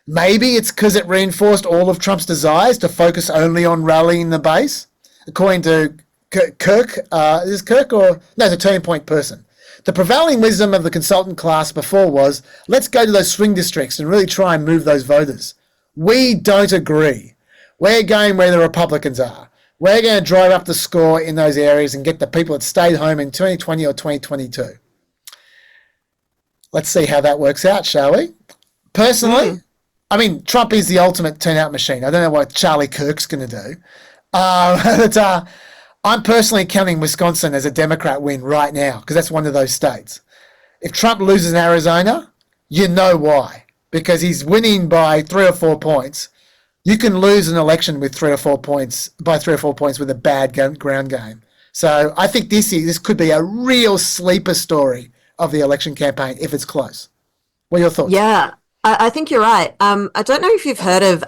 A: Maybe it's because it reinforced all of Trump's desires to focus only on rallying the base. According to Kirk, is Kirk or... No, the turning point person. The prevailing wisdom of the consultant class before was, let's go to those swing districts and really try and move those voters. We don't agree. We're going where the Republicans are. We're going to drive up the score in those areas and get the people that stayed home in 2020 or 2022. Let's see how that works out, shall we? Personally, I mean, Trump is the ultimate turnout machine. I don't know what Charlie Kirk's going to do. But I'm personally counting Wisconsin as a Democrat win right now because that's one of those states. If Trump loses in Arizona, you know why. Because he's winning by 3 or 4 points. You can lose an election with 3 or 4 points, by 3 or 4 points with a bad ground game. So I think this could be a real sleeper story of the election campaign if it's close. What are your thoughts?
B: Yeah, I think you're right. I don't know if you've heard of,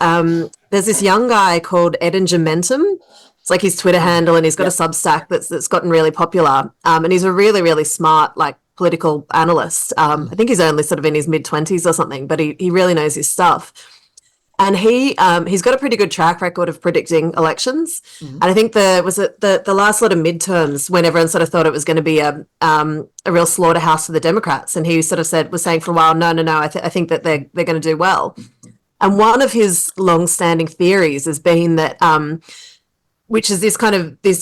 B: there's this young guy called Edingementum. It's like his Twitter handle, and he's got a Substack that's gotten really popular. And he's a really, really smart, like, political analyst. I think he's only sort of in his mid-20s or something, but he really knows his stuff. And he's got a pretty good track record of predicting elections. And I think the last lot of midterms when everyone sort of thought it was going to be a real slaughterhouse for the Democrats, and he sort of was saying for a while, no, I think that they're going to do well. And one of his long-standing theories has been that, which is these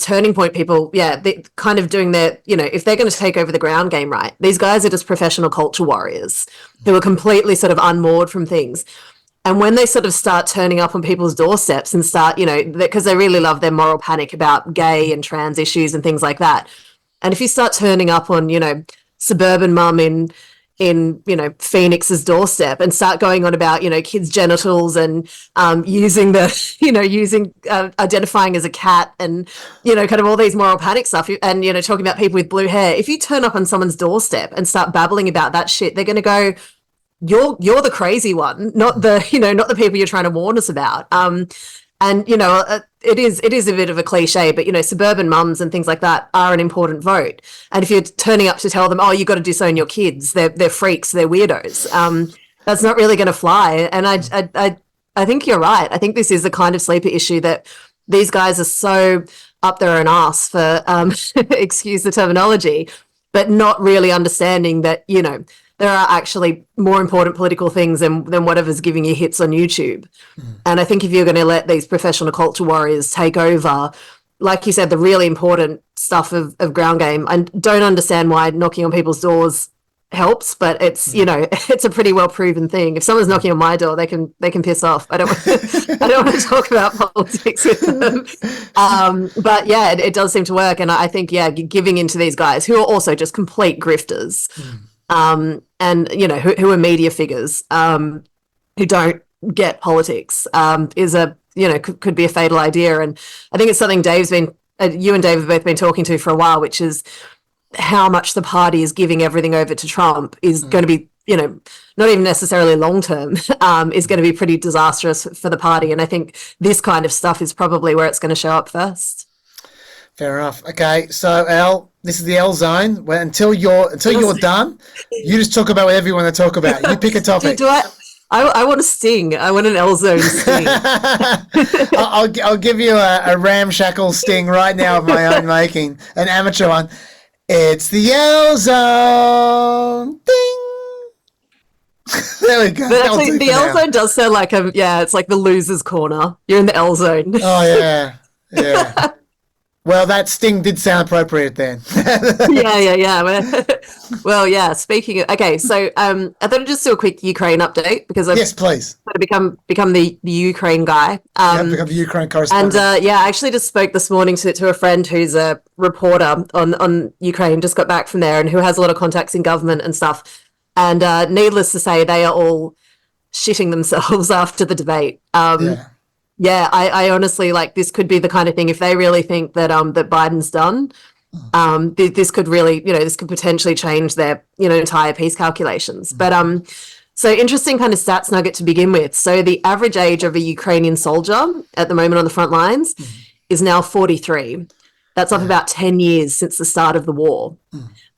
B: turning point people, they kind of doing their, if they're going to take over the ground game, right? These guys are just professional culture warriors who are completely sort of unmoored from things. And when they sort of start turning up on people's doorsteps and start, because they really love their moral panic about gay and trans issues and things like that. And if you start turning up on, suburban mum in Phoenix's doorstep and start going on about, kids' genitals and using identifying as a cat and, kind of all these moral panic stuff and, talking about people with blue hair. If you turn up on someone's doorstep and start babbling about that shit, they're going to go, you're the crazy one, not the people you're trying to warn us about. It is a bit of a cliche, but suburban mums and things like that are an important vote. And if you're turning up to tell them, oh, you got to disown your kids, they're freaks, they're weirdos. That's not really going to fly. And I think you're right. I think this is the kind of sleeper issue that these guys are so up their own arse for, excuse the terminology, but not really understanding that there are actually more important political things than whatever's giving you hits on YouTube. And I think if you're going to let these professional culture warriors take over, like you said, the really important stuff of ground game, I don't understand why knocking on people's doors helps, but it's, it's a pretty well proven thing. If someone's knocking on my door, they can piss off. I don't want to talk about politics with them. But yeah, it does seem to work. And I think, giving into these guys who are also just complete grifters, and who are media figures who don't get politics is could be a fatal idea. And I think it's something you and Dave have both been talking to for a while, which is how much the party is giving everything over to Trump is going to be not even necessarily long term is going to be pretty disastrous for the party. And I think this kind of stuff is probably where it's going to show up first.
A: Fair enough. Okay, so Elle, this is the Elle zone. Where until you're done, you just talk about whatever you want to talk about. You pick a topic.
B: I want to sting. I want an Elle zone sting.
A: I'll give you a ramshackle sting right now of my own making, an amateur one. It's the Elle zone. Ding. There we go.
B: But actually, the Elle zone does sound like it's like the loser's corner. You're in the Elle zone.
A: Oh yeah. Well, that sting did sound appropriate then.
B: Yeah. Well, yeah. Speaking of, okay, so I thought I'd just do a quick Ukraine update because I've
A: please
B: become the Ukraine guy.
A: Become the Ukraine correspondent.
B: And I actually just spoke this morning to a friend who's a reporter on Ukraine. Just got back from there and who has a lot of contacts in government and stuff. And needless to say, they are all shitting themselves after the debate. Yeah, I honestly this could be the kind of thing if they really think that that Biden's done, this could really, this could potentially change their, entire peace calculations. But so interesting kind of stats nugget to begin with. So the average age of a Ukrainian soldier at the moment on the front lines is now 43. That's up about 10 years since the start of the war.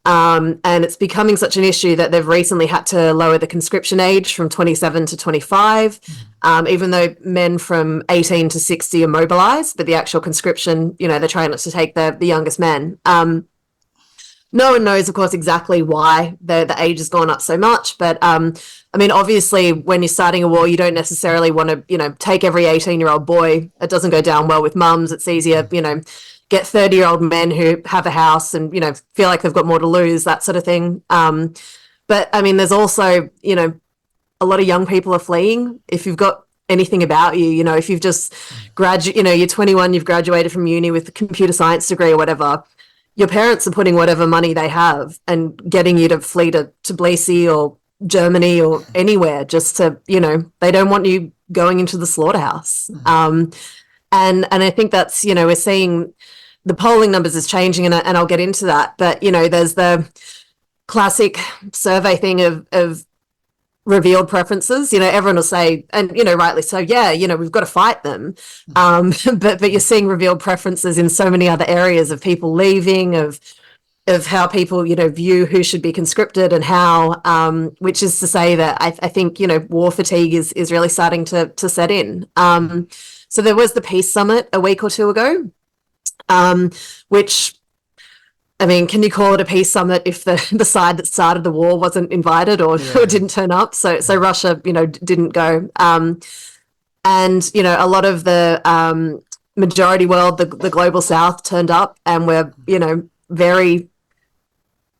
B: And it's becoming such an issue that they've recently had to lower the conscription age from 27 to 25, even though men from 18 to 60 are mobilized, but the actual conscription, they're trying not to take the youngest men. No one knows, of course, exactly why the age has gone up so much. But, obviously, when you're starting a war, you don't necessarily want to, take every 18-year-old boy. It doesn't go down well with mums. It's easier, get 30-year-old men who have a house and, feel like they've got more to lose, that sort of thing. But, there's also, a lot of young people are fleeing. If you've got anything about you, if you've just you're 21, you've graduated from uni with a computer science degree or whatever, your parents are putting whatever money they have and getting you to flee to Tbilisi or Germany or anywhere just to, they don't want you going into the slaughterhouse. And I think that's, we're seeing the polling numbers is changing and I'll get into that. But, there's the classic survey thing of revealed preferences. Everyone will say, and rightly so, we've got to fight them, but you're seeing revealed preferences in so many other areas of people leaving, of how people view who should be conscripted and how, which is to say that I think war fatigue is really starting to set in. So there was the peace summit a week or two ago, which, can you call it a peace summit if the side that started the war wasn't invited or didn't turn up? So Russia, didn't go. And, a lot of the majority world, the global south turned up and were, very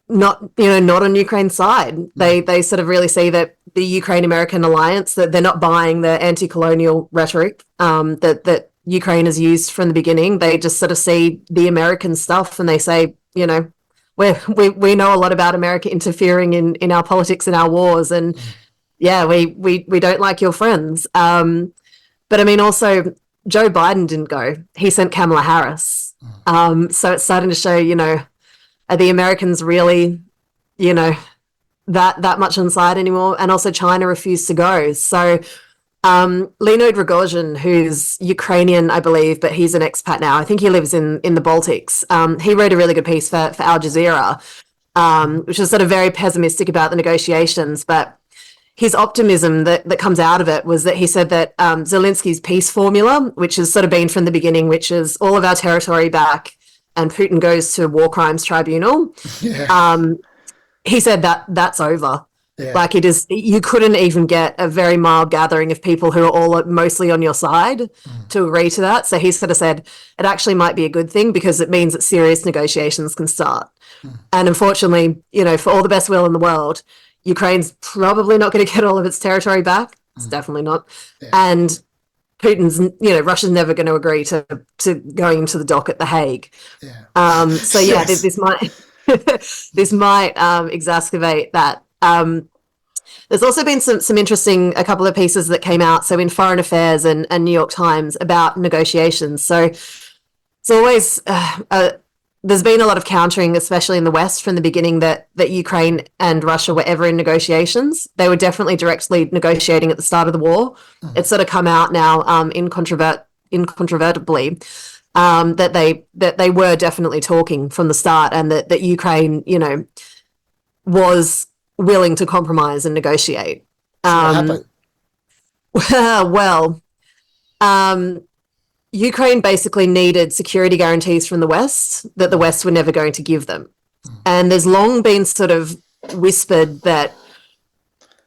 B: not on Ukraine's side. They sort of really see that the Ukraine-American alliance, that they're not buying the anti-colonial rhetoric that Ukraine has used from the beginning. They just sort of see the American stuff and they say, we know a lot about America interfering in our politics and our wars, and we don't like your friends. But also Joe Biden didn't go. He sent Kamala Harris. So it's starting to show, are the Americans really, that much on side anymore? And also China refused to go. So Leonid Rogozhin, who's Ukrainian, I believe, but he's an expat now. I think he lives in the Baltics. He wrote a really good piece for Al Jazeera, which is sort of very pessimistic about the negotiations. But his optimism that comes out of it was that he said that Zelensky's peace formula, which has sort of been from the beginning, which is all of our territory back and Putin goes to war crimes tribunal. He said that's over. Yeah. Like it is, you couldn't even get a very mild gathering of people who are all mostly on your side to agree to that. So he sort of said it actually might be a good thing because it means that serious negotiations can start. And unfortunately, for all the best will in the world, Ukraine's probably not going to get all of its territory back. It's definitely not. Yeah. And Putin's, Russia's never going to agree to going into the dock at The Hague. Yeah. This might this might exacerbate that. There's also been a couple of pieces that came out, so in Foreign Affairs and New York Times, about negotiations. So it's always, there's been a lot of countering, especially in the West from the beginning, that Ukraine and Russia were ever in negotiations. They were definitely directly negotiating at the start of the war. It's sort of come out now incontrovertibly that they were definitely talking from the start, and that Ukraine, was willing to compromise and negotiate. What happened? Ukraine basically needed security guarantees from the West that the West were never going to give them. And there's long been sort of whispered that,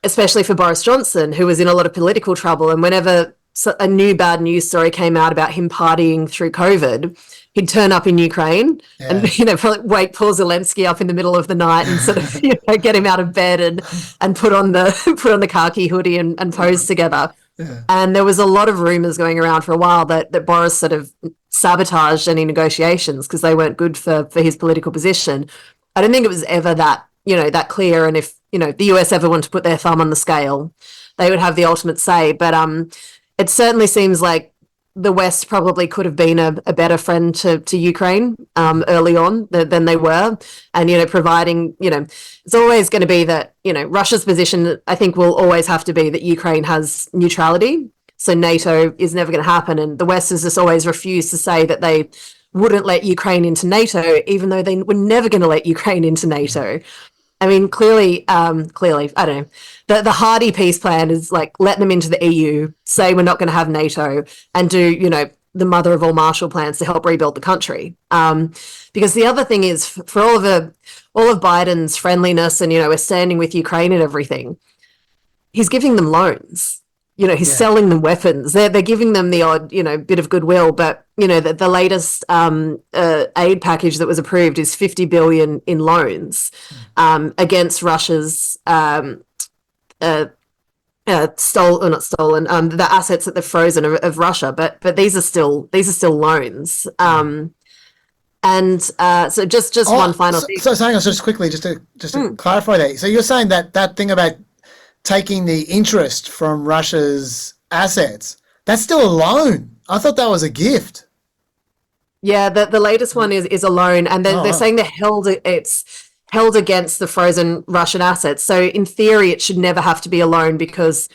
B: especially for Boris Johnson, who was in a lot of political trouble, and whenever a new bad news story came out about him partying through COVID, he'd turn up in Ukraine and, probably wake Paul Zelensky up in the middle of the night and sort of, get him out of bed and put on the khaki hoodie and pose together. Yeah. And there was a lot of rumors going around for a while that Boris sort of sabotaged any negotiations because they weren't good for his political position. I don't think it was ever that clear. And if, the US ever wanted to put their thumb on the scale, they would have the ultimate say. But it certainly seems like the West probably could have been a better friend to Ukraine early on than they were. And, providing, it's always going to be that, Russia's position, I think, will always have to be that Ukraine has neutrality. So NATO is never going to happen. And the West has just always refused to say that they wouldn't let Ukraine into NATO, even though they were never going to let Ukraine into NATO. I mean, clearly, I don't know. The Hardy peace plan is like letting them into the EU, say we're not going to have NATO, and do, the mother of all Marshall plans to help rebuild the country. Because the other thing is, for all of Biden's friendliness and, we're standing with Ukraine and everything, he's giving them loans. He's selling them weapons. They're giving them the odd, bit of goodwill. But, the latest aid package that was approved is $50 billion in loans against Russia's the assets that they've frozen of Russia. But these are still loans. So just one final thing.
A: So hang on, just quickly, just to clarify that. So you're saying that thing about taking the interest from Russia's assets, that's still a loan. I thought that was a gift.
B: Yeah, the latest one is a loan, and they're saying it's held against the frozen Russian assets. So in theory, it should never have to be a loan, because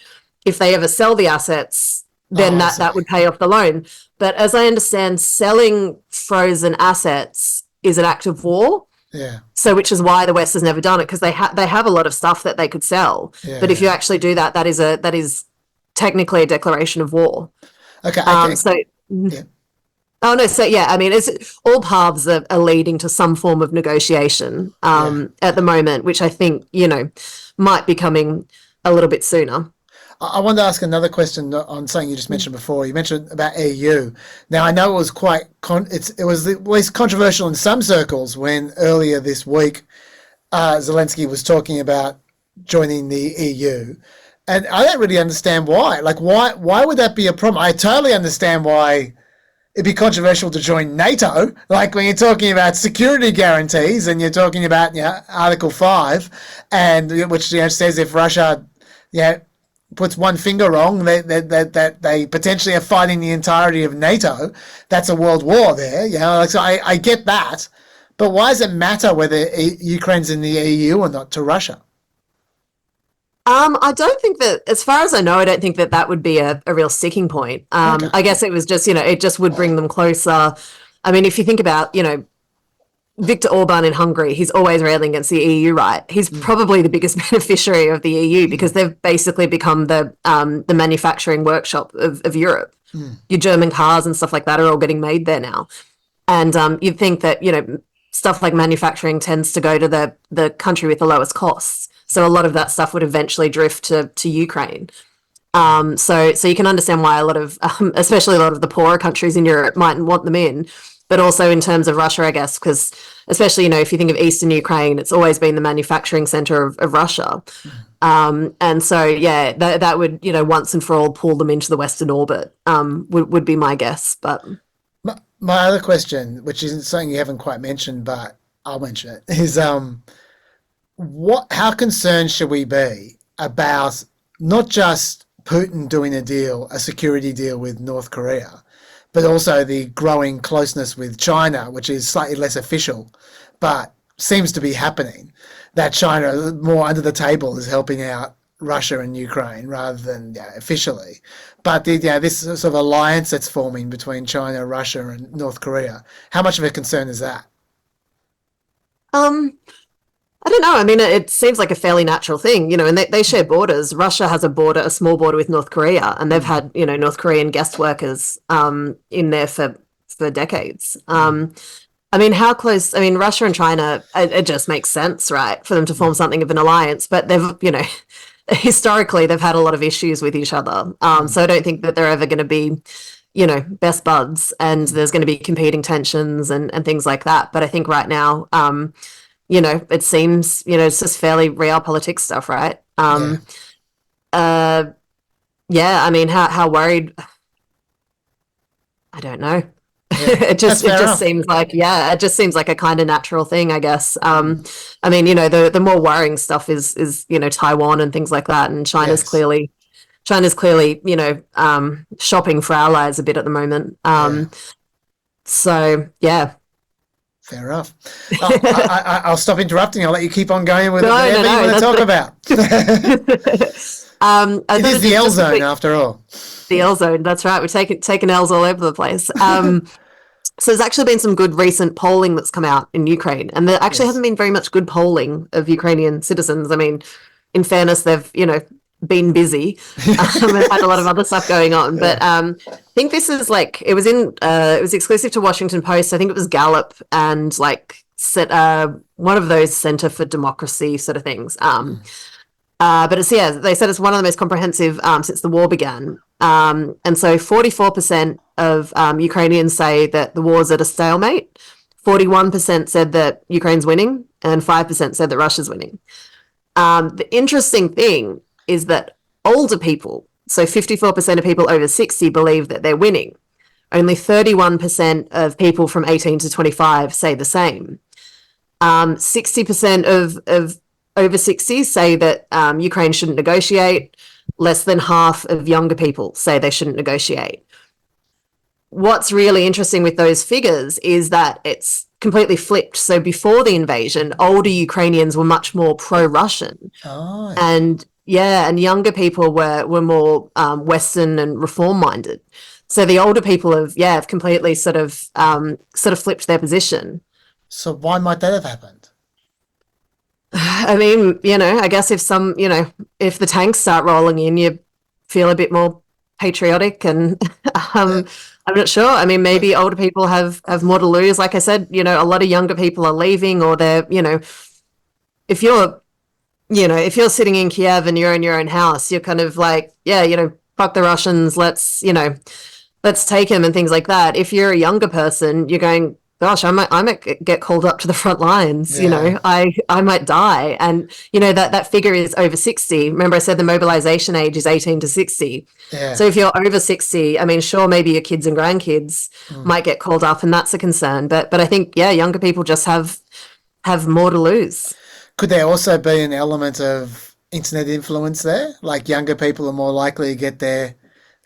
B: if they ever sell the assets, then that would pay off the loan. But as I understand, selling frozen assets is an act of war.
A: Yeah.
B: So, which is why the West has never done it, because they have a lot of stuff that they could sell. Yeah, but if you actually do that, that is technically a declaration of war.
A: Okay.
B: Yeah. Oh no. So yeah, I mean, it's all paths are leading to some form of negotiation at the moment, which I think might be coming a little bit sooner.
A: I wanted to ask another question on something you just mentioned before. You mentioned about EU. Now, I know it was it was at least controversial in some circles when earlier this week Zelensky was talking about joining the EU. And I don't really understand why. Like, why would that be a problem? I totally understand why it'd be controversial to join NATO. Like when you're talking about security guarantees and you're talking about Article 5, and which says if Russia puts one finger wrong, that they potentially are fighting the entirety of NATO. That's a world war there. So I get that. But why does it matter whether Ukraine's in the EU or not to Russia?
B: I don't think that, as far as I know, I don't think that would be a real sticking point. Okay. I guess it was just, it just would bring them closer. I mean, if you think about, Viktor Orban in Hungary, he's always railing against the EU, right? He's probably the biggest beneficiary of the EU because they've basically become the manufacturing workshop of Europe. Your German cars and stuff like that are all getting made there now. And you'd think that, stuff like manufacturing tends to go to the country with the lowest costs. So a lot of that stuff would eventually drift to Ukraine. So you can understand why a lot of, especially a lot of the poorer countries in Europe mightn't want them in. But also in terms of Russia, I guess, because especially, if you think of Eastern Ukraine, it's always been the manufacturing center of Russia. And so, yeah, that would, once and for all pull them into the Western orbit, would be my guess. But
A: my other question, which isn't something you haven't quite mentioned, but I'll mention it, is how concerned should we be about not just Putin doing a security deal with North Korea, but also the growing closeness with China, which is slightly less official, but seems to be happening, that China, more under the table, is helping out Russia and Ukraine rather than officially. But this sort of alliance that's forming between China, Russia, and North Korea, how much of a concern is that?
B: I don't know. I mean, it seems like a fairly natural thing, and they share borders. Russia has a small border with North Korea, and they've had, North Korean guest workers in there for decades. I mean, how close? I mean, Russia and China, it just makes sense, right, for them to form something of an alliance. But they've, historically, they've had a lot of issues with each other. So I don't think that they're ever going to be, best buds, and there's going to be competing tensions and things like that. But I think right now, it seems, it's just fairly realpolitik stuff, right? I mean, how worried? I don't know. It just seems like, it just seems like a kind of natural thing, I guess. I mean, the more worrying stuff is Taiwan and things like that, and China's clearly, shopping for allies a bit at the moment. So yeah.
A: Fair enough. I'll stop interrupting. I'll let you keep on going with whatever you want to talk about. It is the L zone, after all.
B: The L zone, that's right. We're taking L's all over the place. So there's actually been some good recent polling that's come out in Ukraine, and there actually hasn't been very much good polling of Ukrainian citizens. I mean, in fairness, they've, been busy and had a lot of other stuff going on. But I think this is it was exclusive to Washington Post. I think it was Gallup and set one of those Center for Democracy sort of things. But they said it's one of the most comprehensive since the war began. And so 44% of Ukrainians say that the war's at a stalemate. 41% said that Ukraine's winning, and 5% said that Russia's winning. The interesting thing is that older people, so 54% of people over 60 believe that they're winning. Only 31% of people from 18 to 25 say the same. 60% of over 60s say that Ukraine shouldn't negotiate. Less than half of younger people say they shouldn't negotiate. What's really interesting with those figures is that it's completely flipped. So before the invasion, older Ukrainians were much more pro-Russian.
A: Oh.
B: And younger people were more Western and reform-minded. So the older people have completely sort of flipped their position.
A: So why might that have happened?
B: I mean, I guess if if the tanks start rolling in, you feel a bit more patriotic, and I'm not sure. I mean, maybe older people have more to lose. Like I said, a lot of younger people are leaving, or they're, if you're sitting in Kiev and you're in your own house, you're kind of fuck the Russians, let's take them and things like that. If you're a younger person, you're going, gosh, I might get called up to the front lines.
A: Yeah.
B: I might die. And that figure is over 60. Remember, I said the mobilization age is 18 to 60.
A: Yeah.
B: So if you're over 60, I mean, sure, maybe your kids and grandkids might get called up, and that's a concern. But I think younger people just have more to lose.
A: Could there also be an element of internet influence there? Like younger people are more likely to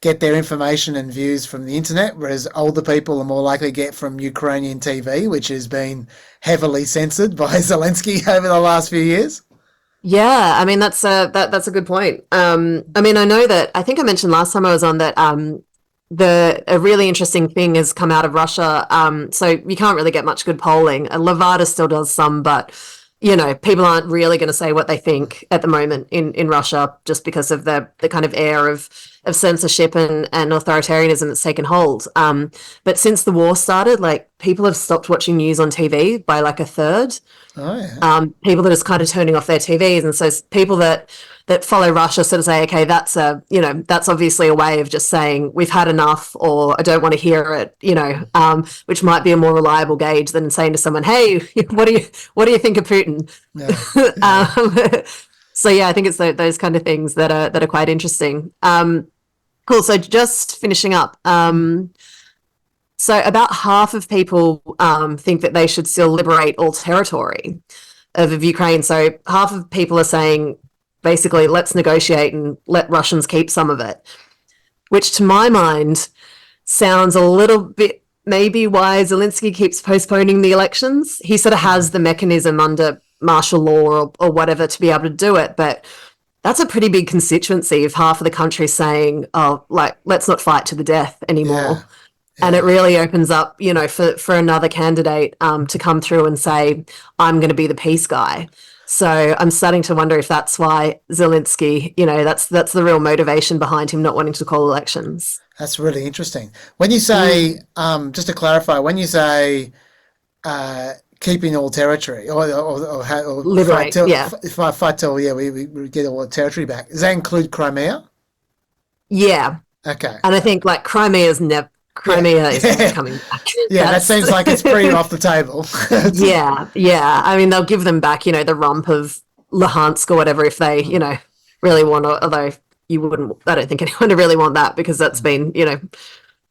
A: get their information and views from the internet, whereas older people are more likely to get from Ukrainian TV, which has been heavily censored by Zelensky over the last few years.
B: Yeah, I mean that's a good point. I mean, I know that I think I mentioned last time I was on that a really interesting thing has come out of Russia. So you can't really get much good polling. Levada still does some, but people aren't really going to say what they think at the moment in Russia, just because of the kind of air of censorship and authoritarianism that's taken hold. But since the war started, people have stopped watching news on TV by a third.
A: Oh, yeah.
B: People are just kind of turning off their TVs, and so people that follow Russia sort of say, okay, that's obviously a way of just saying we've had enough, or I don't want to hear it, which might be a more reliable gauge than saying to someone, hey, what do you think of Putin?
A: Yeah.
B: So I think it's those kind of things that are quite interesting. Cool. So just finishing up. So about half of people think that they should still liberate all territory of Ukraine. So half of people are saying, basically, let's negotiate and let Russians keep some of it, which to my mind sounds a little bit maybe why Zelensky keeps postponing the elections. He sort of has the mechanism under martial law or whatever to be able to do it, but that's a pretty big constituency if half of the country is saying, oh, let's not fight to the death anymore.
A: Yeah.
B: And it really opens up, for another candidate to come through and say, I'm going to be the peace guy. So I'm starting to wonder if that's why Zelensky, that's the real motivation behind him not wanting to call elections.
A: That's really interesting. When you say, just to clarify, when you say keeping all territory or
B: liberate,
A: fight till we get all the territory back, does that include Crimea?
B: Yeah.
A: Okay.
B: And I think Crimea is never coming back.
A: Yeah, that seems like it's pretty off the table.
B: Yeah. I mean, they'll give them back, the rump of Luhansk or whatever if they, really want to, although you wouldn't, I don't think anyone would really want that because that's been,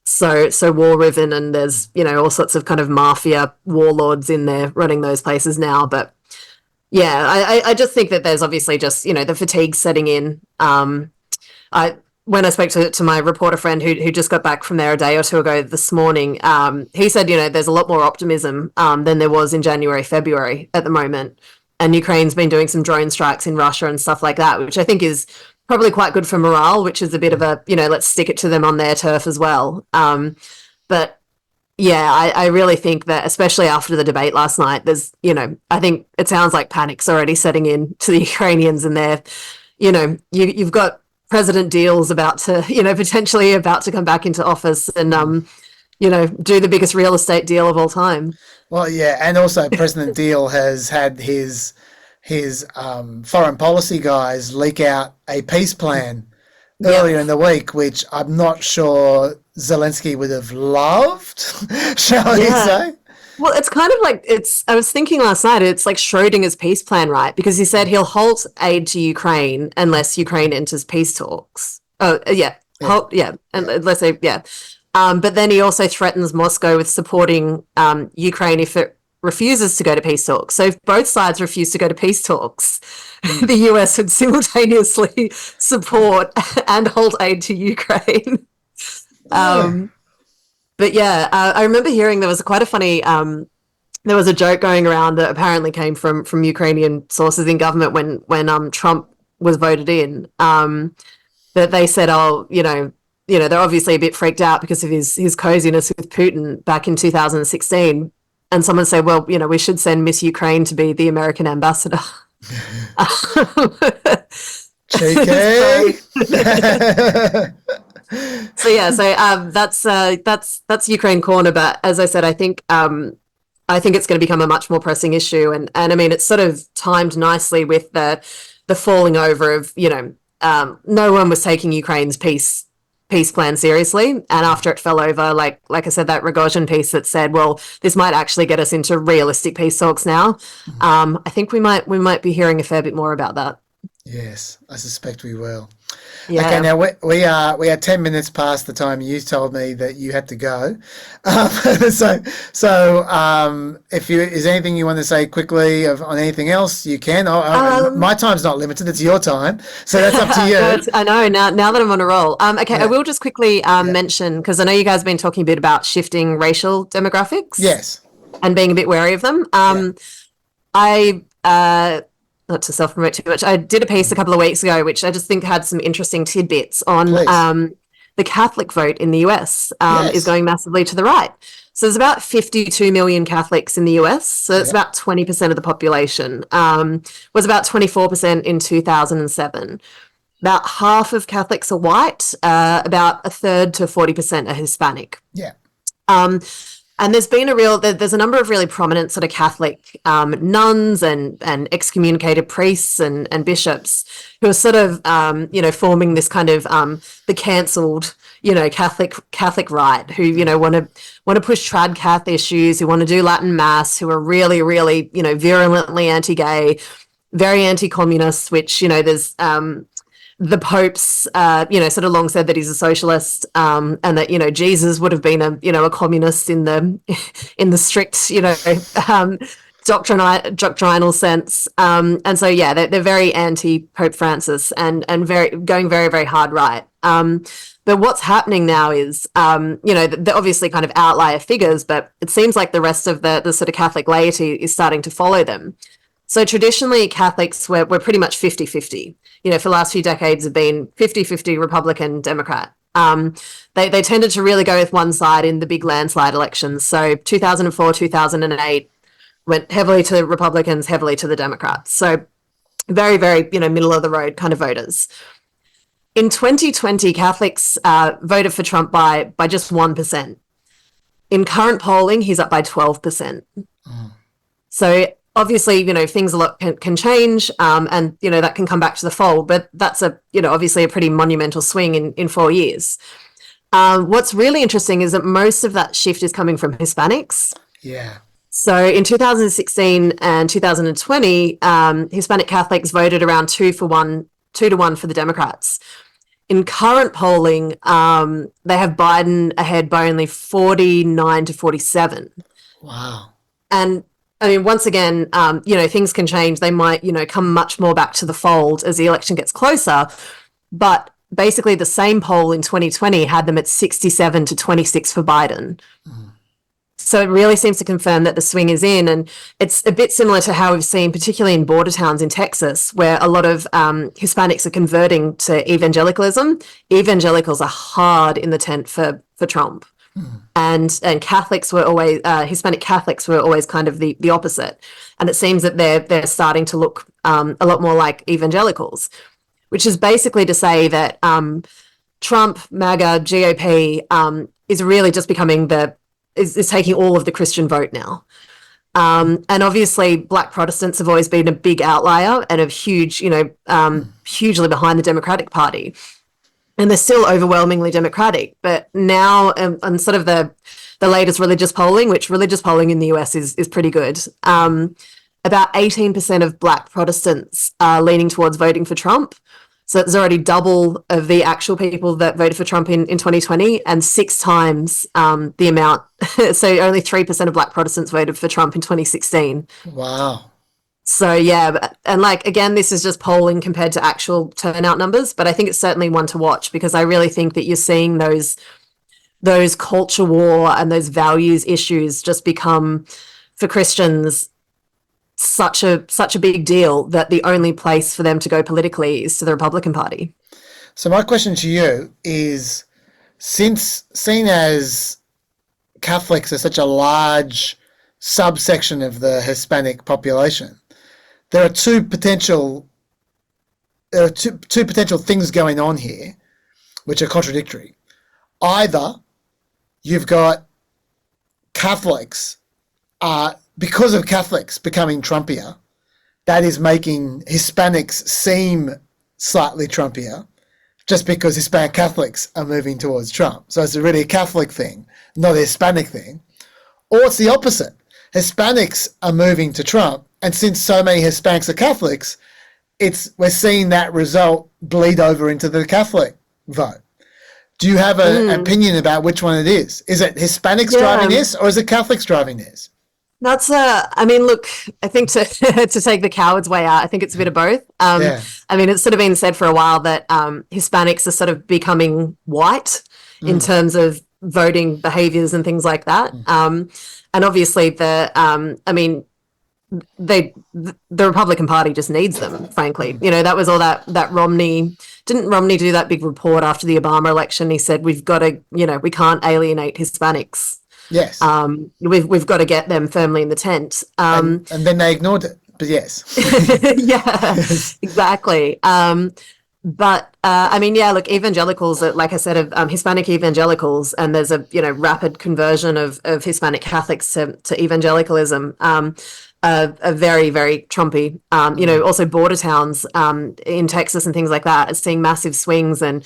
B: so war-riven, and there's, all sorts of kind of mafia warlords in there running those places now. But yeah, I just think that there's obviously just, the fatigue setting in. When I spoke to my reporter friend who just got back from there a day or two ago this morning, he said, there's a lot more optimism than there was in January, February at the moment. And Ukraine's been doing some drone strikes in Russia and stuff like that, which I think is probably quite good for morale, which is a bit of a, let's stick it to them on their turf as well. But Yeah, I really think that, especially after the debate last night, there's, I think it sounds like panic's already setting in to the Ukrainians, and they're, you've got President Deal's about to, potentially about to come back into office and, do the biggest real estate deal of all time.
A: Well, yeah, and also President Deal has had his foreign policy guys leak out a peace plan earlier in the week, which I'm not sure Zelensky would have loved, shall we say?
B: Well, it's kind of like I was thinking last night, it's like Schrodinger's peace plan, right? Because he said he'll halt aid to Ukraine unless Ukraine enters peace talks. Oh, yeah. Unless they, but then he also threatens Moscow with supporting Ukraine if it refuses to go to peace talks. So if both sides refuse to go to peace talks, the US would simultaneously support and hold aid to Ukraine. But I remember hearing there was quite a funny, there was a joke going around that apparently came from Ukrainian sources in government when Trump was voted in, that they said, they're obviously a bit freaked out because of his coziness with Putin back in 2016. And someone said, well, we should send Miss Ukraine to be the American ambassador.
A: Cheeky.
B: That's Ukraine corner. But as I said, I think it's going to become a much more pressing issue. And I mean, it's sort of timed nicely with the falling over of, no one was taking Ukraine's peace plan seriously, and after it fell over, like I said, that Rogozin piece that said, well, this might actually get us into realistic peace talks now. I think we might be hearing a fair bit more about that.
A: Yes, I suspect we will.
B: Yeah.
A: Okay, now we are 10 minutes past the time you told me that you had to go. So if is there anything you want to say quickly on anything else, you can. My time's not limited; it's your time, so that's up to you.
B: I know. Now that I'm on a roll. Okay, I will just quickly mention, because I know you guys have been talking a bit about shifting racial demographics.
A: Yes.
B: And being a bit wary of them. Not to self-promote too much, I did a piece a couple of weeks ago, which I just think had some interesting tidbits on the Catholic vote in the US is going massively to the right. So there's about 52 million Catholics in the US. So it's about 20% of the population. Was about 24% in 2007. About half of Catholics are white. About a third to 40% are Hispanic.
A: Yeah.
B: And there's been there's a number of really prominent sort of Catholic nuns and excommunicated priests and bishops who are sort of, forming this kind of the cancelled, Catholic right, who, want to push trad cath issues, who want to do Latin mass, who are really, really, virulently anti-gay, very anti-communist, which, there's the Pope's, sort of long said that he's a socialist, and that Jesus would have been a communist in the strict, doctrinal sense, and so they're very anti Pope Francis and going very, very hard right. But what's happening now is, they're obviously kind of outlier figures, but it seems like the rest of the sort of Catholic laity is starting to follow them. So traditionally, Catholics were pretty much 50-50. For the last few decades have been 50-50 Republican, Democrat. They tended to really go with one side in the big landslide elections. So 2004, 2008 went heavily to the Republicans, heavily to the Democrats. So very, very, middle of the road kind of voters. In 2020, Catholics voted for Trump by just 1%. In current polling, he's up by 12%. So obviously, things a lot can change, and, that can come back to the fold, but that's obviously a pretty monumental swing in 4 years. What's really interesting is that most of that shift is coming from Hispanics.
A: Yeah.
B: So in 2016 and 2020, Hispanic Catholics voted around 2 to 1 for the Democrats. In current polling, they have Biden ahead by only 49 to 47.
A: Wow.
B: And I mean, once again, things can change. They might, come much more back to the fold as the election gets closer. But basically the same poll in 2020 had them at 67 to 26 for Biden. So it really seems to confirm that the swing is in. And it's a bit similar to how we've seen, particularly in border towns in Texas, where a lot of Hispanics are converting to evangelicalism. Evangelicals are hard in the tent for Trump. And Catholics were always Hispanic Catholics were always kind of the opposite. And it seems that they're starting to look a lot more like evangelicals, which is basically to say that Trump, MAGA, GOP is really just becoming is taking all of the Christian vote now. And obviously, Black Protestants have always been a big outlier and have hugely behind the Democratic Party. And they're still overwhelmingly Democratic. But now, on sort of the latest religious polling, which religious polling in the US is pretty good, about 18% of Black Protestants are leaning towards voting for Trump. So it's already double of the actual people that voted for Trump in 2020 and 6 times the amount. So only 3% of Black Protestants voted for Trump in 2016.
A: Wow.
B: So yeah, and like, again, this is just polling compared to actual turnout numbers, but I think it's certainly one to watch because I really think that you're seeing those culture war and those values issues just become, for Christians, such a big deal that the only place for them to go politically is to the Republican Party.
A: So my question to you is, since seen as Catholics are such a large subsection of the Hispanic population, there are two potential things going on here which are contradictory. Either you've got Catholics because of Catholics becoming Trumpier, that is making Hispanics seem slightly Trumpier just because Hispanic Catholics are moving towards Trump. So it's really a Catholic thing, not a Hispanic thing. Or it's the opposite. Hispanics are moving to Trump, and since so many Hispanics are Catholics, we're seeing that result bleed over into the Catholic vote. Do you have an opinion about which one it is? Is it Hispanics driving this, or is it Catholics driving this?
B: That's I mean, look, I think to take the coward's way out, I think it's a bit of both. I mean, it's sort of been said for a while that Hispanics are sort of becoming white in terms of voting behaviors and things like that. And obviously the Republican Party just needs them, frankly. You know, that was all that Romney, didn't Romney do that big report after the Obama election? He said, we've got to, we can't alienate Hispanics.
A: Yes.
B: We've got to get them firmly in the tent.
A: And then they ignored it, but yes.
B: Yeah, exactly. But I mean, yeah, look, evangelicals, like I said, of Hispanic evangelicals, and there's a rapid conversion of Hispanic Catholics to evangelicalism, are very, very Trumpy. Also border towns in Texas and things like that are seeing massive swings, and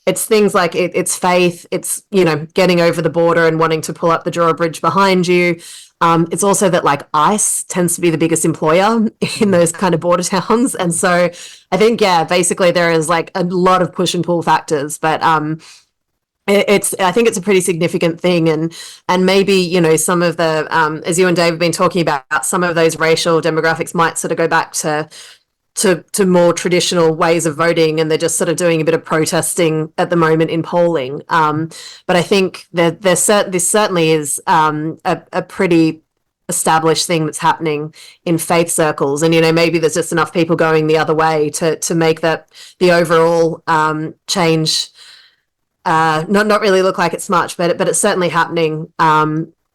B: it's things like it's faith, it's getting over the border and wanting to pull up the drawbridge behind you. It's also that like ICE tends to be the biggest employer in those kind of border towns. And so I think, basically there is like a lot of push and pull factors, but I think it's a pretty significant thing. And maybe, some of the, as you and Dave have been talking about, some of those racial demographics might sort of go back to more traditional ways of voting, and they're just sort of doing a bit of protesting at the moment in polling. But I think that this certainly is a pretty established thing that's happening in faith circles, and maybe there's just enough people going the other way to make that the overall change not really look like it's much, but it's certainly happening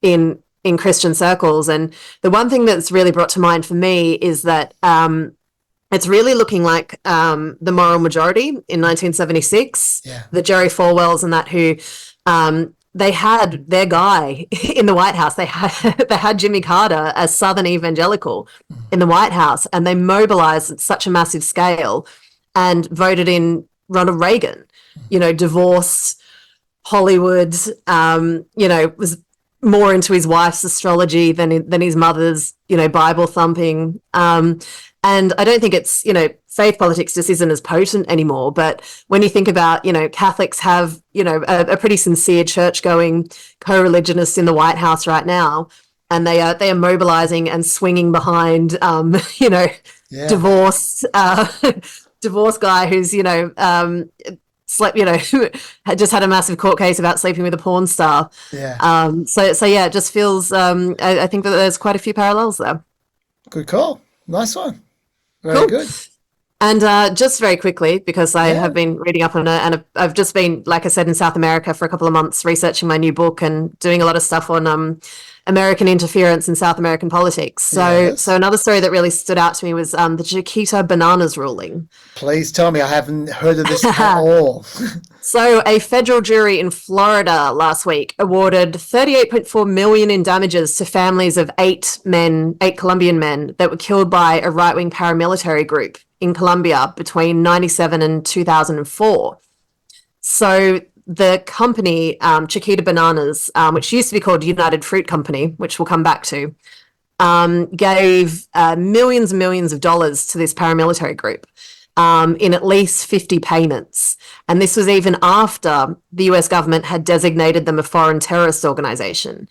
B: in Christian circles. And the one thing that's really brought to mind for me is that it's really looking like the moral majority in 1976, the Jerry Falwells and that, who they had their guy in the White House. They had Jimmy Carter as Southern evangelical in the White House, and they mobilized at such a massive scale and voted in Ronald Reagan, divorced, Hollywood, was more into his wife's astrology than his mother's, Bible thumping. And I don't think it's, faith politics just isn't as potent anymore. But when you think about, Catholics have, a pretty sincere church-going co-religionists in the White House right now, and they are mobilizing and swinging behind, divorced guy who's, slept, had just had a massive court case about sleeping with a porn star. So it just feels, I think that there's quite a few parallels there.
A: Good call. Nice one. Very good.
B: And just very quickly, because I have been reading up on it, and I've just been, like I said, in South America for a couple of months, researching my new book and doing a lot of stuff on American interference in South American politics. So another story that really stood out to me was the Chiquita bananas ruling.
A: Please tell me, I haven't heard of this at all.
B: So a federal jury in Florida last week awarded $38.4 million in damages to families of eight Colombian men that were killed by a right-wing paramilitary group in Colombia between 1997 and 2004. So the company, Chiquita Bananas, which used to be called United Fruit Company, which we'll come back to, gave millions and millions of dollars to this paramilitary group in at least 50 payments. And this was even after the US government had designated them a foreign terrorist organization.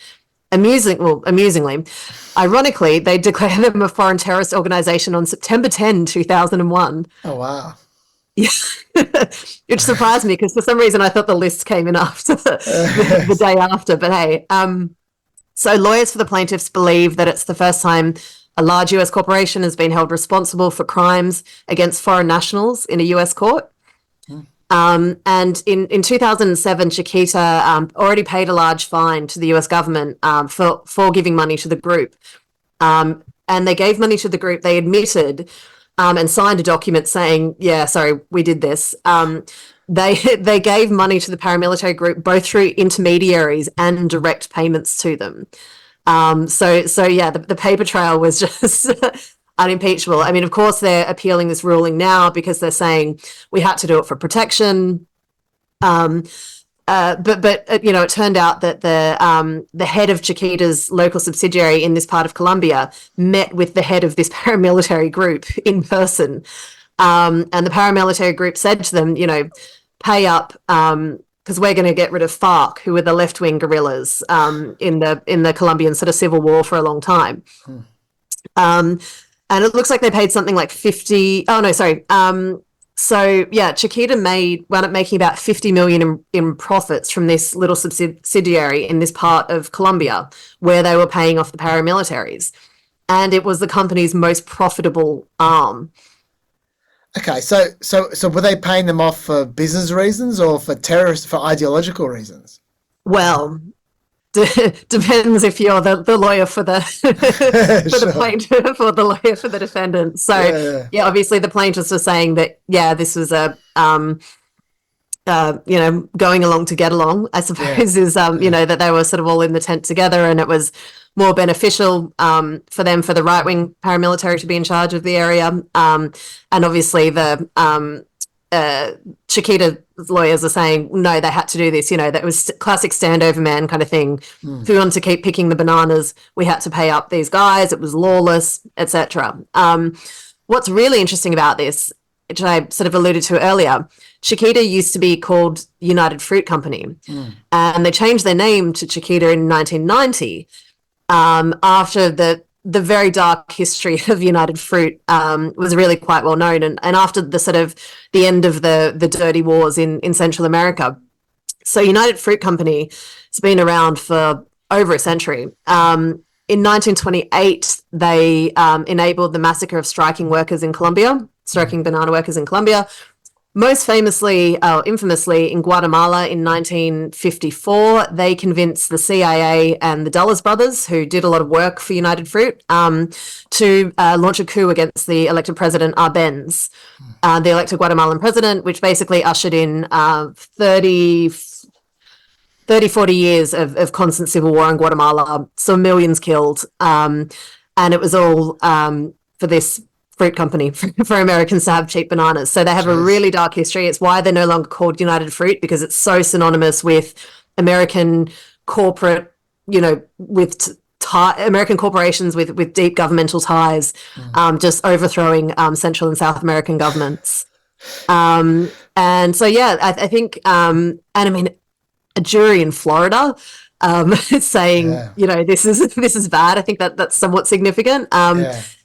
B: Amusingly, ironically, they declared them a foreign terrorist organization on September 10, 2001.
A: Oh, wow.
B: Yeah, which surprised me because for some reason I thought the list came in after the day after. But hey, so lawyers for the plaintiffs believe that it's the first time a large US corporation has been held responsible for crimes against foreign nationals in a US court. And in 2007, Chiquita already paid a large fine to the US government for giving money to the group. And they gave money to the group. They admitted and signed a document saying, yeah, sorry, we did this. They gave money to the paramilitary group both through intermediaries and direct payments to them. So yeah, the paper trail was just unimpeachable. I mean, of course, they're appealing this ruling now because they're saying we had to do it for protection. But you know, it turned out that the head of Chiquita's local subsidiary in this part of Colombia met with the head of this paramilitary group in person, and the paramilitary group said to them, you know, pay up because we're going to get rid of FARC, who were the left-wing guerrillas in the Colombian sort of civil war for a long time. And it looks like they paid something like 50. Oh no, sorry. So yeah, Chiquita wound up making about 50 million in profits from this little subsidiary in this part of Colombia where they were paying off the paramilitaries. And it was the company's most profitable arm.
A: Okay, so were they paying them off for business reasons or for ideological reasons?
B: Well, depends if you're the lawyer for the the plaintiff or the lawyer for the defendant. So yeah, obviously the plaintiffs were saying that this was a you know, going along to get along, I suppose, is you know, that they were sort of all in the tent together, and it was more beneficial for them, for the right-wing paramilitary to be in charge of the area, and obviously the Chiquita lawyers are saying no, they had to do this. You know, that was classic standover man kind of thing. If we wanted to keep picking the bananas, we had to pay up these guys. It was lawless, etc. What's really interesting about this, which I sort of alluded to earlier, Chiquita used to be called United Fruit Company, and they changed their name to Chiquita in 1990 after the very dark history of United Fruit was really quite well known, and after the sort of the end of the dirty wars in Central America. So United Fruit Company has been around for over a century. In 1928, they enabled the massacre of striking banana workers in Colombia. Most famously, infamously, in Guatemala in 1954, they convinced the CIA and the Dulles brothers, who did a lot of work for United Fruit, to launch a coup against the elected president Arbenz, the elected Guatemalan president, which basically ushered in 30, 40 years of constant civil war in Guatemala, so millions killed, and it was all for this fruit company for Americans to have cheap bananas. So they have a really dark history. It's why they're no longer called United Fruit, because it's so synonymous with American corporate, you know, with American corporations with deep governmental ties, just overthrowing Central and South American governments. And so, yeah, I think, and I mean, a jury in Florida saying, you know, this is bad. I think that's somewhat significant.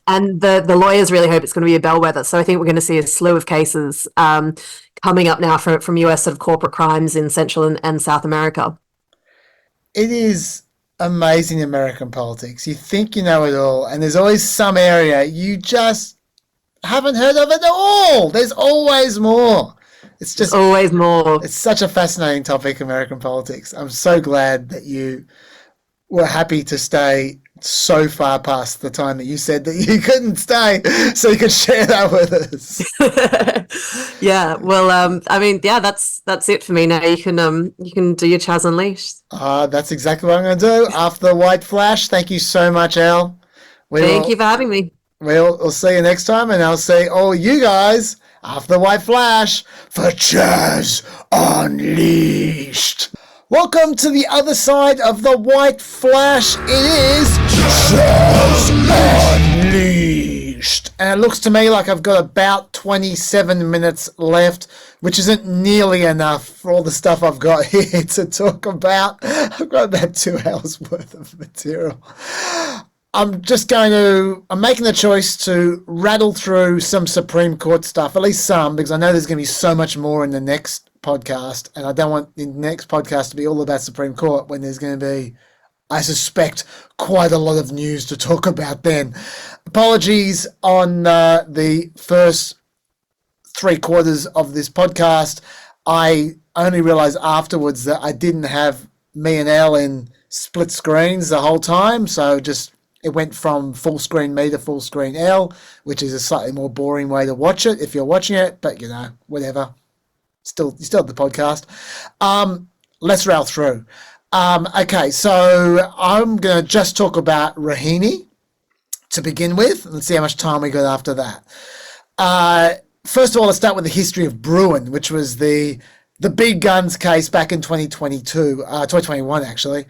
B: And the lawyers really hope it's going to be a bellwether. So I think we're going to see a slew of cases coming up now from US sort of corporate crimes in Central and South America.
A: It is amazing, American politics. You think you know it all, and there's always some area you just haven't heard of it at all. There's always more. It's just
B: always more.
A: It's such a fascinating topic, American politics. I'm so glad that you were happy to stay so far past the time that you said that you couldn't stay, so you could share that with us.
B: Yeah, well, I mean, yeah, that's it for me now. You can do your Chaz Unleashed.
A: That's exactly what I'm going to do after the white flash. Thank you so much, Elle.
B: Thank you for having me.
A: We'll see you next time, and I'll see all you guys after the white flash for Chaz Unleashed. Welcome to the other side of the white flash. It is Chaz Unleashed. And it looks to me like I've got about 27 minutes left, which isn't nearly enough for all the stuff I've got here to talk about. I've got about 2 hours worth of material. I'm making the choice to rattle through some Supreme Court stuff, at least some, because I know there's going to be so much more in the next podcast, and I don't want the next podcast to be all about Supreme Court when there's going to be, I suspect, quite a lot of news to talk about then. Apologies on the first 3/4 of this podcast. I only realized afterwards that I didn't have me and Elle in split screens the whole time, so it went from full screen me to full screen Elle, which is a slightly more boring way to watch it if you're watching it, but whatever. You still have the podcast. Let's rail through. Okay, so I'm going to just talk about Rahimi to begin with. Let's see how much time we got after that. First of all, let's start with the history of Bruin, which was the big guns case back in 2021 actually.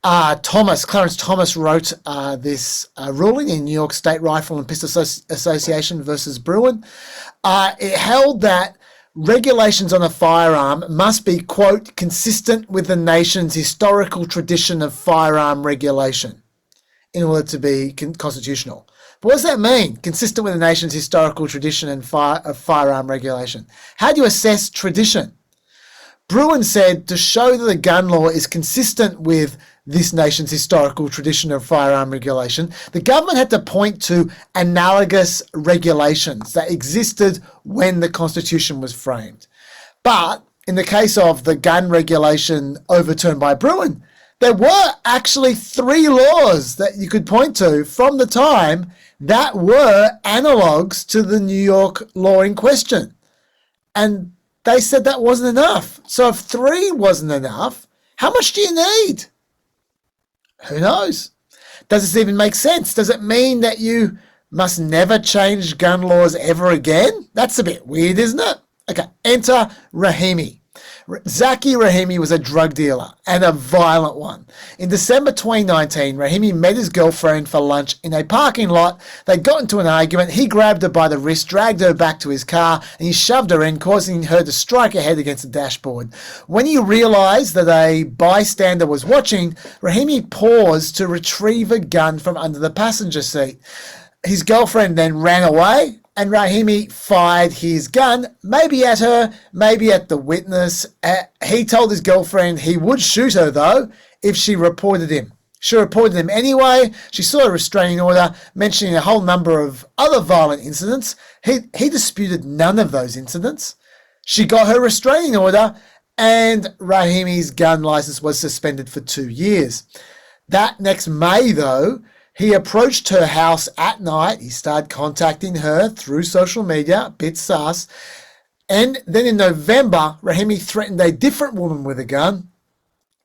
A: Clarence Thomas wrote this ruling in New York State Rifle and Pistol Association versus Bruin. It held that regulations on a firearm must be, quote, consistent with the nation's historical tradition of firearm regulation in order to be constitutional. But what does that mean? Consistent with the nation's historical tradition of firearm regulation. How do you assess tradition? Bruin said to show that the gun law is consistent with this nation's historical tradition of firearm regulation, the government had to point to analogous regulations that existed when the Constitution was framed. But in the case of the gun regulation overturned by Bruin, there were actually 3 laws that you could point to from the time that were analogues to the New York law in question. And they said that wasn't enough. So if 3 wasn't enough, how much do you need? Who knows? Does this even make sense? Does it mean that you must never change gun laws ever again? That's a bit weird, isn't it? Okay, enter Rahimi. Zaki Rahimi was a drug dealer, and a violent one. In December 2019, Rahimi met his girlfriend for lunch in a parking lot. They got into an argument. He grabbed her by the wrist, dragged her back to his car, and he shoved her in, causing her to strike her head against the dashboard. When he realized that a bystander was watching, Rahimi paused to retrieve a gun from under the passenger seat. His girlfriend then ran away, and Rahimi fired his gun, maybe at her, maybe at the witness. He told his girlfriend he would shoot her, though, if she reported him. She reported him anyway. She saw a restraining order mentioning a whole number of other violent incidents. He disputed none of those incidents. She got her restraining order, and Rahimi's gun license was suspended for 2 years. That next May, though, he approached her house at night. He started contacting her through social media, a bit sus. And then in November, Rahimi threatened a different woman with a gun,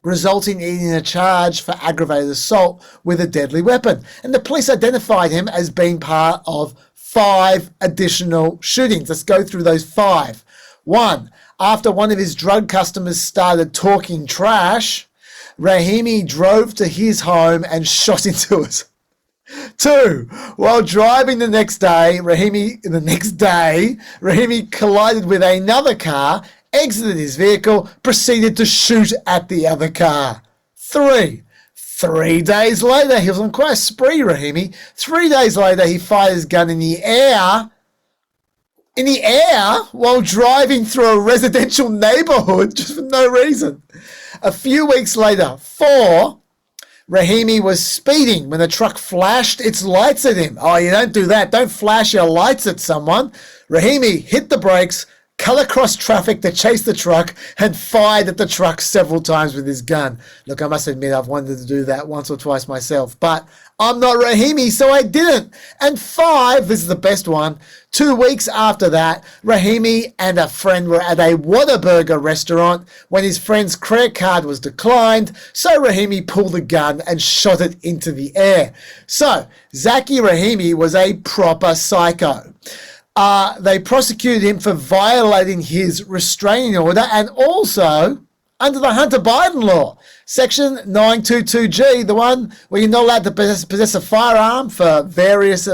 A: resulting in a charge for aggravated assault with a deadly weapon. And the police identified him as being part of 5 additional shootings. Let's go through those 5. 1, after one of his drug customers started talking trash, Rahimi drove to his home and shot into it. 2, while driving the next day, Rahimi collided with another car, exited his vehicle, proceeded to shoot at the other car. 3 days later, he was on quite a spree, Rahimi. 3 days later, he fired his gun in the air while driving through a residential neighborhood just for no reason. A few weeks later, 4, Rahimi was speeding when the truck flashed its lights at him. Oh, you don't do that. Don't flash your lights at someone. Rahimi hit the brakes, cut across traffic to chase the truck, and fired at the truck several times with his gun. Look, I must admit I've wanted to do that once or twice myself, but I'm not Rahimi, so I didn't. And 5, this is the best one, 2 weeks after that, Rahimi and a friend were at a Whataburger restaurant when his friend's credit card was declined, so Rahimi pulled a gun and shot it into the air. So, Zaki Rahimi was a proper psycho. They prosecuted him for violating his restraining order and also under the Hunter Biden law, Section 922G, the one where you're not allowed to possess a firearm for various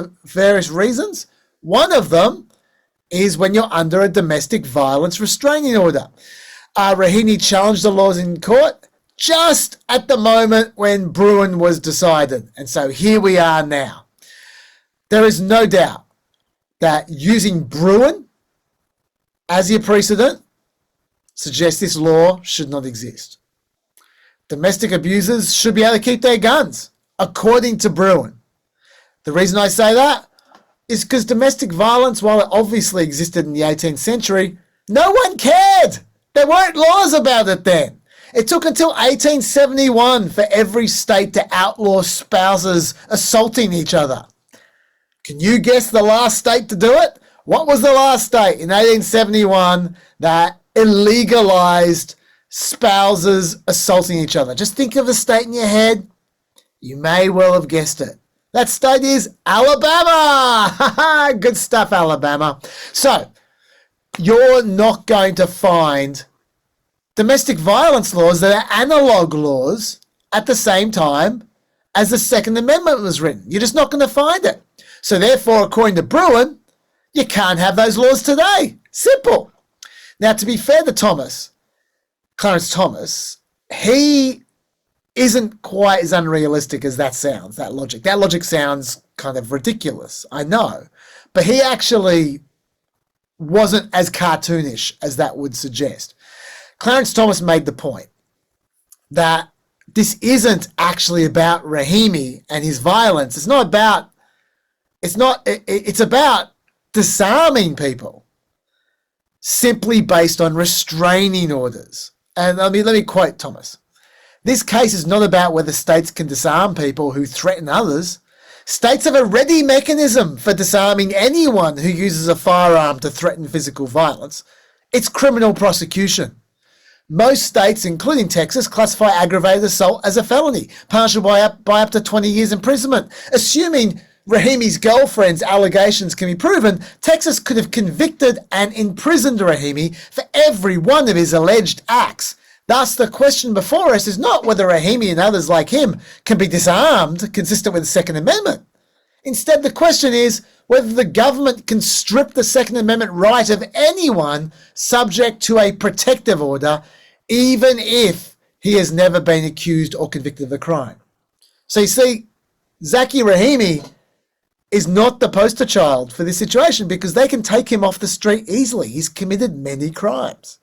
A: reasons. One of them is when you're under a domestic violence restraining order. Rahimi challenged the laws in court just at the moment when Bruin was decided. And so here we are now. There is no doubt that using Bruin as your precedent suggests this law should not exist. Domestic abusers should be able to keep their guns, according to Bruin. The reason I say that is because domestic violence, while it obviously existed in the 18th century, no one cared. There weren't laws about it then. It took until 1871 for every state to outlaw spouses assaulting each other. Can you guess the last state to do it? What was the last state in 1871 that illegalized spouses assaulting each other? Just think of a state in your head. You may well have guessed it. That state is Alabama. Good stuff, Alabama. So, you're not going to find domestic violence laws that are analog laws at the same time as the Second Amendment was written. You're just not going to find it. So therefore, according to Bruin, you can't have those laws today. Simple. Now, to be fair to Clarence Thomas, he isn't quite as unrealistic as that sounds, that logic. That logic sounds kind of ridiculous, I know. But he actually wasn't as cartoonish as that would suggest. Clarence Thomas made the point that this isn't actually about Rahimi and his violence. It's about disarming people simply based on restraining orders. And let me quote Thomas. This case is not about whether states can disarm people who threaten others. States have a ready mechanism for disarming anyone who uses a firearm to threaten physical violence. It's criminal prosecution. Most states, including Texas, classify aggravated assault as a felony, punishable by up to 20 years imprisonment. Assuming Rahimi's girlfriend's allegations can be proven, Texas could have convicted and imprisoned Rahimi for every one of his alleged acts. Thus, the question before us is not whether Rahimi and others like him can be disarmed, consistent with the Second Amendment. Instead, the question is whether the government can strip the Second Amendment right of anyone subject to a protective order, even if he has never been accused or convicted of a crime. So you see, Zaki Rahimi is not the poster child for this situation because they can take him off the street easily. He's committed many crimes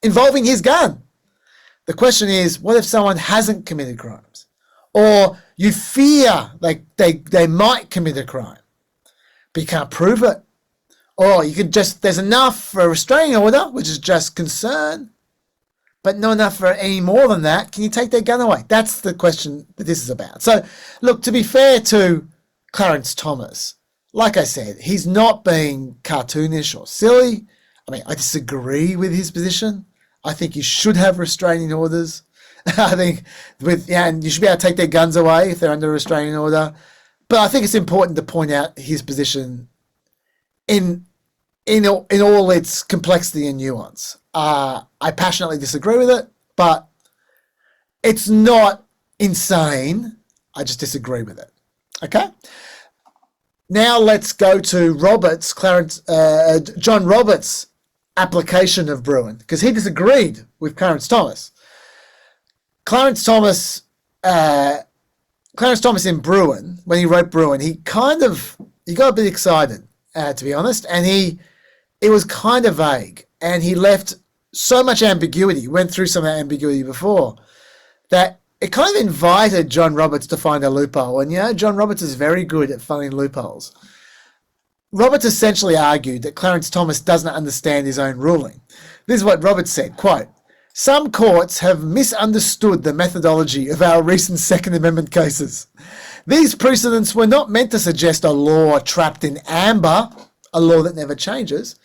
A: involving his gun. The question is, what if someone hasn't committed crimes? Or you fear they might commit a crime, but you can't prove it. Or you could there's enough for a restraining order, which is just concern, but not enough for any more than that. Can you take their gun away? That's the question that this is about. So, look, to be fair to Clarence Thomas, like I said, he's not being cartoonish or silly. I mean, I disagree with his position. I think you should have restraining orders. I think and you should be able to take their guns away if they're under a restraining order. But I think it's important to point out his position in all its complexity and nuance. I passionately disagree with it, but it's not insane. I just disagree with it. Okay? Now let's go to John Roberts' application of Bruin, because he disagreed with Clarence Thomas. Clarence Thomas in Bruin, when he wrote Bruin, he got a bit excited, to be honest, and it was kind of vague, and he left so much ambiguity, went through some ambiguity before, that it kind of invited John Roberts to find a loophole. And, John Roberts is very good at finding loopholes. Roberts essentially argued that Clarence Thomas doesn't understand his own ruling. This is what Roberts said, quote, "Some courts have misunderstood the methodology of our recent Second Amendment cases. These precedents were not meant to suggest a law trapped in amber, a law that never changes.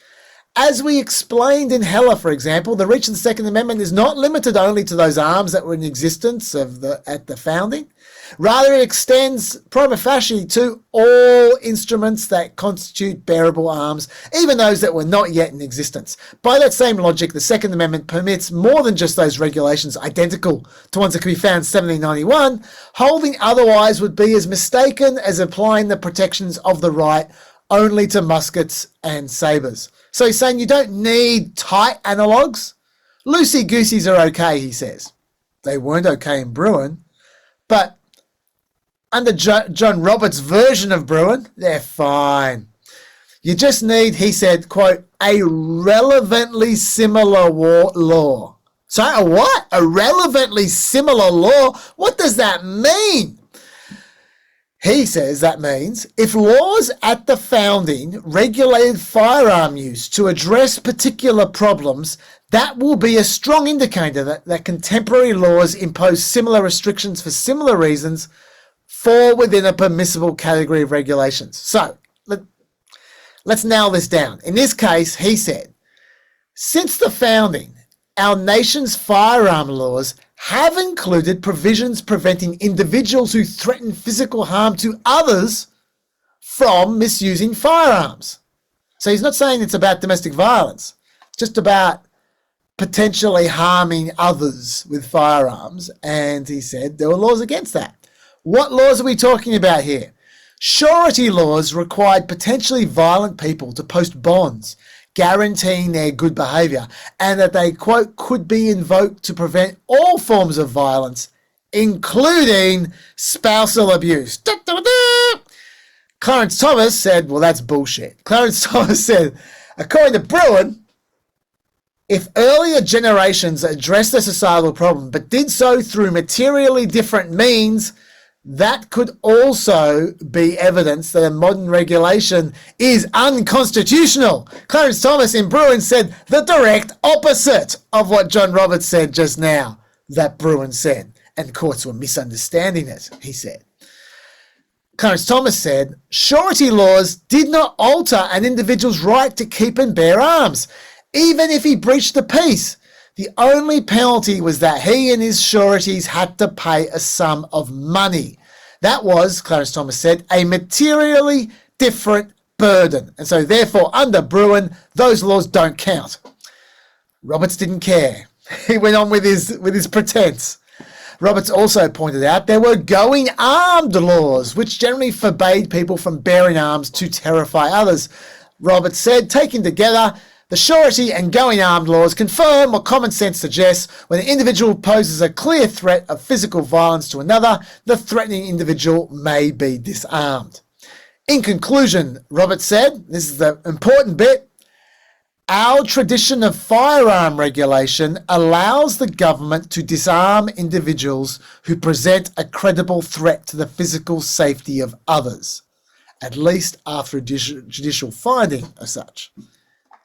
A: As we explained in Heller, for example, the reach of the Second Amendment is not limited only to those arms that were in existence at the founding. Rather, it extends prima facie to all instruments that constitute bearable arms, even those that were not yet in existence. By that same logic, the Second Amendment permits more than just those regulations identical to ones that can be found in 1791. Holding otherwise would be as mistaken as applying the protections of the right only to muskets and sabres." So he's saying you don't need tight analogues. Loosey-gooseys are okay, he says. They weren't okay in Bruin, but under John Roberts' version of Bruin, they're fine. You just need, he said, quote, "a relevantly similar law." So a what? A relevantly similar law? What does that mean? He says that means if laws at the founding regulated firearm use to address particular problems, that will be a strong indicator that contemporary laws impose similar restrictions for similar reasons fall within a permissible category of regulations. So let's nail this down. In this case, he said, since the founding, our nation's firearm laws have included provisions preventing individuals who threaten physical harm to others from misusing firearms. So he's not saying it's about domestic violence. It's just about potentially harming others with firearms. And he said there were laws against that. What laws are we talking about here? Surety laws required potentially violent people to post bonds guaranteeing their good behaviour, and that they, quote, could be invoked to prevent all forms of violence, including spousal abuse. Da, da, da. Clarence Thomas said, well, that's bullshit. Clarence Thomas said, according to Bruin, if earlier generations addressed the societal problem but did so through materially different means, that could also be evidence that a modern regulation is unconstitutional. Clarence Thomas in Bruin said the direct opposite of what John Roberts said just now, that Bruin said, and courts were misunderstanding it, he said. Clarence Thomas said, surety laws did not alter an individual's right to keep and bear arms, even if he breached the peace. The only penalty was that he and his sureties had to pay a sum of money. That was, Clarence Thomas said, a materially different burden. And so therefore, under Bruin, those laws don't count. Roberts didn't care. He went on with his pretense. Roberts also pointed out there were going armed laws, which generally forbade people from bearing arms to terrify others. Roberts said, taken together, the surety and going armed laws confirm what common sense suggests. When an individual poses a clear threat of physical violence to another, the threatening individual may be disarmed. In conclusion, Roberts said, this is the important bit, our tradition of firearm regulation allows the government to disarm individuals who present a credible threat to the physical safety of others, at least after a judicial finding as such.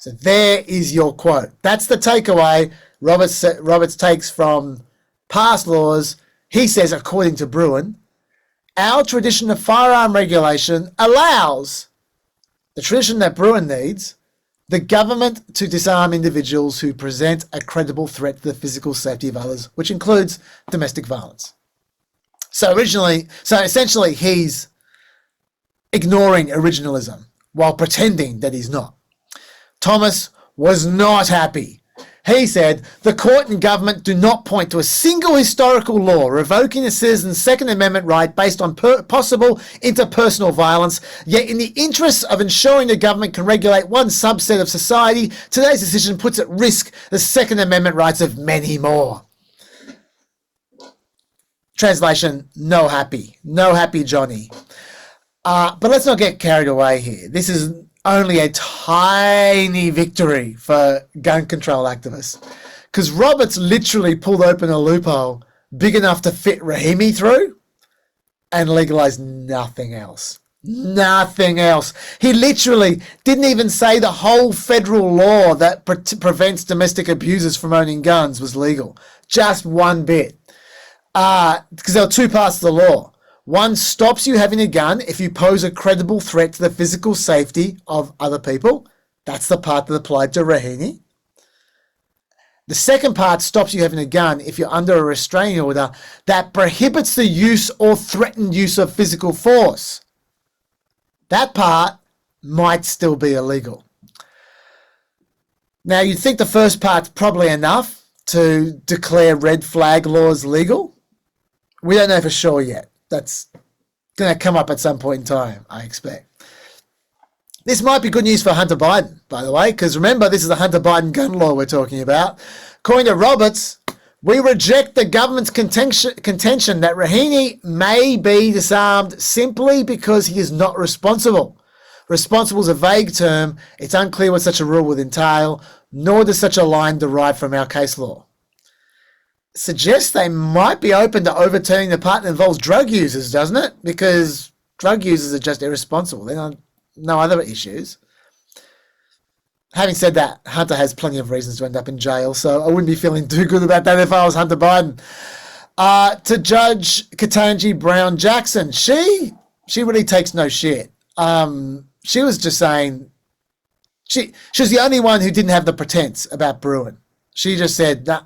A: So there is your quote. That's the takeaway Roberts takes from past laws. He says, according to Bruin, our tradition of firearm regulation allows the tradition that Bruin needs, the government to disarm individuals who present a credible threat to the physical safety of others, which includes domestic violence. So essentially, he's ignoring originalism while pretending that he's not. Thomas was not happy. He said, the court and government do not point to a single historical law revoking a citizen's Second Amendment right based on possible interpersonal violence, yet in the interests of ensuring the government can regulate one subset of society, today's decision puts at risk the Second Amendment rights of many more. Translation, no happy. No happy Johnny. But let's not get carried away here. This is only a tiny victory for gun control activists, because Roberts literally pulled open a loophole big enough to fit Rahimi through and legalize nothing else. Nothing else. He literally didn't even say the whole federal law that prevents domestic abusers from owning guns was legal. Just one bit. Because there are two parts of the law. One stops you having a gun if you pose a credible threat to the physical safety of other people. That's the part that applied to Rahimi. The second part stops you having a gun if you're under a restraining order that prohibits the use or threatened use of physical force. That part might still be illegal. Now, you'd think the first part's probably enough to declare red flag laws legal. We don't know for sure yet. That's going to come up at some point in time, I expect. This might be good news for Hunter Biden, by the way, because remember, this is the Hunter Biden gun law we're talking about. According to Roberts, we reject the government's contention that Rahimi may be disarmed simply because he is not responsible. Responsible is a vague term. It's unclear what such a rule would entail, nor does such a line derive from our case law. Suggests they might be open to overturning the part that involves drug users, doesn't it? Because drug users are just irresponsible. They don't no other issues. Having said that, Hunter has plenty of reasons to end up in jail, so I wouldn't be feeling too good about that if I was Hunter Biden. To Judge Ketanji Brown Jackson, she really takes no shit. She was just saying she was the only one who didn't have the pretense about Bruin. She just said, nah,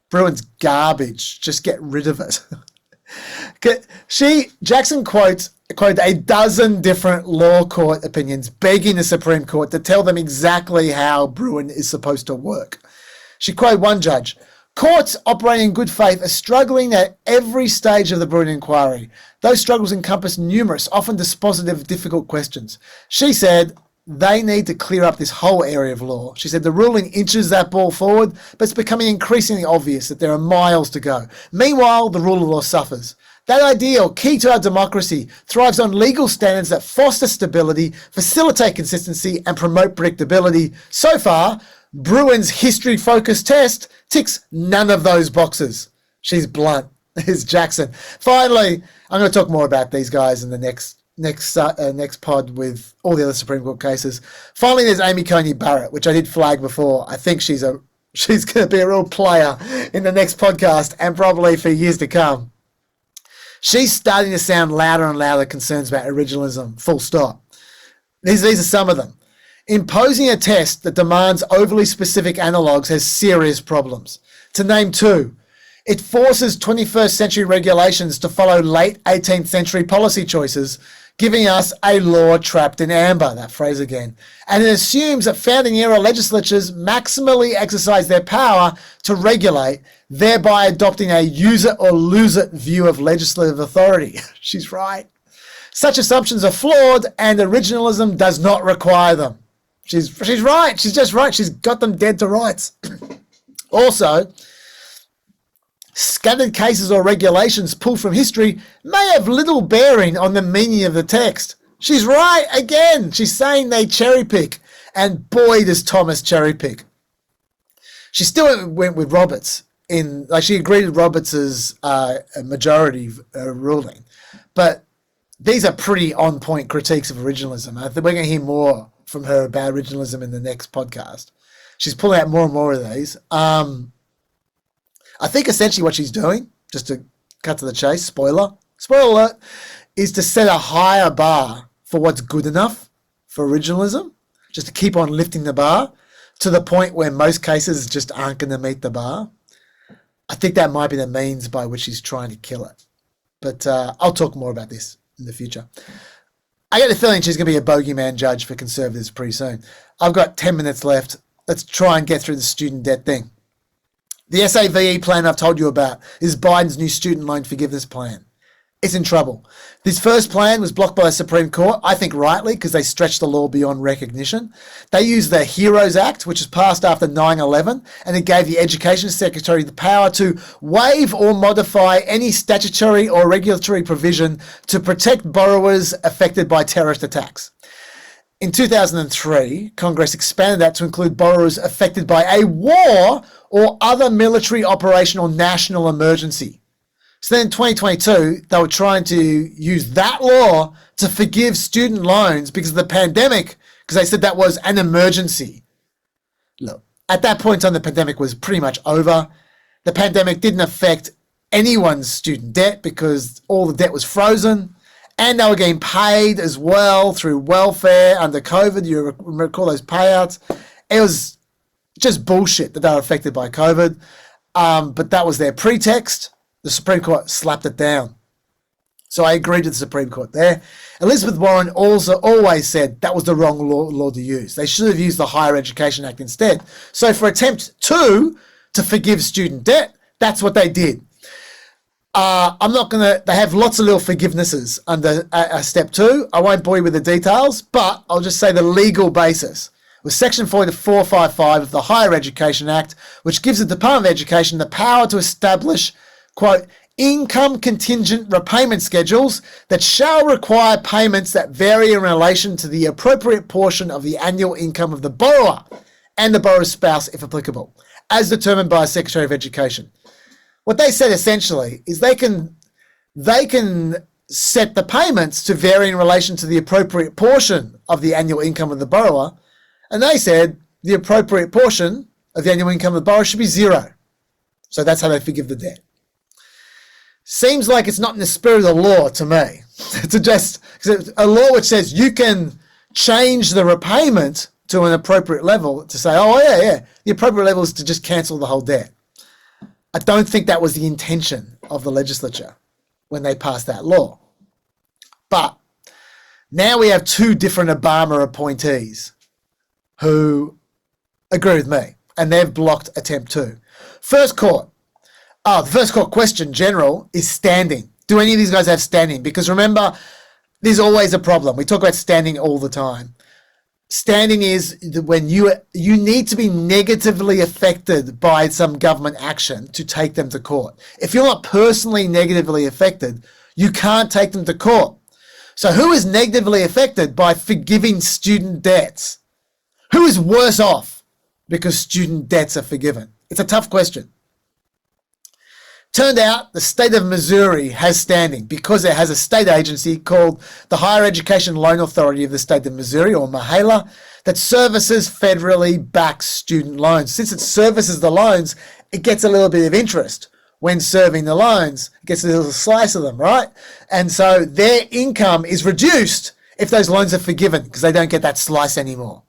A: Bruin's garbage. Just get rid of it. Jackson quoted a dozen different law court opinions begging the Supreme Court to tell them exactly how Bruin is supposed to work. She quoted one judge, "Courts operating in good faith are struggling at every stage of the Bruin inquiry. Those struggles encompass numerous, often dispositive, difficult questions." She said they need to clear up this whole area of law. She said the ruling inches that ball forward, but it's becoming increasingly obvious that there are miles to go. Meanwhile, the rule of law suffers. That ideal, key to our democracy, thrives on legal standards that foster stability, facilitate consistency, and promote predictability. So far, Bruin's history-focused test ticks none of those boxes. She's blunt, is Jackson. Finally, I'm going to talk more about these guys in the next pod with all the other Supreme Court cases. Finally, there's Amy Coney Barrett, which I did flag before. I think she's going to be a real player in the next podcast and probably for years to come. She's starting to sound louder and louder concerns about originalism, full stop. These are some of them. Imposing a test that demands overly specific analogues has serious problems. To name two, it forces 21st century regulations to follow late 18th century policy choices, giving us a law trapped in amber, that phrase again. And it assumes that founding era legislatures maximally exercise their power to regulate, thereby adopting a use it or lose it view of legislative authority. She's right. Such assumptions are flawed and originalism does not require them. She's right. She's just right. She's got them dead to rights. Also, scattered cases or regulations pulled from history may have little bearing on the meaning of the text. She's right again. She's saying they cherry pick, and boy does Thomas cherry pick. She still went with Roberts she agreed with Roberts's majority ruling, but these are pretty on-point critiques of originalism. I think we're going to hear more from her about originalism in the next podcast. She's pulling out more and more of these. I think essentially what she's doing, just to cut to the chase, spoiler alert, is to set a higher bar for what's good enough for originalism, just to keep on lifting the bar to the point where most cases just aren't going to meet the bar. I think that might be the means by which she's trying to kill it. But I'll talk more about this in the future. I get the feeling she's going to be a bogeyman judge for conservatives pretty soon. I've got 10 minutes left. Let's try and get through the student debt thing. The SAVE plan I've told you about is Biden's new student loan forgiveness plan. It's in trouble. This first plan was blocked by the Supreme Court, I think rightly, because they stretched the law beyond recognition. They used the HEROES Act, which was passed after 9/11, and it gave the Education Secretary the power to waive or modify any statutory or regulatory provision to protect borrowers affected by terrorist attacks. In 2003, Congress expanded that to include borrowers affected by a war or other military operation or national emergency. So then in 2022, they were trying to use that law to forgive student loans because of the pandemic, because they said that was an emergency. Look, at that point in time, the pandemic was pretty much over. The pandemic didn't affect anyone's student debt because all the debt was frozen, and they were getting paid as well through welfare under COVID. You recall those payouts. It was just bullshit that they were affected by COVID, but that was their pretext. The Supreme Court slapped it down. So I agreed with the Supreme Court there. Elizabeth Warren also always said that was the wrong law to use. They should have used the Higher Education Act instead. So for attempt 2 to forgive student debt, that's what they did. They have lots of little forgivenesses under step 2. I won't bore you with the details, but I'll just say the legal basis was Section 455 of the Higher Education Act, which gives the Department of Education the power to establish, quote, income contingent repayment schedules that shall require payments that vary in relation to the appropriate portion of the annual income of the borrower and the borrower's spouse, if applicable, as determined by a Secretary of Education. What they said essentially is they can set the payments to vary in relation to the appropriate portion of the annual income of the borrower, and they said the appropriate portion of the annual income of the borrower should be 0. So that's how they forgive the debt. Seems like it's not in the spirit of the law to me. To just a law which says you can change the repayment to an appropriate level to say, oh yeah, the appropriate level is to just cancel the whole debt. I don't think that was the intention of the legislature when they passed that law. But now we have 2 different Obama appointees who agree with me, and they've blocked attempt 2. The first court question, general, is standing. Do any of these guys have standing? Because remember, there's always a problem. We talk about standing all the time. Standing is when you need to be negatively affected by some government action to take them to court. If you're not personally negatively affected, you can't take them to court. So who is negatively affected by forgiving student debts? Who is worse off because student debts are forgiven? It's a tough question. Turned out the state of Missouri has standing because it has a state agency called the Higher Education Loan Authority of the state of Missouri, or MAHELA, that services federally backed student loans. Since it services the loans, it gets a little bit of interest when serving the loans. It gets a little slice of them, right? And so their income is reduced if those loans are forgiven because they don't get that slice anymore.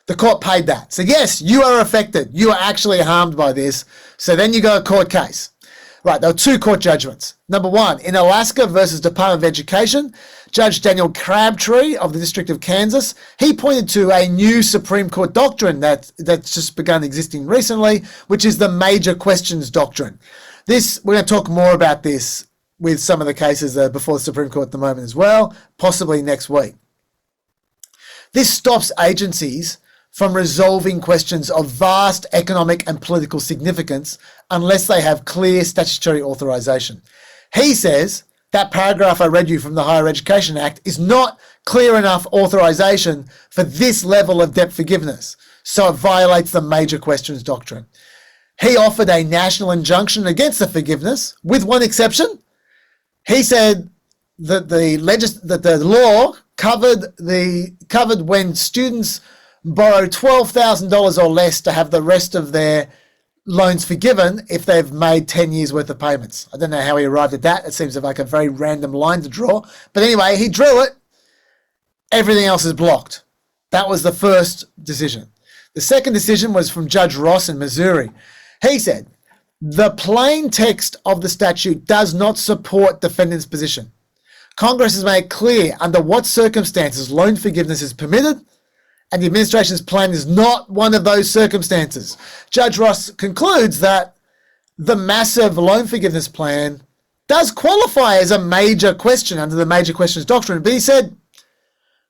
A: The court paid that. So yes, you are affected. You are actually harmed by this. So then you go a court case. Right, there were 2 court judgments. Number 1, in Alaska versus Department of Education, Judge Daniel Crabtree of the District of Kansas, he pointed to a new Supreme Court doctrine that's just begun existing recently, which is the major questions doctrine. We're going to talk more about this with some of the cases before the Supreme Court at the moment as well, possibly next week. This stops agencies from resolving questions of vast economic and political significance unless they have clear statutory authorization. He says that paragraph I read you from the Higher Education Act is not clear enough authorization for this level of debt forgiveness, so it violates the major questions doctrine. He offered a national injunction against the forgiveness, with one exception. He said that the law covered when students borrow $12,000 or less to have the rest of their loans forgiven if they've made 10 years worth of payments. I don't know how he arrived at that. It seems like a very random line to draw. But anyway, he drew it. Everything else is blocked. That was the first decision. The second decision was from Judge Ross in Missouri. He said, the plain text of the statute does not support defendant's position. Congress has made clear under what circumstances loan forgiveness is permitted, and the administration's plan is not one of those circumstances. Judge Ross concludes that the massive loan forgiveness plan does qualify as a major question under the major questions doctrine, but he said,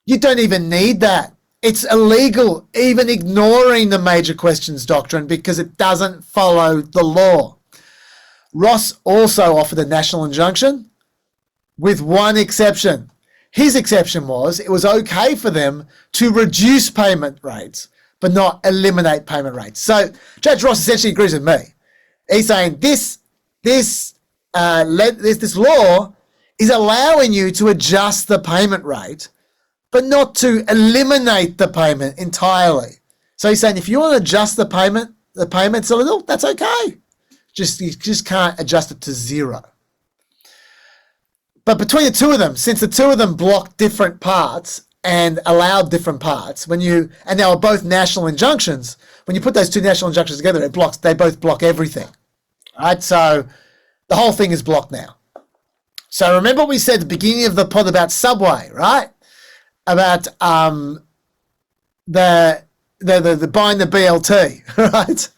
A: you don't even need that. It's illegal even ignoring the major questions doctrine because it doesn't follow the law. Ross also offered a national injunction with one exception. His exception was it was okay for them to reduce payment rates, but not eliminate payment rates. So Judge Ross essentially agrees with me. He's saying this this law is allowing you to adjust the payment rate, but not to eliminate the payment entirely. So he's saying if you want to adjust the payments a little, that's okay. You just can't adjust it to zero. But between the two of them, since the two of them blocked different parts and allowed different parts, and they were both national injunctions, when you put those two national injunctions together, they both block everything. All right, so the whole thing is blocked now. So remember what we said at the beginning of the pod about Subway, right? About the buying the BLT, right?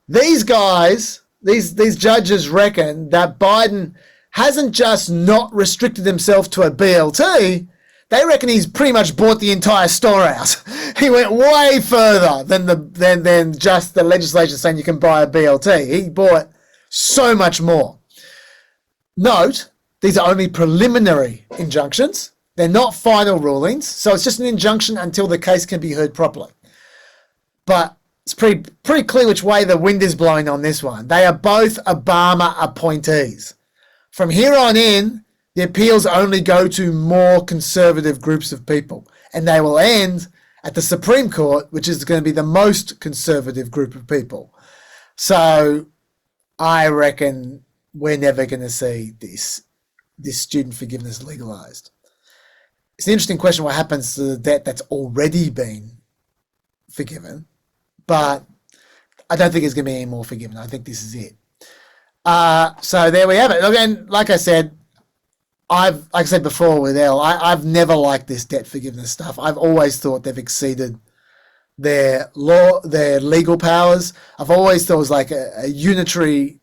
A: These guys, these judges reckon that Biden hasn't just not restricted himself to a BLT. They reckon he's pretty much bought the entire store out. He went way further than just the legislation saying you can buy a BLT. He bought so much more. Note, these are only preliminary injunctions. They're not final rulings, so it's just an injunction until the case can be heard properly. But it's pretty clear which way the wind is blowing on this one. They are both Obama appointees. From here on in, the appeals only go to more conservative groups of people, and they will end at the Supreme Court, which is going to be the most conservative group of people. So I reckon we're never going to see this student forgiveness legalized. It's an interesting question what happens to the debt that's already been forgiven, but I don't think there's going to be any more forgiven. I think this is it. So there we have it. Again, like I said before with Elle, I've never liked this debt forgiveness stuff. I've always thought they've exceeded their legal powers. I've always thought it was like a unitary,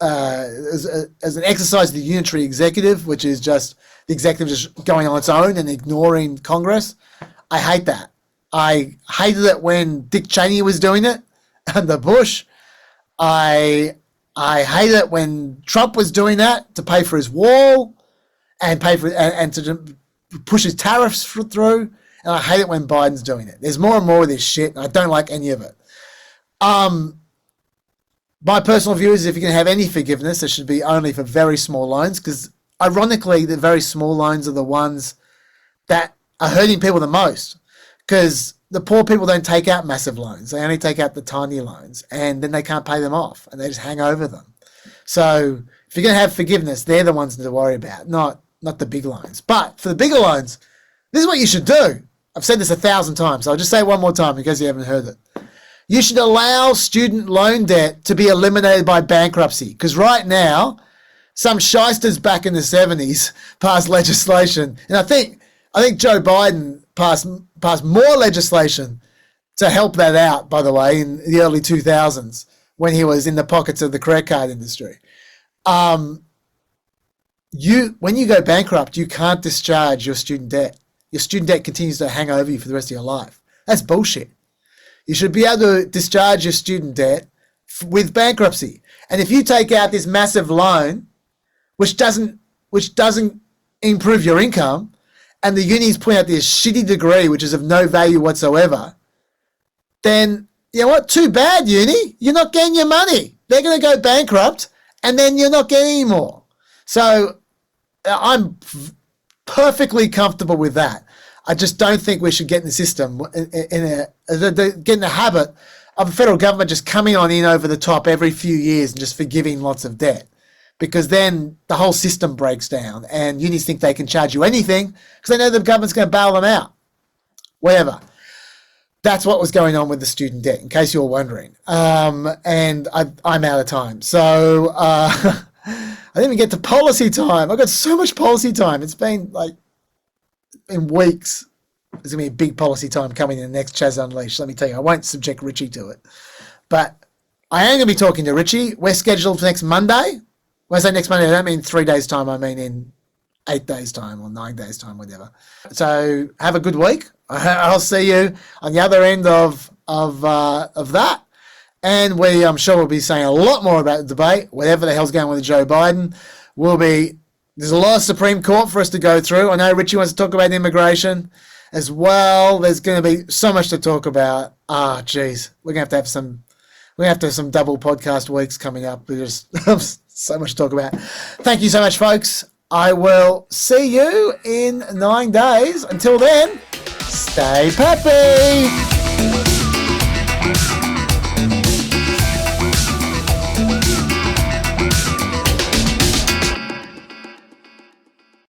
A: as an exercise of the unitary executive, which is just the executive just going on its own and ignoring Congress. I hate that. I hated it when Dick Cheney was doing it under Bush. I hated it when Trump was doing that to pay for his wall and to push his tariffs through. And I hate it when Biden's doing it. There's more and more of this shit, and I don't like any of it. My personal view is if you can have any forgiveness, it should be only for very small loans, because ironically, the very small loans are the ones that are hurting people the most, because the poor people don't take out massive loans. They only take out the tiny loans, and then they can't pay them off, and they just hang over them. So if you're going to have forgiveness, they're the ones to worry about, not the big loans. But for the bigger loans, this is what you should do. I've said this 1,000 times. So I'll just say it one more time in case you haven't heard it. You should allow student loan debt to be eliminated by bankruptcy, because right now, some shysters back in the 70s passed legislation, and I think Joe Biden passed more legislation to help that out, by the way, in the early 2000s when he was in the pockets of the credit card industry. When you go bankrupt, you can't discharge your student debt. Your student debt continues to hang over you for the rest of your life. That's bullshit. You should be able to discharge your student debt with bankruptcy. And if you take out this massive loan, which doesn't improve your income, and the uni's putting out this shitty degree, which is of no value whatsoever, then, you know what? Too bad, uni. You're not getting your money. They're going to go bankrupt, and then you're not getting any more. So I'm perfectly comfortable with that. I just don't think we should get in the system, get in the habit of the federal government just coming on in over the top every few years and just forgiving lots of debt. Because then the whole system breaks down and unis think they can charge you anything because they know the government's going to bail them out. Whatever. That's what was going on with the student debt, in case you're wondering. And I'm out of time. So I didn't even get to policy time. I've got so much policy time. It's been in weeks. There's going to be a big policy time coming in the next Chaz Unleashed. Let me tell you, I won't subject Richie to it. But I am going to be talking to Richie. We're scheduled for next Monday. When I say next Monday, I don't mean 3 days' time. I mean in 8 days' time or 9 days' time, whatever. So have a good week. I'll see you on the other end of that. And I'm sure we'll be saying a lot more about the debate, whatever the hell's going on with Joe Biden. There's a lot of Supreme Court for us to go through. I know Richie wants to talk about immigration as well. There's going to be so much to talk about. Geez. We're going to have some double podcast weeks coming up. So much to talk about. Thank you so much, folks. I will see you in 9 days. Until then, stay peppy.